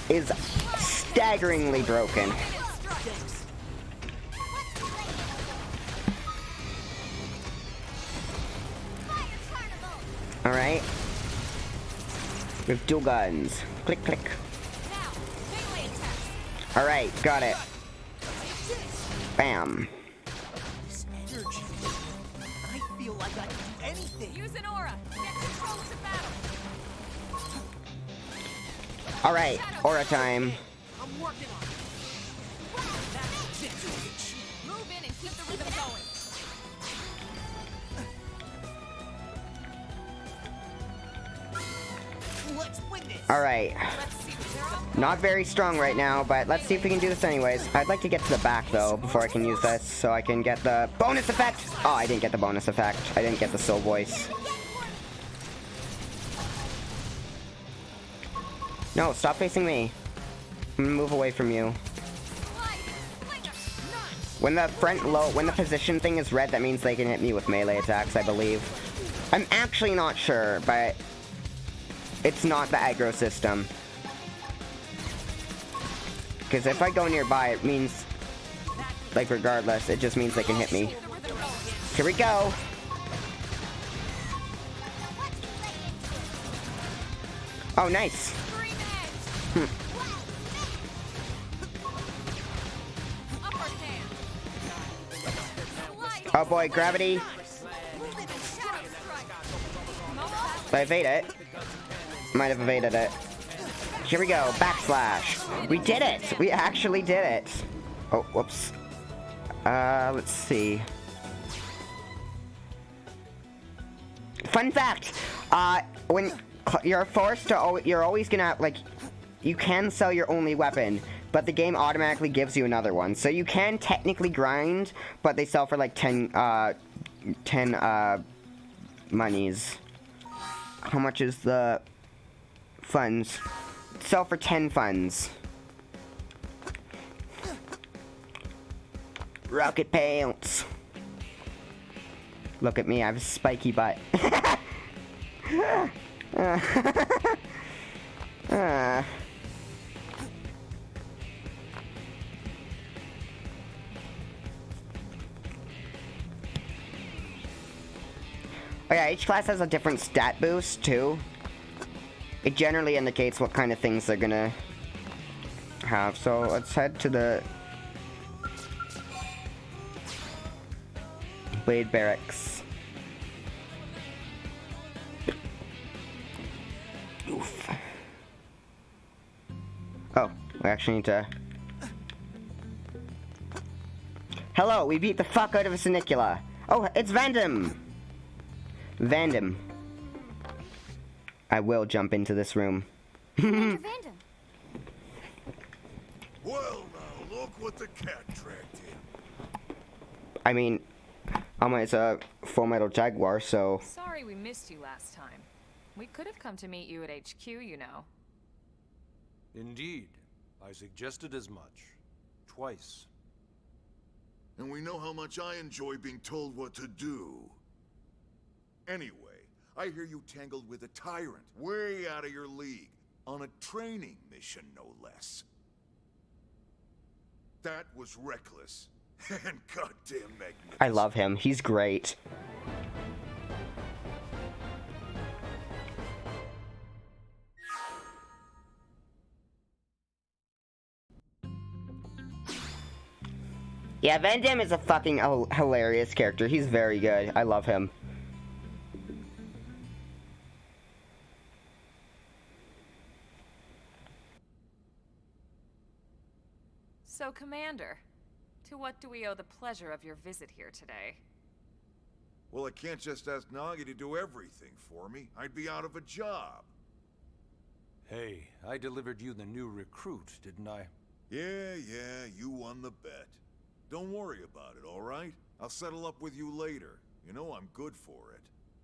is staggeringly broken. Alright. We have dual guns. Click, click. Alright, got it. Bam. I feel like I can do anything. Use an aura. Get control to battle. Alright, aura time. I'm working on it. That's it. Move in and keep the rhythm going. Let's win this. Alright. Let's see Not very strong right now, but let's see if we can do this anyways. I'd like to get to the back, though, before I can use this, so I can get the bonus effect! Oh, I didn't get the bonus effect. I didn't get the soul voice. No, stop facing me. I'm gonna move away from you. When the position thing is red, that means they can hit me with melee attacks, I believe. I'm actually not sure, but it's not the aggro system. Because if I go nearby, it means, like, regardless, it just means they can hit me. Here we go! Oh, nice! Oh boy, gravity! Did I evade it? Might have evaded it. Here we go, backslash. We did it! We actually did it! Oh, whoops. Let's see. Fun fact! When you're forced to, you're always gonna, like, you can sell your only weapon, but the game automatically gives you another one. So you can technically grind, but they sell for like 10 monies. How much is the funds? Sell for 10 funds. Rocket pants. Look at me, I have a spiky butt. Oh yeah, each class has a different stat boost, too. It generally indicates what kind of things they're gonna have. So let's head to the Blade Barracks. Oof. Oh, we actually need to... Hello, we beat the fuck out of a Senicula. Oh, it's Vandam! Vandam. I will jump into this room. Commander Vandam. Well, now, look what the cat dragged in. I mean, it's a Full Metal Jaguar, so... Sorry we missed you last time. We could have come to meet you at HQ, you know. Indeed. I suggested as much. Twice. And we know how much I enjoy being told what to do. Anyway, I hear you tangled with a tyrant, way out of your league, on a training mission, no less. That was reckless, and goddamn magnificent. I love him. He's great. Yeah, Van Damme is a fucking hilarious character. He's very good. I love him. So, Commander, to what do we owe the pleasure of your visit here today? Well, I can't just ask Nagi to do everything for me. I'd be out of a job. Hey, I delivered you the new recruit, didn't I? Yeah, you won the bet. Don't worry about it, all right? I'll settle up with you later. You know I'm good for it.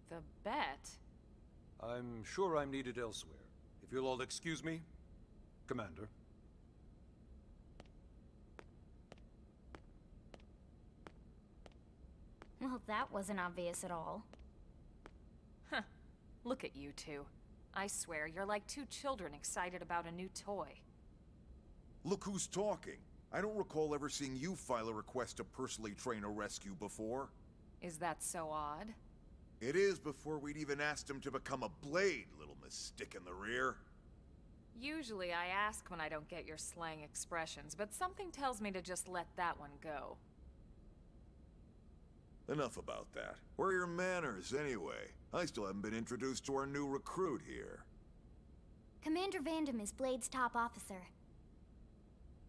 The bet? I'm sure I'm needed elsewhere. If you'll all excuse me, Commander. Well, that wasn't obvious at all. Huh. Look at you two. I swear, you're like two children excited about a new toy. Look who's talking. I don't recall ever seeing you file a request to personally train a rescue before. Is that so odd? It is before we'd even asked him to become a blade, little miss stick in the rear. Usually I ask when I don't get your slang expressions, but something tells me to just let that one go. Enough about that. Where are your manners, anyway? I still haven't been introduced to our new recruit here. Commander Vandam is Blade's top officer.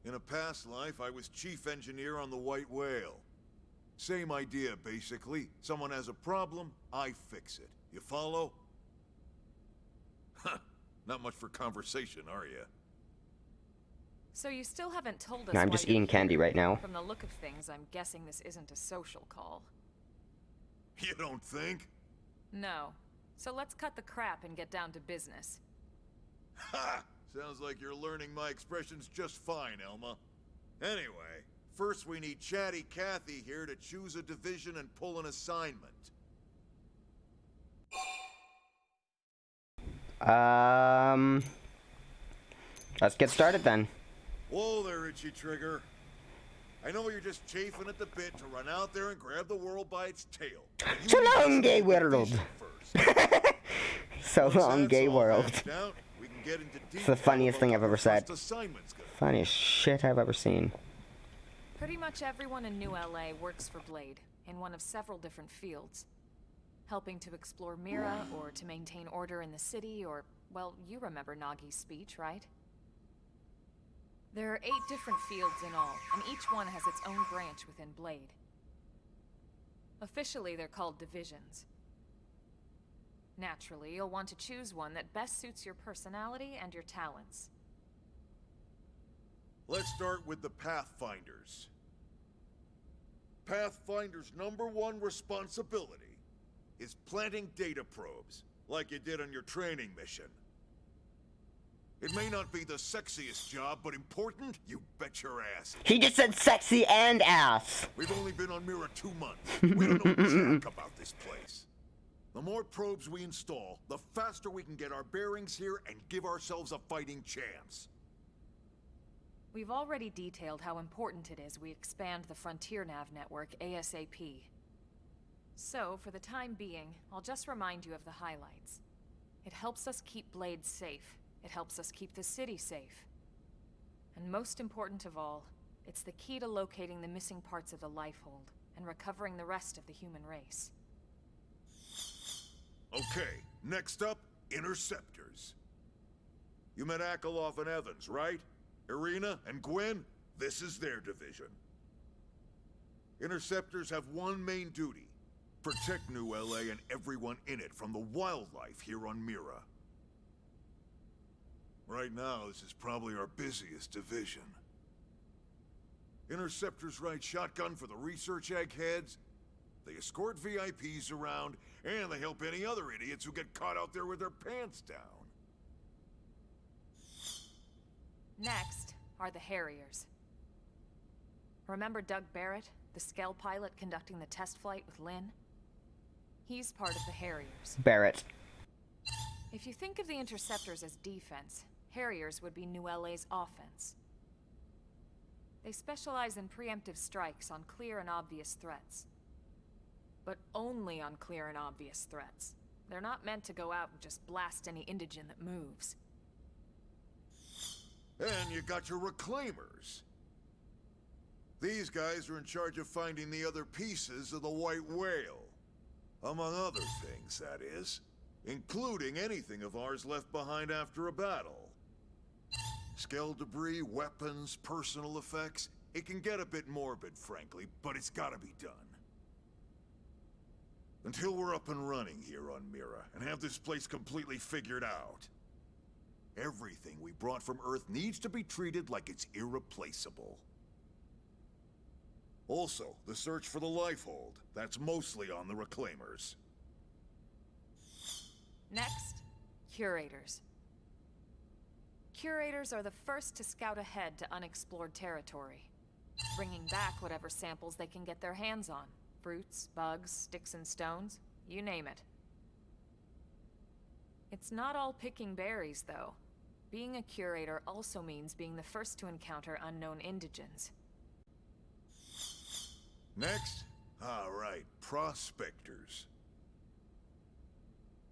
In a past life, I was chief engineer on the White Whale. Same idea, basically. Someone has a problem, I fix it. You follow? Huh. Not much for conversation, are you? So you still haven't told us No, I'm why just you're eating candy here. right now. From the look of things, I'm guessing this isn't a social call. You don't think? No. So let's cut the crap and get down to business. Ha! Sounds like you're learning my expressions just fine, Elma. Anyway, first we need Chatty Cathy here to choose a division and pull an assignment. Let's get started then. Whoa there, Itchy Trigger. I know you're just chafing at the bit to run out there and grab the world by its tail. You So need to long, gay select a world. division first. So Once long, that's gay all world. hashed out, we can get into It's the detail funniest about thing what I've ever the said. first assignment's gonna be. Funniest shit I've ever seen. Pretty much everyone in New LA works for Blade, in one of several different fields. Helping to explore Mira, or to maintain order in the city, or, well, you remember Nagi's speech, right? There are 8 different fields in all, and each one has its own branch within Blade. Officially, they're called divisions. Naturally, you'll want to choose one that best suits your personality and your talents. Let's start with the Pathfinders. Pathfinder's #1 responsibility is planting data probes, like you did on your training mission. It may not be the sexiest job, but important? You bet your ass. He just said sexy and ass. We've only been on Mira 2 months. We don't know jack about this place. The more probes we install, the faster we can get our bearings here and give ourselves a fighting chance. We've already detailed how important it is we expand the Frontier Nav network ASAP. So, for the time being, I'll just remind you of the highlights. It helps us keep Blade safe. It helps us keep the city safe. And most important of all, it's the key to locating the missing parts of the Lifehold and recovering the rest of the human race. Okay, next up, Interceptors. You met Akeloff and Evans, right? Irina and Gwen, this is their division. Interceptors have one main duty: protect New LA and everyone in it from the wildlife here on Mira. Right now, this is probably our busiest division. Interceptors ride shotgun for the research eggheads, they escort VIPs around, and they help any other idiots who get caught out there with their pants down. Next are the Harriers. Remember Doug Barrett, the Skell pilot conducting the test flight with Lynn? He's part of the Harriers. Barrett. If you think of the Interceptors as defense, Harriers would be New LA's offense. They specialize in preemptive strikes on clear and obvious threats. But only on clear and obvious threats. They're not meant to go out and just blast any indigene that moves. And you got your Reclaimers. These guys are in charge of finding the other pieces of the White Whale. Among other things, that is. Including anything of ours left behind after a battle. Skell debris, weapons, personal effects. It can get a bit morbid, frankly, but it's gotta be done. Until we're up and running here on Mira, and have this place completely figured out. Everything we brought from Earth needs to be treated like it's irreplaceable. Also, the search for the Lifehold. That's mostly on the Reclaimers. Next, Curators. Curators are the first to scout ahead to unexplored territory, bringing back whatever samples they can get their hands on. Fruits, bugs, sticks and stones, you name it. It's not all picking berries, though. Being a curator also means being the first to encounter unknown indigens. Next? All right, Prospectors.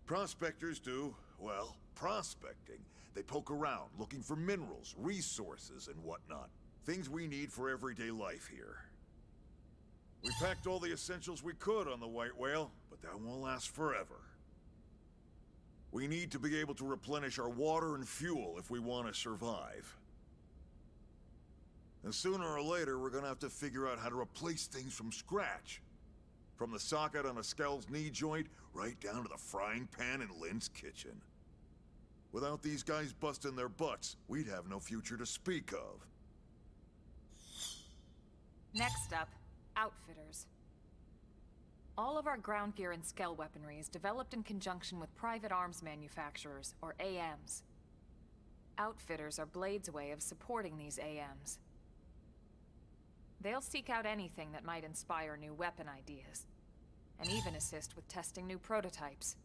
Prospectors do, well, prospecting. They poke around, looking for minerals, resources, and whatnot. Things we need for everyday life here. We packed all the essentials we could on the White Whale, but that won't last forever. We need to be able to replenish our water and fuel if we want to survive. And sooner or later, we're gonna have to figure out how to replace things from scratch. From the socket on a Skell's knee joint, right down to the frying pan in Lynn's kitchen. Without these guys busting their butts, we'd have no future to speak of. Next up, outfitters. All of our ground gear and skell weaponry is developed in conjunction with private arms manufacturers, or AMs. Outfitters are Blade's way of supporting these AMs. They'll seek out anything that might inspire new weapon ideas, and even assist with testing new prototypes.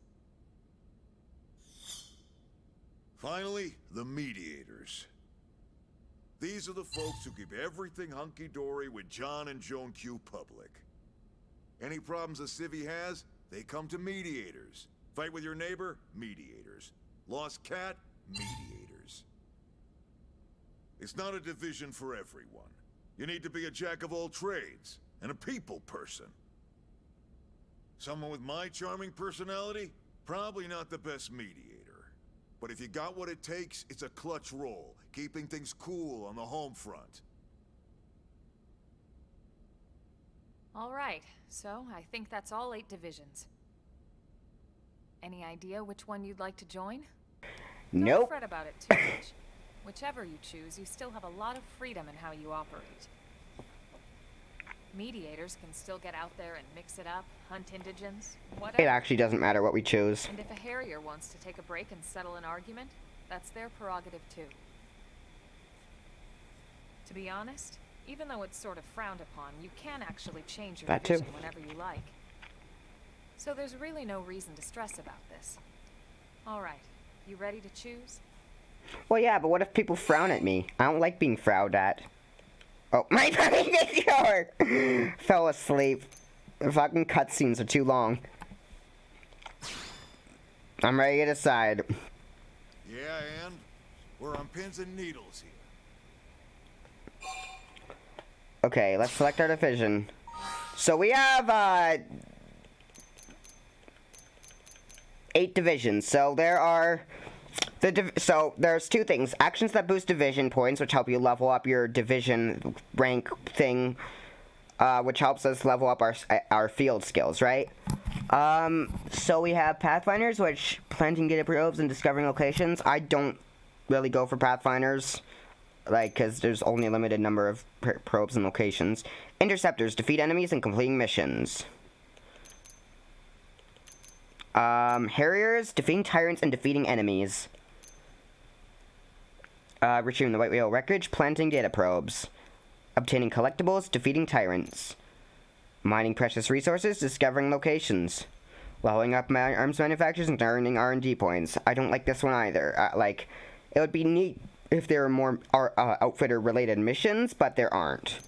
Finally, the mediators. These are the folks who keep everything hunky-dory with John and Joan Q public. Any problems a civvy has, they come to mediators. Fight with your neighbor? Mediators. Lost cat? Mediators. It's not a division for everyone. You need to be a jack of all trades, and a people person. Someone with my charming personality? Probably not the best mediator. But if you got what it takes, it's a clutch role, keeping things cool on the home front. All right, so I think that's all 8 divisions. Any idea which one you'd like to join? Nope. Don't fret about it too much. Whichever you choose, you still have a lot of freedom in how you operate. Mediators can still get out there and mix it up, hunt indigents, whatever. It actually doesn't matter what we choose. And if a Harrier wants to take a break and settle an argument, that's their prerogative too. To be honest, even though it's sort of frowned upon, you can actually change your That too. division whenever you like. So there's really no reason to stress about this. All right, you ready to choose? Well, yeah, but what if people frown at me? I don't like being frowned at. Oh, my fucking door! Fell asleep. The fucking cutscenes are too long. I'm ready to decide. Yeah, and we're on pins and needles here. Okay, let's select our division. So we have, 8 divisions. So there are... So there's 2 things. Actions that boost division points, which help you level up your division rank thing, which helps us level up our field skills, right? So we have Pathfinders, which planting data probes and discovering locations. I don't really go for Pathfinders, like, because there's only a limited number of probes and locations. Interceptors, defeat enemies and completing missions. Harriers, defeating tyrants and defeating enemies. Retrieving the White Whale wreckage, planting data probes. Obtaining collectibles, defeating tyrants. Mining precious resources, discovering locations. Leveling up arms manufacturers and earning R&D points. I don't like this one either. Like, it would be neat if there were more outfitter-related missions, but there aren't.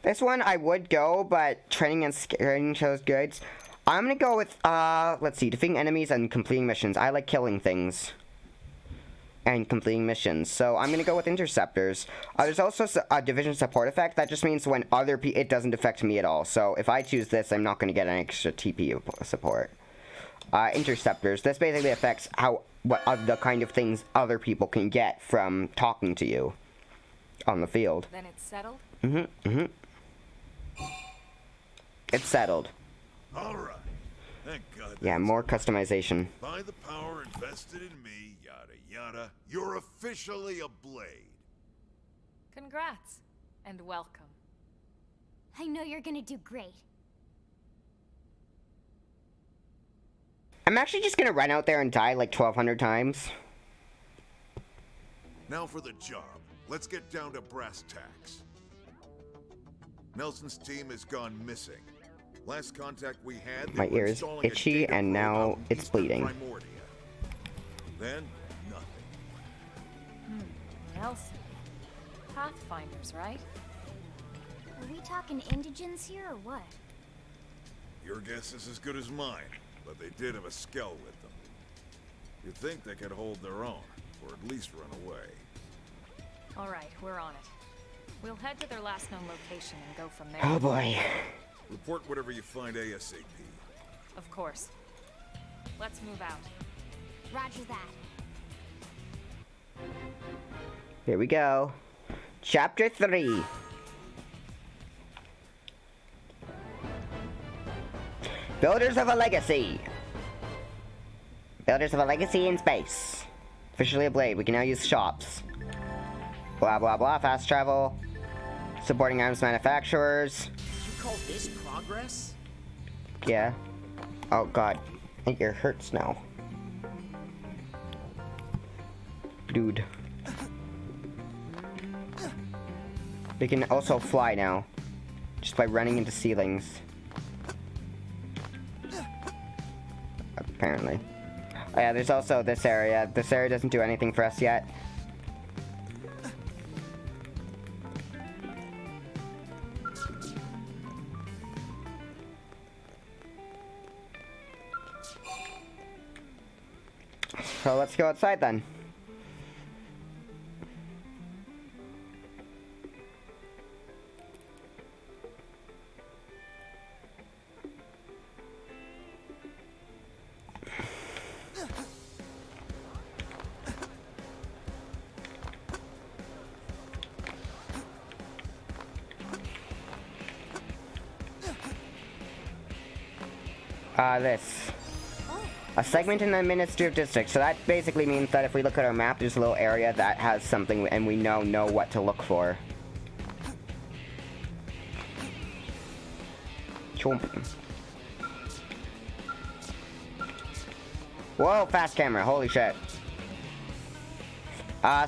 This one I would go, but training and scaring shows goods. I'm gonna go with, let's see, defeating enemies and completing missions. I like killing things and completing missions, so I'm gonna go with interceptors. There's also a division support effect. That just means when other it doesn't affect me at all. So if I choose this, I'm not gonna get an extra TP support. Interceptors. This basically affects what the kind of things other people can get from talking to you on the field. Then it's settled? It's settled. All right. Thank God. Yeah, more customization. By the power invested in me, yada yada, you're officially a Blade. Congrats, and welcome. I know you're gonna do great. I'm actually just gonna run out there and die like 1,200 times. Now for the job. Let's get down to brass tacks. Nelson's team has gone missing. Last contact we had, my ear is itchy and now it's bleeding. Then, nothing. Nelson. Pathfinders, right? Are we talking indigents here or what? Your guess is as good as mine, but they did have a skell with them. You'd think they could hold their own, or at least run away. All right, we're on it. We'll head to their last known location and go from there. Oh boy. Report whatever you find ASAP. Of course. Let's move out. Roger that. Here we go. Chapter 3. Builders of a Legacy. Builders of a Legacy in space. Officially a Blade. We can now use shops. Blah blah blah. Fast travel. Supporting arms manufacturers. You call this progress? Yeah. Oh god. I think it hurts now. Dude. They can also fly now. Just by running into ceilings. Apparently. Oh yeah, there's also this area. This area doesn't do anything for us yet. So let's go outside then. This. A segment in the administrative district. So that basically means that if we look at our map, there's a little area that has something and we know what to look for. Chomp. Whoa, fast camera, holy shit.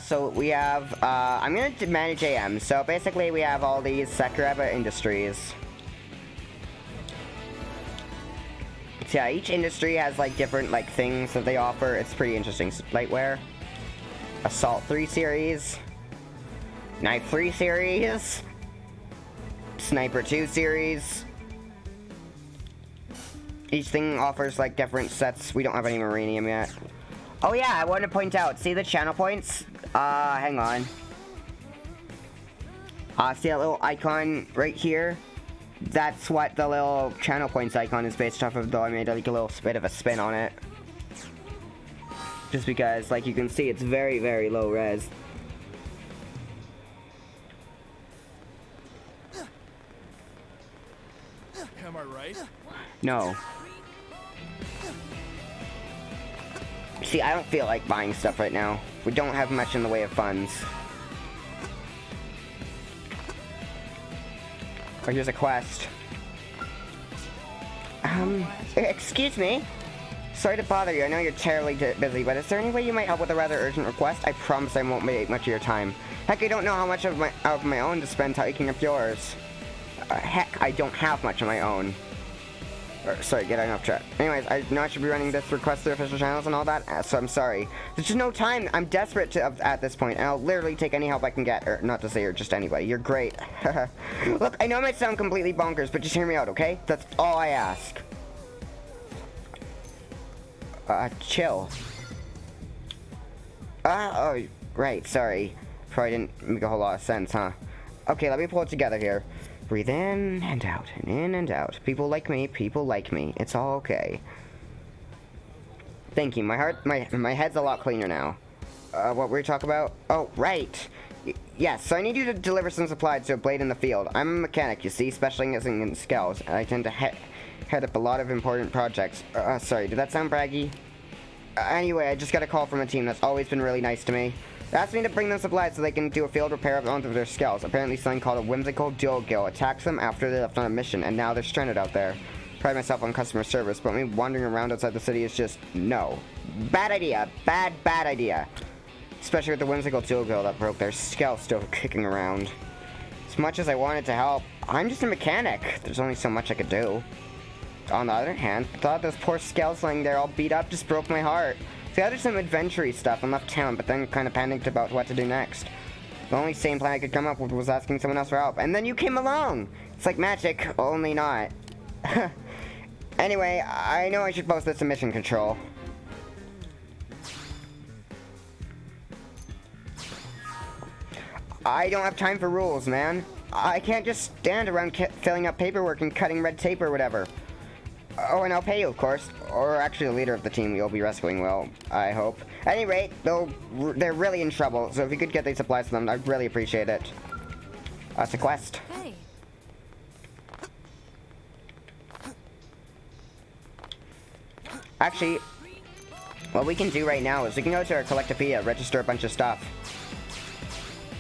So we have, I'm gonna manage AM. So basically we have all these Sakuraba industries. Yeah, each industry has like different like things that they offer. It's pretty interesting. Lightwear, Assault 3 series, Knife 3 series, Sniper 2 series. Each thing offers like different sets. We don't have any Marinium yet. Oh yeah, I wanted to point out, see the channel points? Hang on. See that little icon right here? That's what the little channel points icon is based off of, though I made like a little bit of a spin on it. Just because, like you can see, it's very, very low res. Am I right? No. See, I don't feel like buying stuff right now. We don't have much in the way of funds. Oh, here's a quest. Excuse me? Sorry to bother you, I know you're terribly busy, but is there any way you might help with a rather urgent request? I promise I won't make much of your time. Heck, I don't know how much of my own to spend taking up yours. Heck, I don't have much of my own. Sorry, getting off track. Anyways, I know I should be running this request through official channels and all that, so I'm sorry. There's just no time. I'm desperate at this point, and I'll literally take any help I can get. Or, not to say you're just anybody. You're great. Look, I know it might sound completely bonkers, but just hear me out, okay? That's all I ask. Chill. Oh, right, sorry. Probably didn't make a whole lot of sense, huh? Okay, let me pull it together here. Breathe in and out, and in and out. People like me, people like me. It's all okay. Thank you. My head's a lot cleaner now. What were we talking about? Oh, right. Yes, so I need you to deliver some supplies to a blade in the field. I'm a mechanic, you see, specializing in skills, and I tend to head up a lot of important projects. Sorry, did that sound braggy? Anyway, I just got a call from a team that's always been really nice to me. They asked me to bring them supplies so they can do a field repair of onto their skills. Apparently something called a whimsical dual gill attacks them after they left on a mission, and now they're stranded out there. Pride myself on customer service, but me wandering around outside the city is just, no. Bad idea. Bad idea. Especially with the whimsical dual gill that broke their skull still kicking around. As much as I wanted to help, I'm just a mechanic. There's only so much I could do. On the other hand, the thought those poor skells laying there all beat up just broke my heart. So I did some adventure-y stuff and left town, but then kind of panicked about what to do next. The only sane plan I could come up with was asking someone else for help, and then you came along! It's like magic, only not. Anyway, I know I should post this to mission control. I don't have time for rules, man. I can't just stand around filling out paperwork and cutting red tape or whatever. Oh, and I'll pay you, of course. Or actually, the leader of the team you'll be rescuing will, I hope. At any rate, they're really in trouble, so if you could get these supplies to them, I'd really appreciate it. That's a quest. Hey. Actually, what we can do right now is we can go to our Collectopedia, register a bunch of stuff.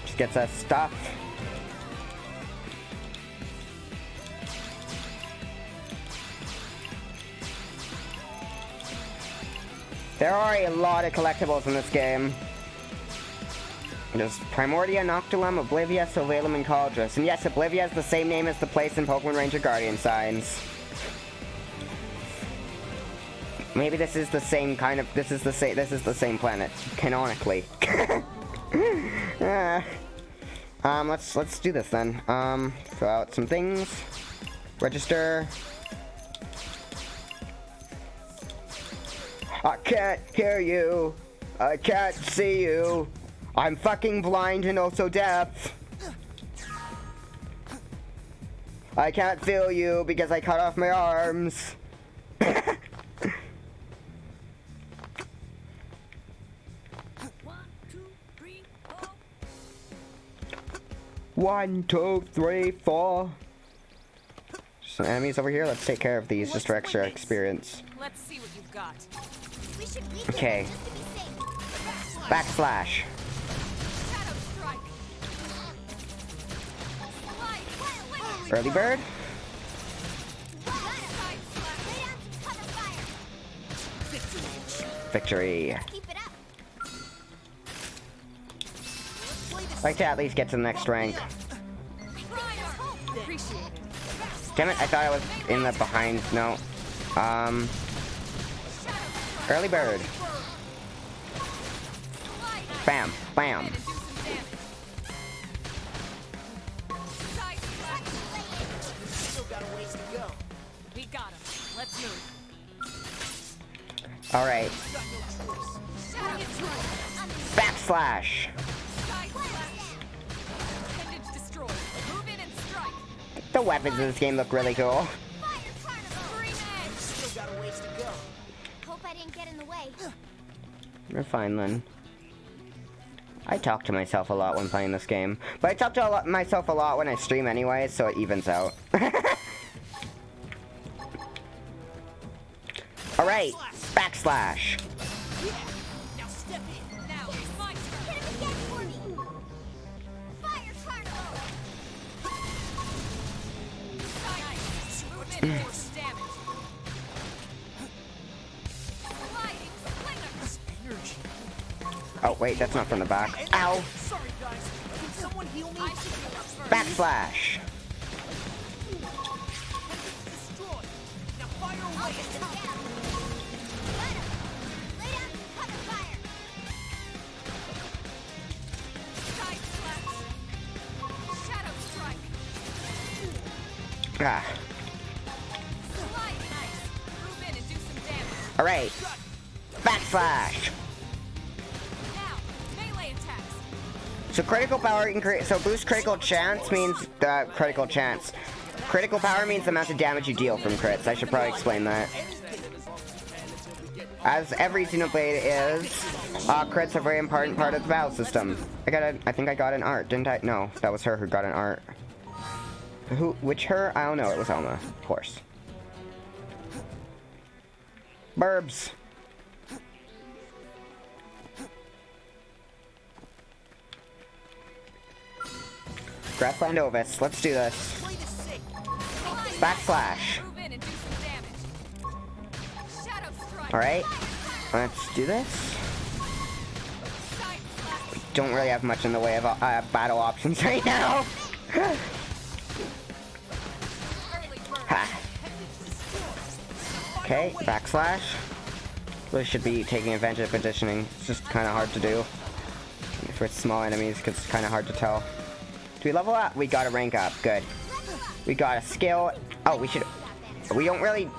Just gets us stuff. There are a lot of collectibles in this game. There's Primordia, Noctilum, Oblivia, Sylvalum, and Cauldrus. And yes, Oblivia is the same name as the place in Pokemon Ranger Guardian Signs. Maybe this is the same kind of, this is the same planet, canonically. Let's do this then. Fill out some things. Register. I can't hear you. I can't see you. I'm fucking blind and also deaf. I can't feel you because I cut off my arms. 1, 2, 3, 4. Some enemies over here. Let's take care of these just for extra experience. Let's see what you've got. Okay. Backslash. Early bird. Victory. Like to at least get to the next rank. Damn it, I thought I was in the behind. No. Early bird. Bam. Bam. We got him. Let's move. Alright. Backslash. The weapons in this game look really cool. Hope I didn't get in the way. We're fine then. I talk to myself a lot when playing this game, but I talk to myself a lot when I stream anyway, so it evens out. Alright, backslash. Now step in. Now it's my turn. Hit him again for me. Fire Carnival. Move in and do some damage. Sliding slinger. Oh wait, that's not from the back. Ow! Sorry, guys. Can someone heal me? I should heal up first. Backslash. Destroyed. Now fire away. Lay down and cover fire. Side slash. Shadow strike. Ah. Slide nice. Move in and do some damage. Alright. Backslash. Now, melee attacks. So critical power increase. So boost critical chance means critical chance. Critical power means the amount of damage you deal from crits. I should probably explain that. As every Xenoblade is, crits are a very important part of the battle system. I think I got an art, didn't I? No, that was her who got an art. Which her? I don't know. It was Elma, of course. Burbs. Grassland Ovis. Let's do this. Backslash. Move in and do some damage. Shadow strike. Alright. Let's do this. Side slash. Don't really have much in the way of battle options right now. Early bird. Ha. Okay, backslash. Really should be taking advantage of conditioning. It's just kind of hard to do. For small enemies, because it's kind of hard to tell. Do we level up? We got a rank up. Good. We got a skill. Oh, we should. I don't really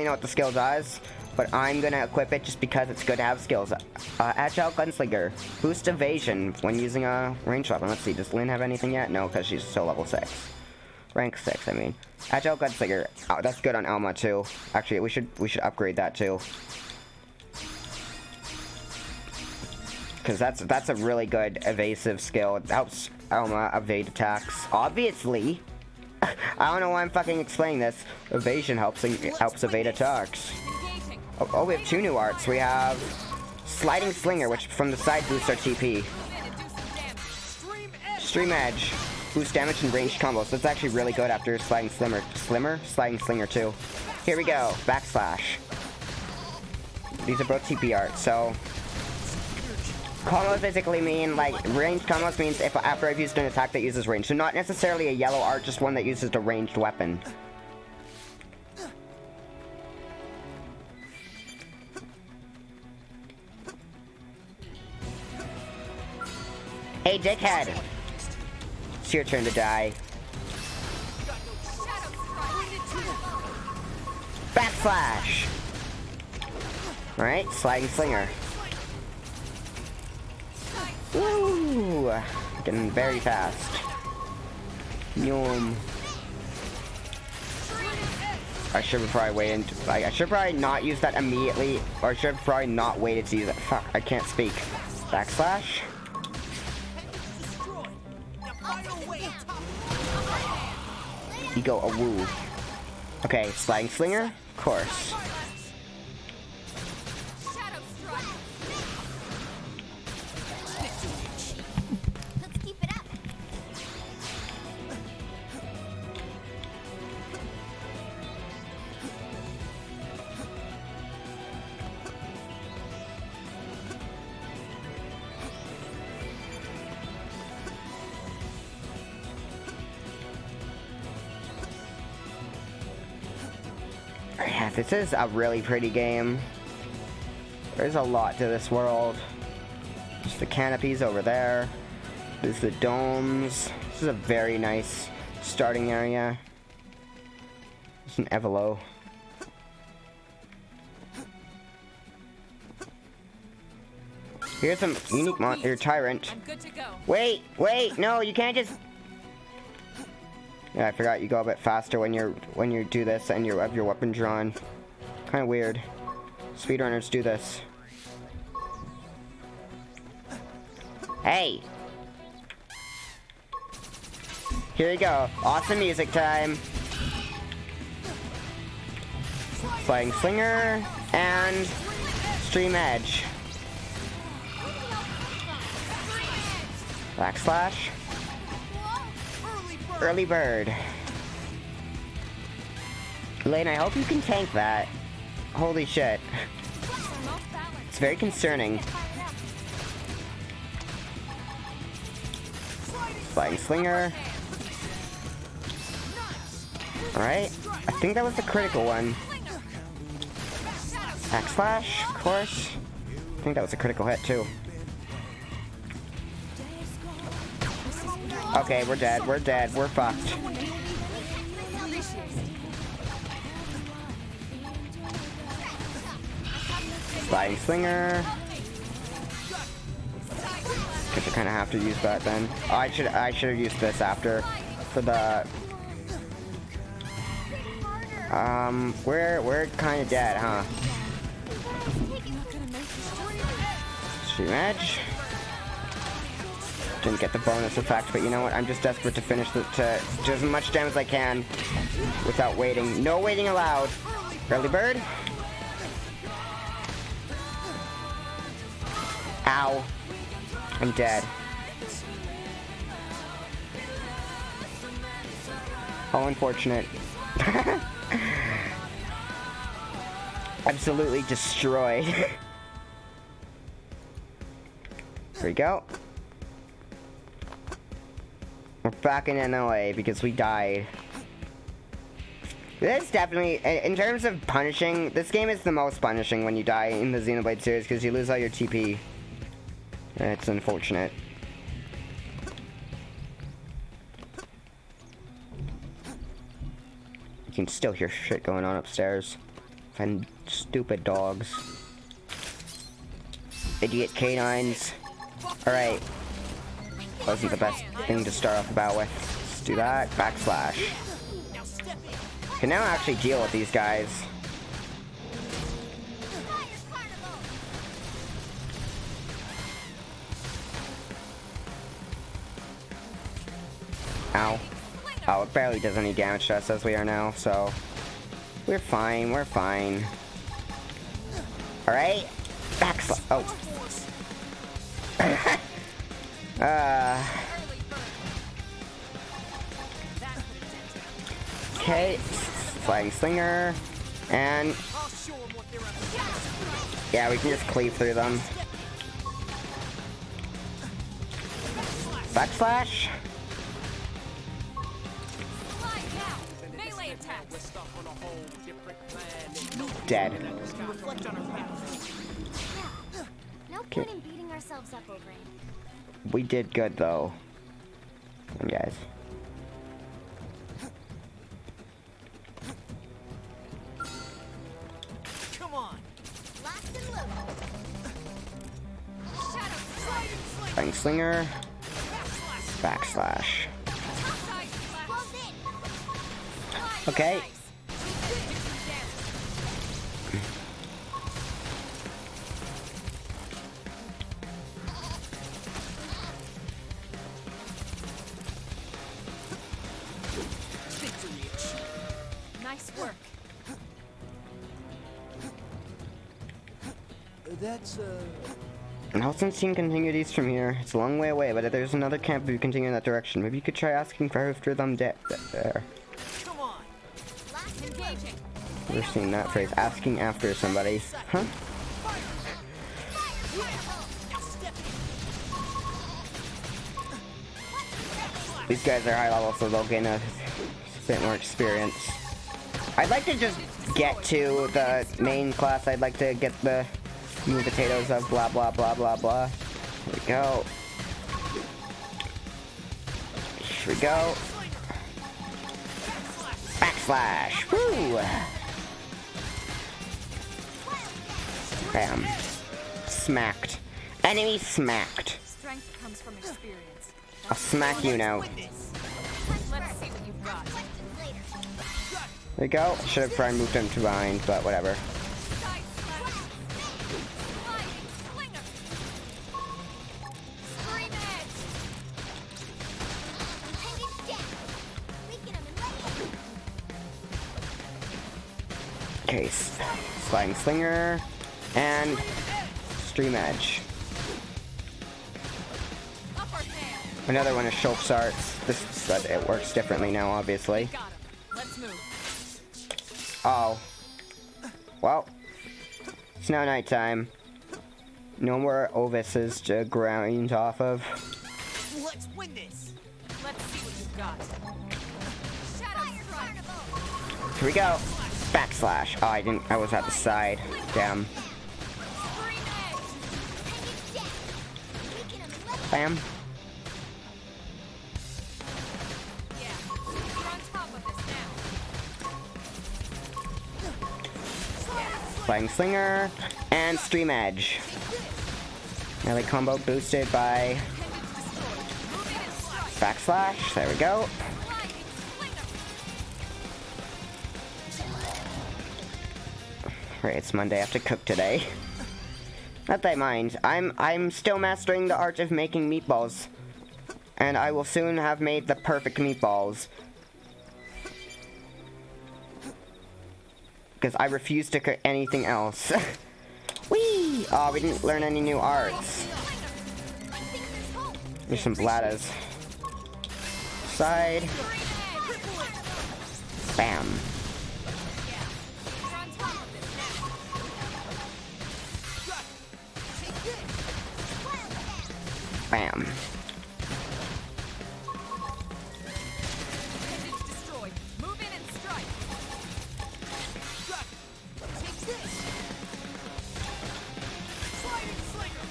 know what the skill does, but I'm gonna equip it just because it's good to have skills. Agile Gunslinger. Boost evasion when using a ranged weapon. Let's see. Does Lynn have anything yet? No, because she's still level 6. Rank 6, I mean. Agile Gunslinger. Oh, that's good on Elma too. Actually, we should upgrade that too. Because that's a really good evasive skill. It helps Elma evade attacks. Obviously. I don't know why I'm fucking explaining this. Evasion helps evade attacks. Engaging. Oh, we have 2 new arts. We have Sliding Slinger, which from the side boosts our TP. Move in and do some damage. Stream Edge. Boost damage and ranged combos. That's actually really good after Sliding Sliding Slinger too. Here we go. Backslash. These are both TP art, so... Combos basically mean, like, ranged combos means if after I've used an attack that uses range. So not necessarily a yellow art, just one that uses the ranged weapon. Hey, dickhead! It's your turn to die. Backslash! Alright, sliding slinger. Woo! Getting very fast. Yum. I should have probably waited. I should probably not use that immediately, or I should have probably not waited to use it. Fuck, I can't speak. Backslash. You go a woo. Okay, sliding slinger, of course. Let's keep it up. Yeah, this is a really pretty game. There's a lot to this world. There's the canopies over there. There's the domes. This is a very nice starting area. There's an Evolo. Here's some unique monster tyrant. I'm good to go. Wait, no, you can't just. Yeah, I forgot you go a bit faster when you do this and you have your weapon drawn. Kind of weird. Speedrunners do this. Hey! Here you go. Awesome music time. Flying Slinger and Stream Edge. Backslash. Early Bird. Lane, I hope you can tank that. Holy shit. It's very concerning. Flying Slinger. Alright. I think that was the critical one. Backslash, of course. I think that was a critical hit too. Okay, we're dead, we're fucked. Sliding Slinger. Guess I kinda have to use that then. Oh, I should have used this after for the we're kinda dead, huh? Stream Edge. Didn't get the bonus effect, but you know what? I'm just desperate to finish to do as much damage as I can without waiting. No waiting allowed. Early Bird. Ow. I'm dead. How unfortunate. Absolutely destroyed. Here we go. We're back in NLA because we died. This definitely, in terms of punishing, this game is the most punishing when you die in the Xenoblade series because you lose all your TP. It's unfortunate. You can still hear shit going on upstairs. And stupid dogs. Idiot canines. Alright. Wasn't the best thing to start off the battle with. Let's do that. Backslash. Can now actually deal with these guys. Ow. Oh, it barely does any damage to us as we are now, so we're fine, we're fine. Alright. Backslash. Oh. Okay, Flying Slinger, and Yeah, we can just cleave through them. Backslash. Melee attacks. Dead. No point in beating ourselves up over it. We did good though. Come on, guys. Come on. Locked and loaded. Fang Slinger. Backslash. Okay. Nice work. That's, Now since you can continue these from here, it's a long way away, but if there's another camp if you continue in that direction. Maybe you could try asking for after them dead there. come on. Engaging. We're seeing that phrase, asking after somebody. Huh? These guys are high level, so they'll gain a bit more experience. I'd like to just get to the main class. I'd like to get the new potatoes of blah blah blah blah blah. Here we go. Here we go. Backslash. Woo! Bam. Smacked. Enemy smacked. Strength comes from experience. I'll smack you now. Let's see what you've got. There we go. Should have probably moved him to behind, but whatever. Okay, Sliding Slinger and Stream Edge. Another one is Shulk's Arts. But it works differently now, obviously. Got him. Let's move. Oh. Well, it's now nighttime. No more Ovises to grind off of. Let's win this. Let's see what you've got. Shadow Strike. Here we go. Backslash. Oh, I was at the side. Damn. Bam. Yeah, you're on top of this now. Flying Slinger and Stream Edge. Melee combo boosted by backslash. There we go. Right, it's Monday. I have to cook today. Not that I mind. I'm still mastering the art of making meatballs, and I will soon have made the perfect meatballs. Because I refuse to cook anything else. Whee! Oh, we didn't learn any new arts. There's some bladders. Side. Bam. Bam. Destroyed. Move in and strike. Take this. Sliding Slinger.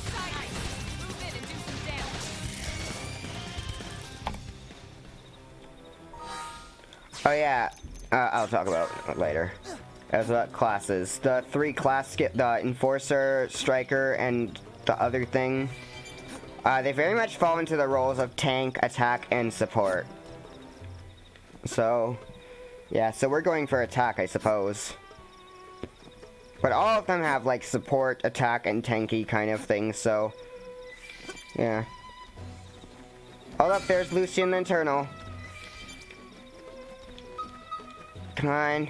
Side. Move in and do some damage. Oh yeah. I'll talk about it later. As about classes. The three class the Enforcer, Striker, and the other thing. They very much fall into the roles of tank, attack, and support. So, yeah, so we're going for attack, I suppose. But all of them have, like, support, attack, and tanky kind of things, so... Yeah. Hold up, there's Lucian the Eternal. Come on.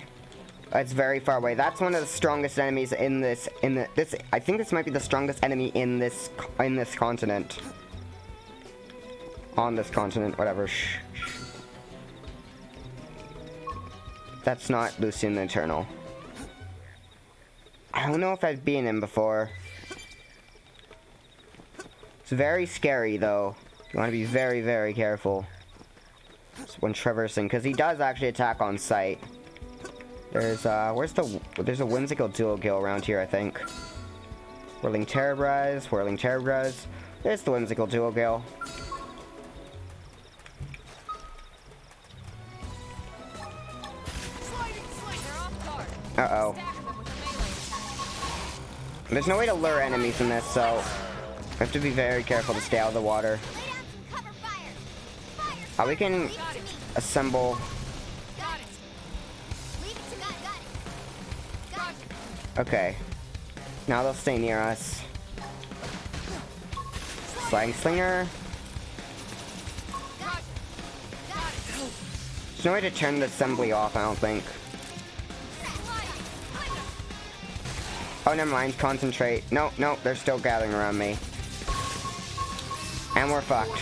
It's very far away. That's one of the strongest enemies in this. I think this might be the strongest enemy in this continent. On this continent, whatever. Shh. That's not Lucian the Eternal. I don't know if I've been him before. It's very scary, though. You want to be very, very careful when traversing, because he does actually attack on sight. There's there's a whimsical dual kill around here, I think. Whirling Terrorize, Whirling Terrorize. There's the whimsical dual kill. Uh-oh. There's no way to lure enemies in this, so we have to be very careful to stay out of the water. We can assemble. Okay. Now they'll stay near us. Sliding Slinger. There's no way to turn the assembly off, I don't think. Oh, never mind. Concentrate. No, no, they're still gathering around me. And we're fucked.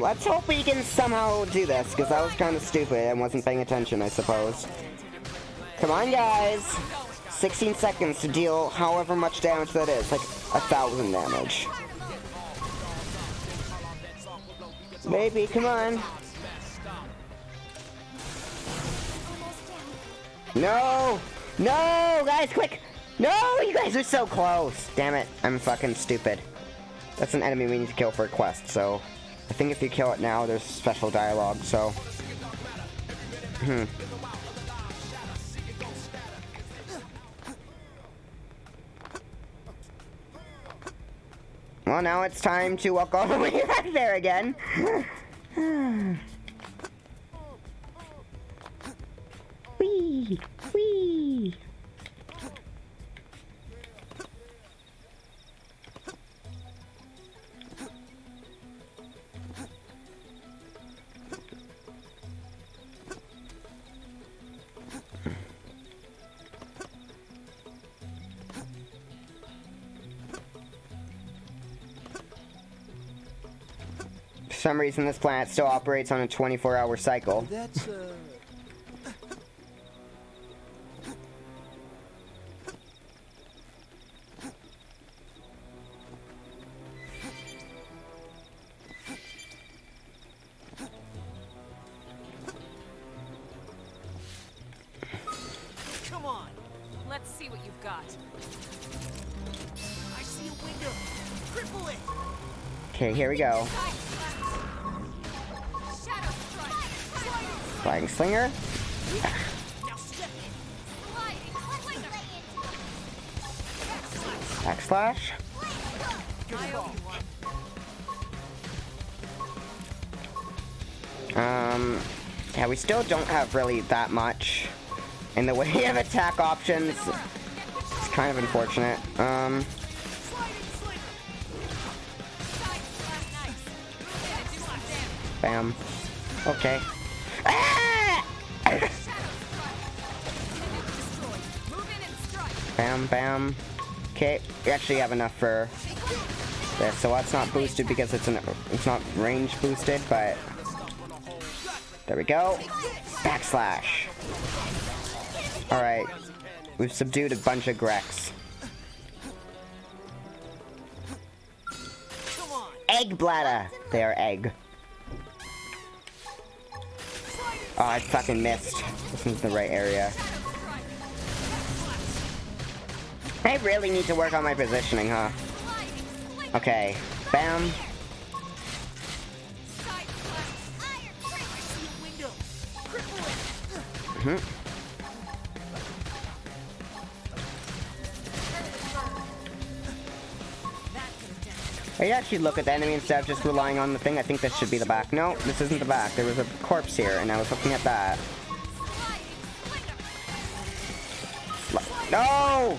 Let's hope we can somehow do this, because that was kind of stupid and wasn't paying attention, I suppose. Come on, guys! 16 seconds to deal however much damage that is, like 1,000 damage. Baby, come on! No! No! Guys, quick! No! You guys are so close! Damn it, I'm fucking stupid. That's an enemy we need to kill for a quest, so I think if you kill it now, there's special dialogue, so... Well, now it's time to walk all the way back there again. Whee! Whee! For some reason, this planet still operates on a 24-hour cycle. That's, Come on! Let's see what you've got. I see a window! Cripple it! Okay, here we go. Flying Slinger. Backslash. Yeah, we still don't have really that much in the way of attack options. It's kind of unfortunate. Bam. Okay. Bam, bam. Okay, we actually have enough for this, so that's not boosted because it's not range boosted, but there we go. Backslash. All right, we've subdued a bunch of Grex. Egg bladder. They are egg. Oh, I fucking missed. This is the right area. I really need to work on my positioning, huh? Okay. Bam. I actually look at the enemy instead of just relying on the thing. I think this should be the back. No, this isn't the back. There was a corpse here, and I was looking at that. No!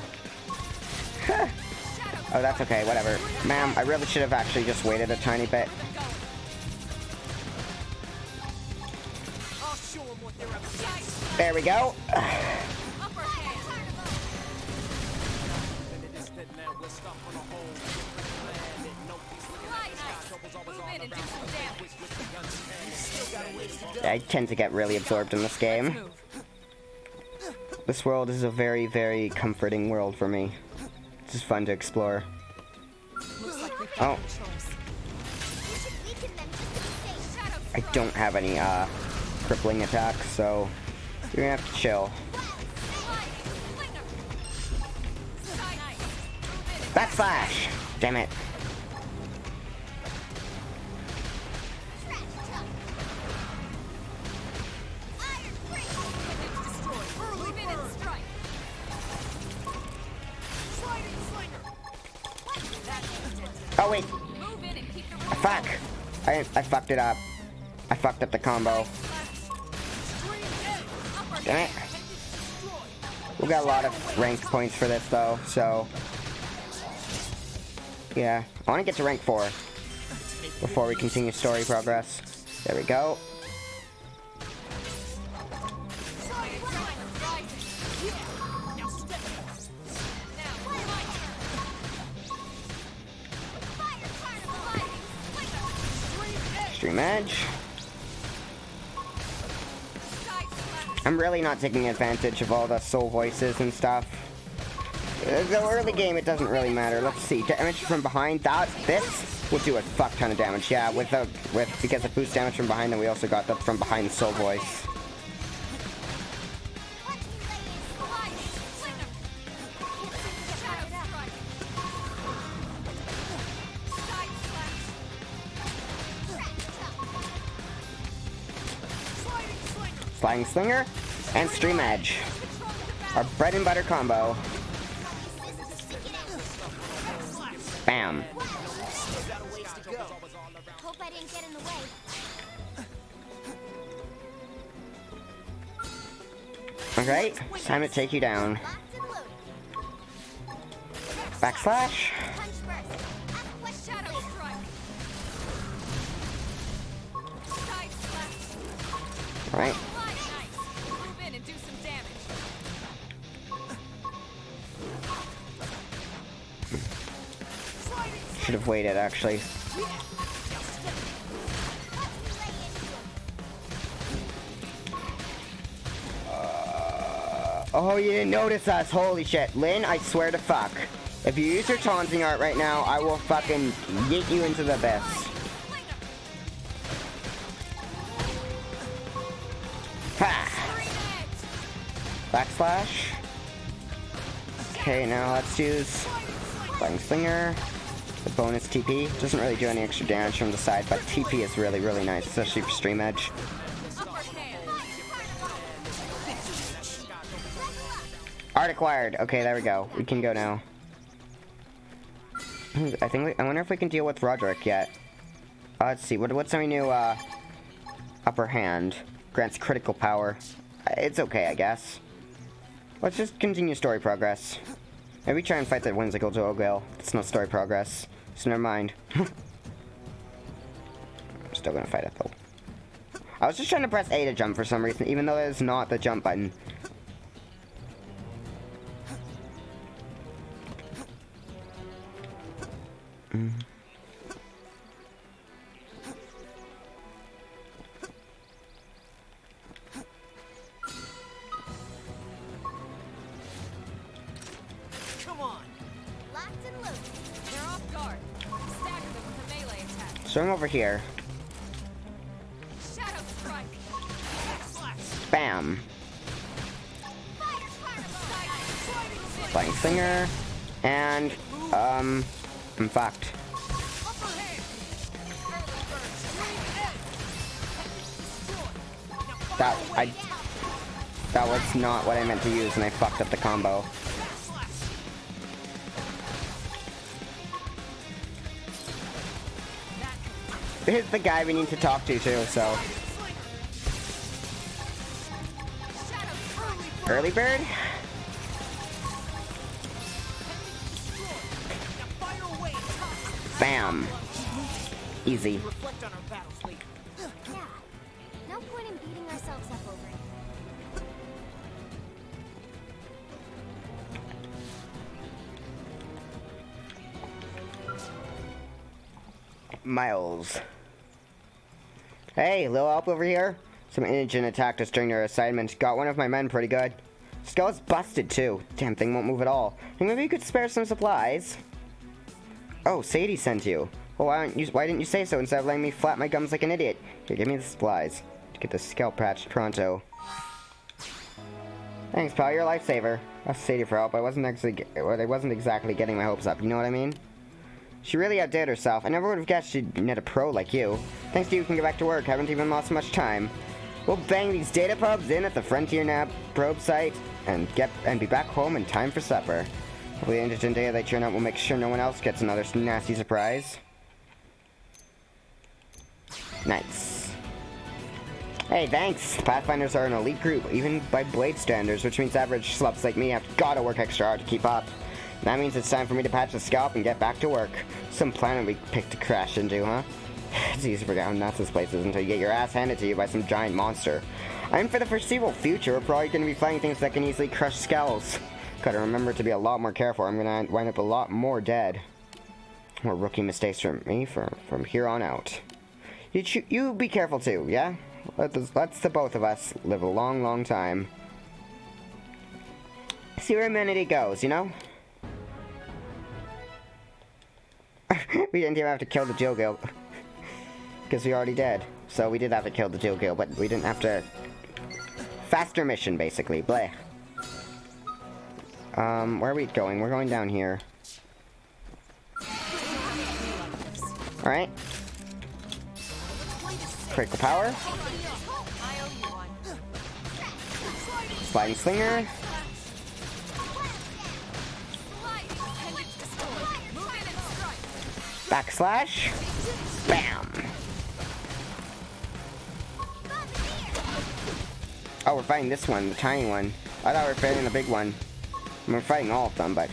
Oh, that's okay. Whatever. Ma'am, I really should have actually just waited a tiny bit. There we go. Move in and do some damage. I tend to get really absorbed in this game. Move. This world is a very, very comforting world for me. It's just fun to explore. Looks like we've Oh. got controls. I don't have any crippling attacks, so you're gonna have to chill. Backslash! Damn it. Move in and strike. Oh wait, Move in and keep the room. fuck! I fucked it up. I fucked up the combo. Damn it. We got a lot of ranked points for this though, so yeah. I want to get to rank 4 before we continue story progress. There we go. Extreme Edge. I'm really not taking advantage of all the soul voices and stuff. The early game, it doesn't really matter. Let's see. Damage from behind. This will do a fuck ton of damage. Yeah, because it boosts damage from behind, then we also got the from behind soul voice. Sliding Slinger and Stream Edge. Our bread and butter combo. Bam. Hope I didn't get in the way. Okay, it's time to take you down. Locked and loaded. Backslash. Punch first. Ask Shadow questions strike. Side slash. Alright. Nice. Move in and do some damage. Should have waited actually. Oh, you didn't notice us. Holy shit. Lynn, I swear to fuck. If you use your taunting art right now, I will fucking yeet you into the abyss. Ha! Backslash. Okay, now let's use Flying Slinger. The bonus TP. Doesn't really do any extra damage from the side, but TP is really, really nice, especially for Stream Edge. Art acquired. Okay, there we go. We can go now. I wonder if we can deal with Roderick yet. Let's see. What's our new upper hand? Grants critical power. It's okay, I guess. Let's just continue story progress. Maybe try and fight that whimsical Dogwell. It's not story progress, so never mind. I'm still gonna fight it though. I was just trying to press A to jump for some reason, even though there's not the jump button. Come on. locked and loaded. They're off guard. Stagger them with a melee attack. So I'm over here. Shadow strike. Bam. Flying Singer. And, I'm fucked. That was not what I meant to use, and I fucked up the combo. This is the guy we need to talk to too, so. Early bird? Bam. Easy. Reflect on our battles later. Yeah. No point in beating ourselves up over it. Miles. Hey, little help over here? Some indigent attacked us during their assignment. Got one of my men pretty good. Skull's busted too. Damn thing won't move at all. Think maybe you could spare some supplies? Oh, Sadie sent you. Well, why didn't you say so instead of letting me flap my gums like an idiot? Here, give me the supplies. To get the scalp patched pronto. Thanks, pal. You're a lifesaver. Asked Sadie for help. I wasn't exactly getting my hopes up. You know what I mean? She really outdid herself. I never would have guessed she'd net a pro like you. Thanks to you, we can get back to work. Haven't even lost much time. We'll bang these data probes in at the Frontier Nav probe site and be back home in time for supper. Hopefully the indigent data they churn out will make sure no one else gets another nasty surprise. Nice. Hey, thanks. Pathfinders are an elite group, even by Blade standards, which means average sluts like me have gotta work extra hard to keep up. That means it's time for me to patch the scalp and get back to work. Some planet we picked to crash into, huh? It's easy to forget how nuts this place is until you get your ass handed to you by some giant monster. And for the foreseeable future, we're probably going to be fighting things that can easily crush skulls. Gotta remember to be a lot more careful. I'm going to wind up a lot more dead. More rookie mistakes from me from here on out. You be careful too, yeah? Let's the both of us live a long, long time. See where humanity goes, you know? We didn't even have to kill the Jill Gill. Because we already did. So we did have to kill the Jill Gill, but we didn't have to... Faster mission, basically. Bleh. Where are we going? We're going down here. Alright. Critical power. Sliding Slinger. Backslash. Bam. Oh, we're fighting this one, the tiny one. I thought we were fighting the big one. We're fighting all of them, but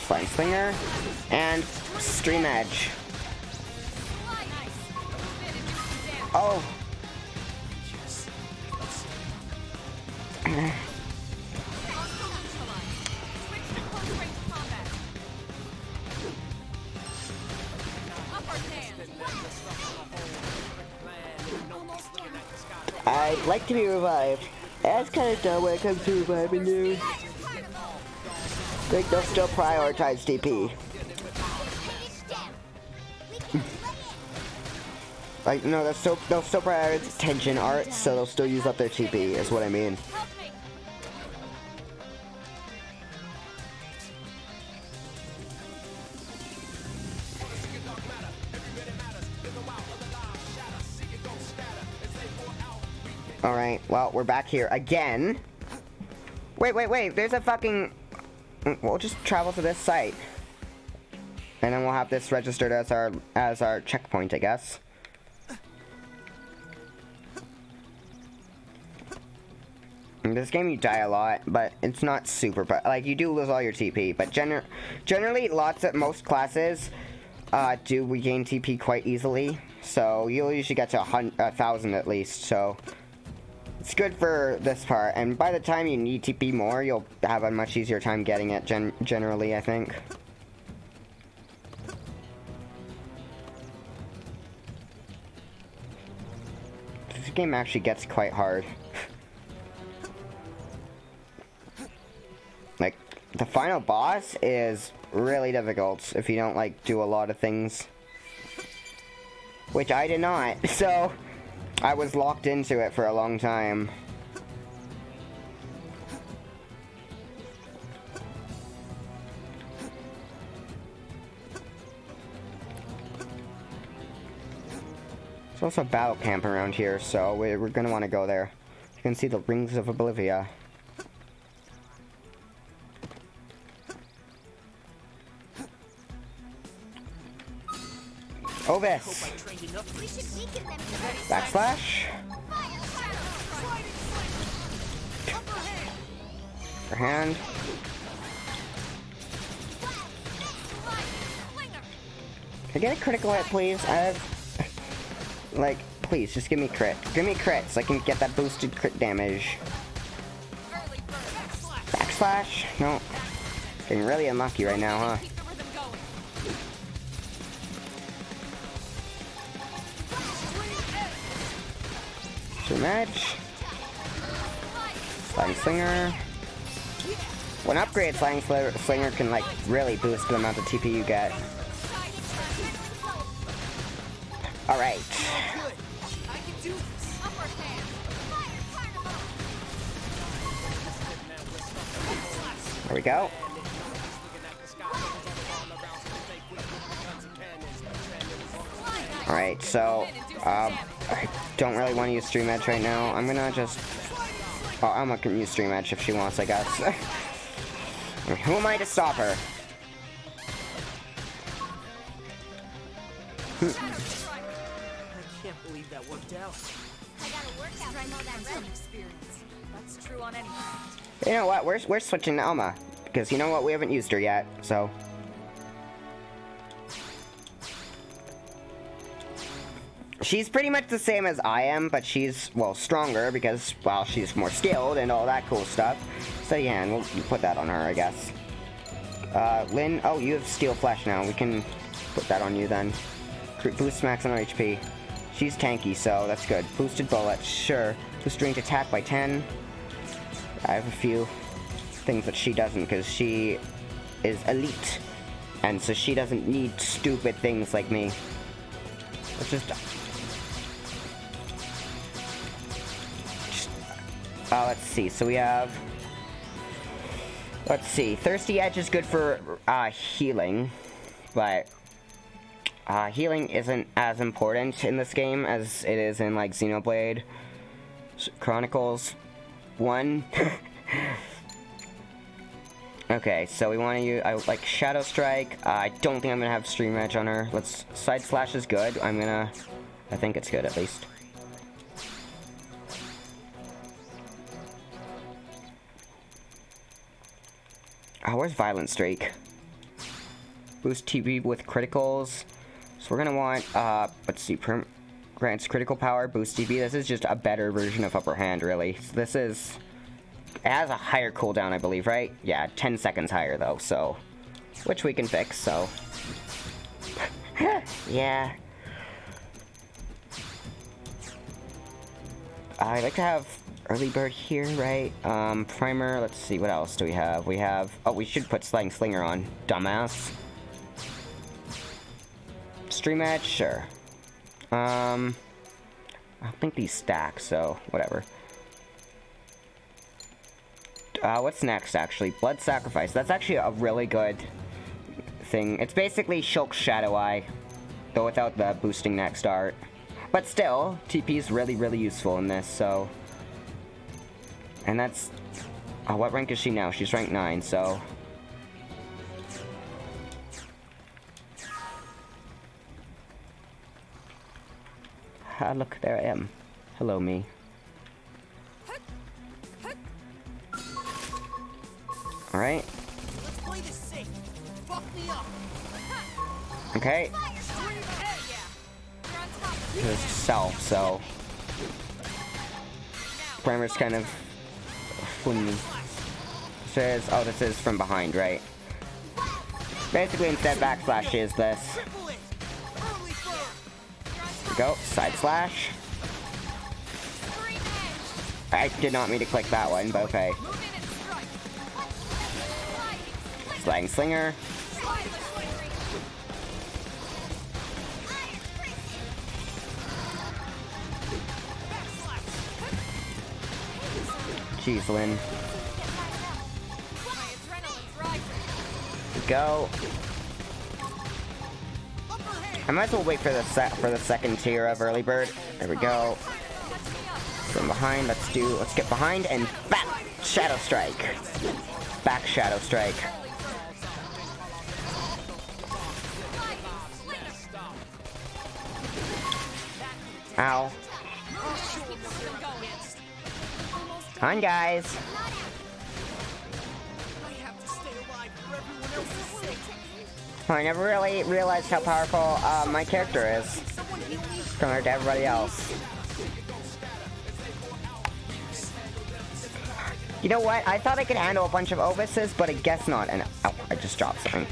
Sliding Slinger. And Stream Edge. Oh. I'd like to be revived. That's kind of dumb when it comes to reviving you. Like, they'll still prioritize DP. Like, no, they'll still prioritize attention art, so they'll still use up their TP, is what I mean. Alright, well, we're back here again. Wait, there's a fucking... We'll just travel to this site. And then we'll have this registered as our checkpoint, I guess. In this game you die a lot, but it's not super... Like, you do lose all your TP, but generally, most classes do regain TP quite easily. So, you'll usually get to 1,000 at least, so... It's good for this part, and by the time you need TP more, you'll have a much easier time getting it, generally, I think. This game actually gets quite hard. Like, the final boss is really difficult if you don't, like, do a lot of things. Which I did not, so... I was locked into it for a long time. There's also a battle camp around here, so we're gonna want to go there. You can see the Rings of Oblivia. Ovis! Backslash. Your hand. Can I get a critical hit, please? I have... Like, please, just give me crit. Give me crit so I can get that boosted crit damage. Backslash? No. Getting really unlucky right now, huh? Keep the rhythm going. Stream Edge. Sliding Slinger. When upgrade, Sliding Slinger can like really boost the amount of TP you get. Alright. Good. I can do this. Upper hand. There we go. Alright, so I don't really want to use Stream Edge right now. I'm gonna just... Oh, I'm not gonna use Stream Edge if she wants, I guess. Who am I to stop her? I can't believe that worked out. I got a workout from all that From running. experience. That's true on any front. You know what? We're switching to Elma. Because you know what? We haven't used her yet, so... She's pretty much the same as I am, but she's, well, stronger because, well, she's more skilled and all that cool stuff. So yeah, and we'll put that on her, I guess. Lynn, oh, you have Steel Flesh now. We can put that on you then. Boost max on her HP. She's tanky, so that's good. Boosted Bullet, sure. Boost ranged attack by 10. I have a few things that she doesn't, because she is elite. And so she doesn't need stupid things like me. Let's just... let's see. So we have... Let's see. Thirsty Edge is good for healing. But... healing isn't as important in this game as it is in, like, Xenoblade. Chronicles 1. Okay, so we want to use... I like Shadow Strike. I don't think I'm going to have Stream Edge on her. Let's... Side Slash is good. I'm going to... I think it's good, at least. Oh, where's Violent Streak? Boost TP with criticals. So we're gonna want, let's see, grants critical power, boost TP. This is just a better version of Upper Hand, really. So this is... It has a higher cooldown, I believe, right? Yeah, 10 seconds higher, though, so... Which we can fix, so... Yeah. I like to have Early Bird here, right? Primer, let's see, what else do we have? We have... Oh, we should put Sliding Slinger on. Dumbass. Stream Edge, sure. I think these stack, so whatever. What's next, actually? Blood Sacrifice. That's actually a really good thing. It's basically Shulk's Shadow Eye, though without the boosting next art. But still, TP is really, really useful in this, so... And that's... Oh, what rank is she now? She's rank 9, so... Ah, look, there I am. Hello, me. Alright. Let's play this safe. Fuck me up. Okay. This self, so... Primer's kind of... Says, oh, this is from behind, right? Basically, instead backslash is this. There we go, side slash. I did not mean to click that one, but okay. Sliding Slinger. Jeez, Lynn. Go. I might as well wait for the second tier of Early Bird. There we go. From behind, let's get behind and back Shadow Strike. Back Shadow Strike. Ow. Come on, guys. I never really realized how powerful my character is compared to everybody else. You know what? I thought I could handle a bunch of Ovises, but I guess not. And oh, I just dropped something.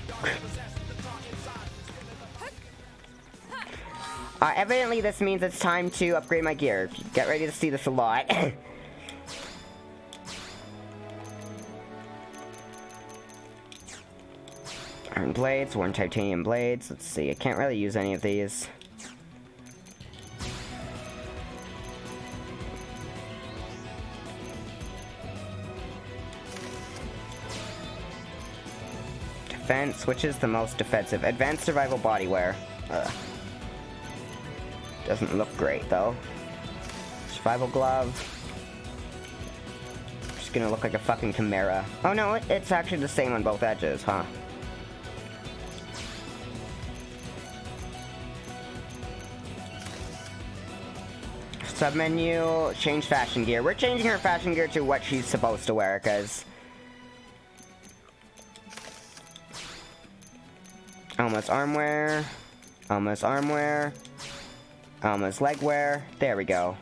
Evidently this means it's time to upgrade my gear. Get ready to see this a lot. Iron blades, worn titanium blades. Let's see, I can't really use any of these. Defense, which is the most defensive? Advanced survival bodywear. Ugh. Doesn't look great though. Survival glove. Just gonna look like a fucking chimera. Oh no, it's actually the same on both edges, huh? Submenu, change fashion gear. We're changing her fashion gear to what she's supposed to wear, because almost arm wear, almost arm wear, almost leg wear. There we go.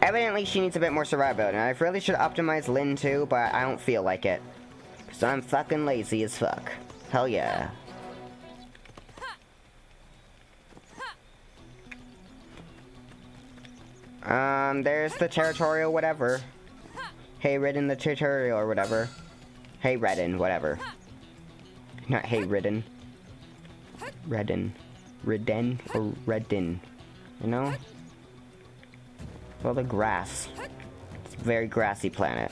Evidently she needs a bit more survivability, and I really should optimize Lynn too, but I don't feel like it. So I'm fucking lazy as fuck. Hell yeah. There's the territorial whatever. Hey Ridden the tutorial or whatever. Hey Redden, whatever. Not hey Ridden. Redden. Ridden or Redden. You know? Well, the grass. It's a very grassy planet.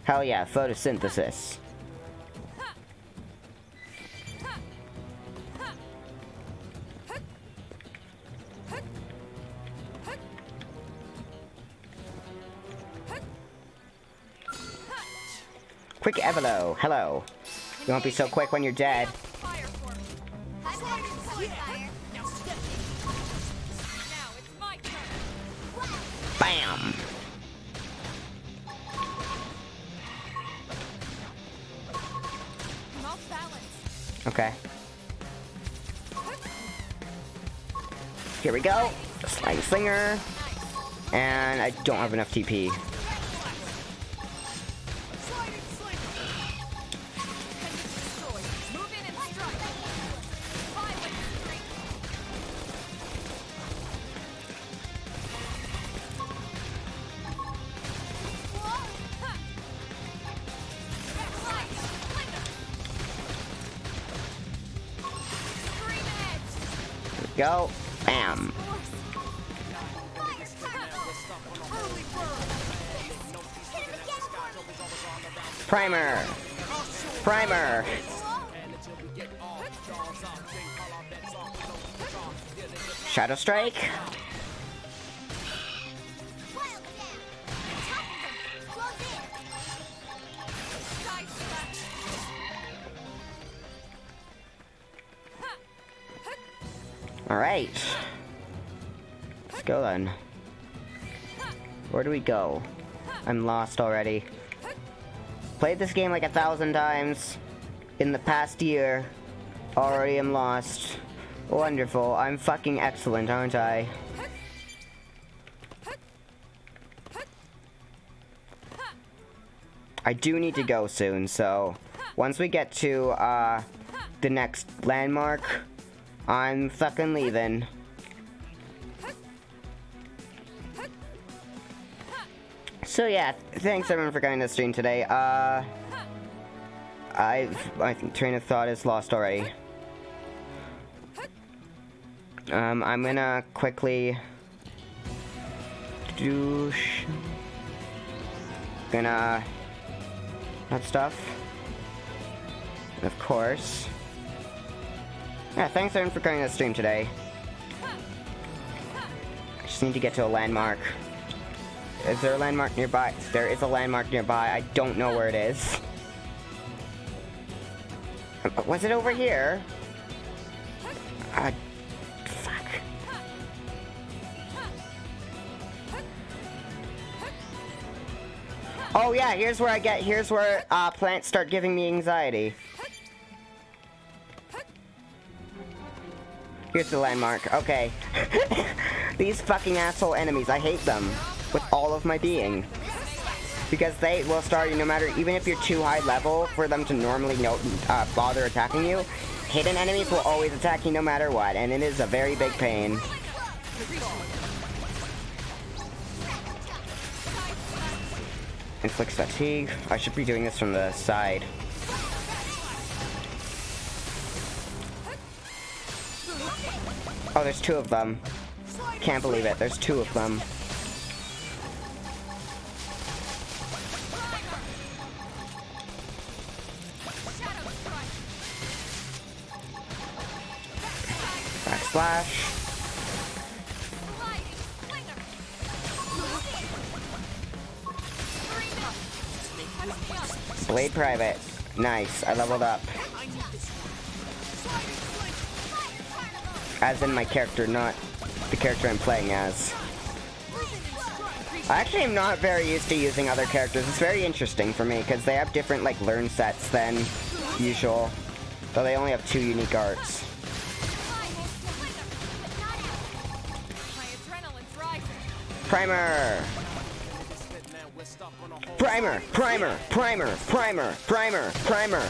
Hell yeah, photosynthesis. Quick Evelo, hello. You won't be so quick when you're dead. Bam! Okay. Here we go. Slime Slinger. And I don't have enough TP. Go. Bam. Primer. Primer. Shadow Strike. Alright. Let's go then. Where do we go? I'm lost already. Played this game like 1,000 times in the past year. Already am lost. Wonderful. I'm fucking excellent, aren't I? I do need to go soon, so once we get to the next landmark, I'm fucking leaving. So yeah, thanks everyone for coming to the stream today. I think train of thought is lost already. I'm gonna quickly gonna that stuff. And of course. Yeah, thanks everyone for coming to the stream today. I just need to get to a landmark. Is there a landmark nearby? There is a landmark nearby. I don't know where it is. Was it over here? Fuck. Oh yeah, here's where plants start giving me anxiety. Here's the landmark. Okay. These fucking asshole enemies, I hate them with all of my being. Because they will start you no matter, even if you're too high level for them to normally bother attacking you, hidden enemies will always attack you no matter what, and it is a very big pain. Inflicts fatigue. I should be doing this from the side. Oh, there's two of them. Can't believe it. There's two of them. Backslash. Blade Private. Nice. I leveled up. As in my character, not the character I'm playing as. I actually am not very used to using other characters. It's very interesting for me because they have different like learn sets than usual. Though they only have 2 unique arts. Primer! Primer! Primer! Primer! Primer! Primer! Primer!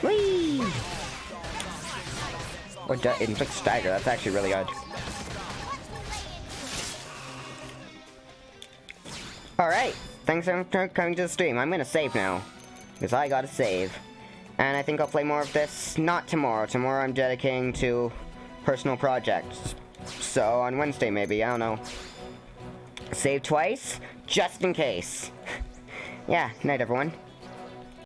Whee! Or inflict stagger, that's actually really good. Alright, thanks for coming to the stream. I'm gonna save now. Because I gotta save. And I think I'll play more of this, not tomorrow. Tomorrow I'm dedicating to personal projects. So, on Wednesday maybe, I don't know. Save twice, just in case. Yeah, night everyone.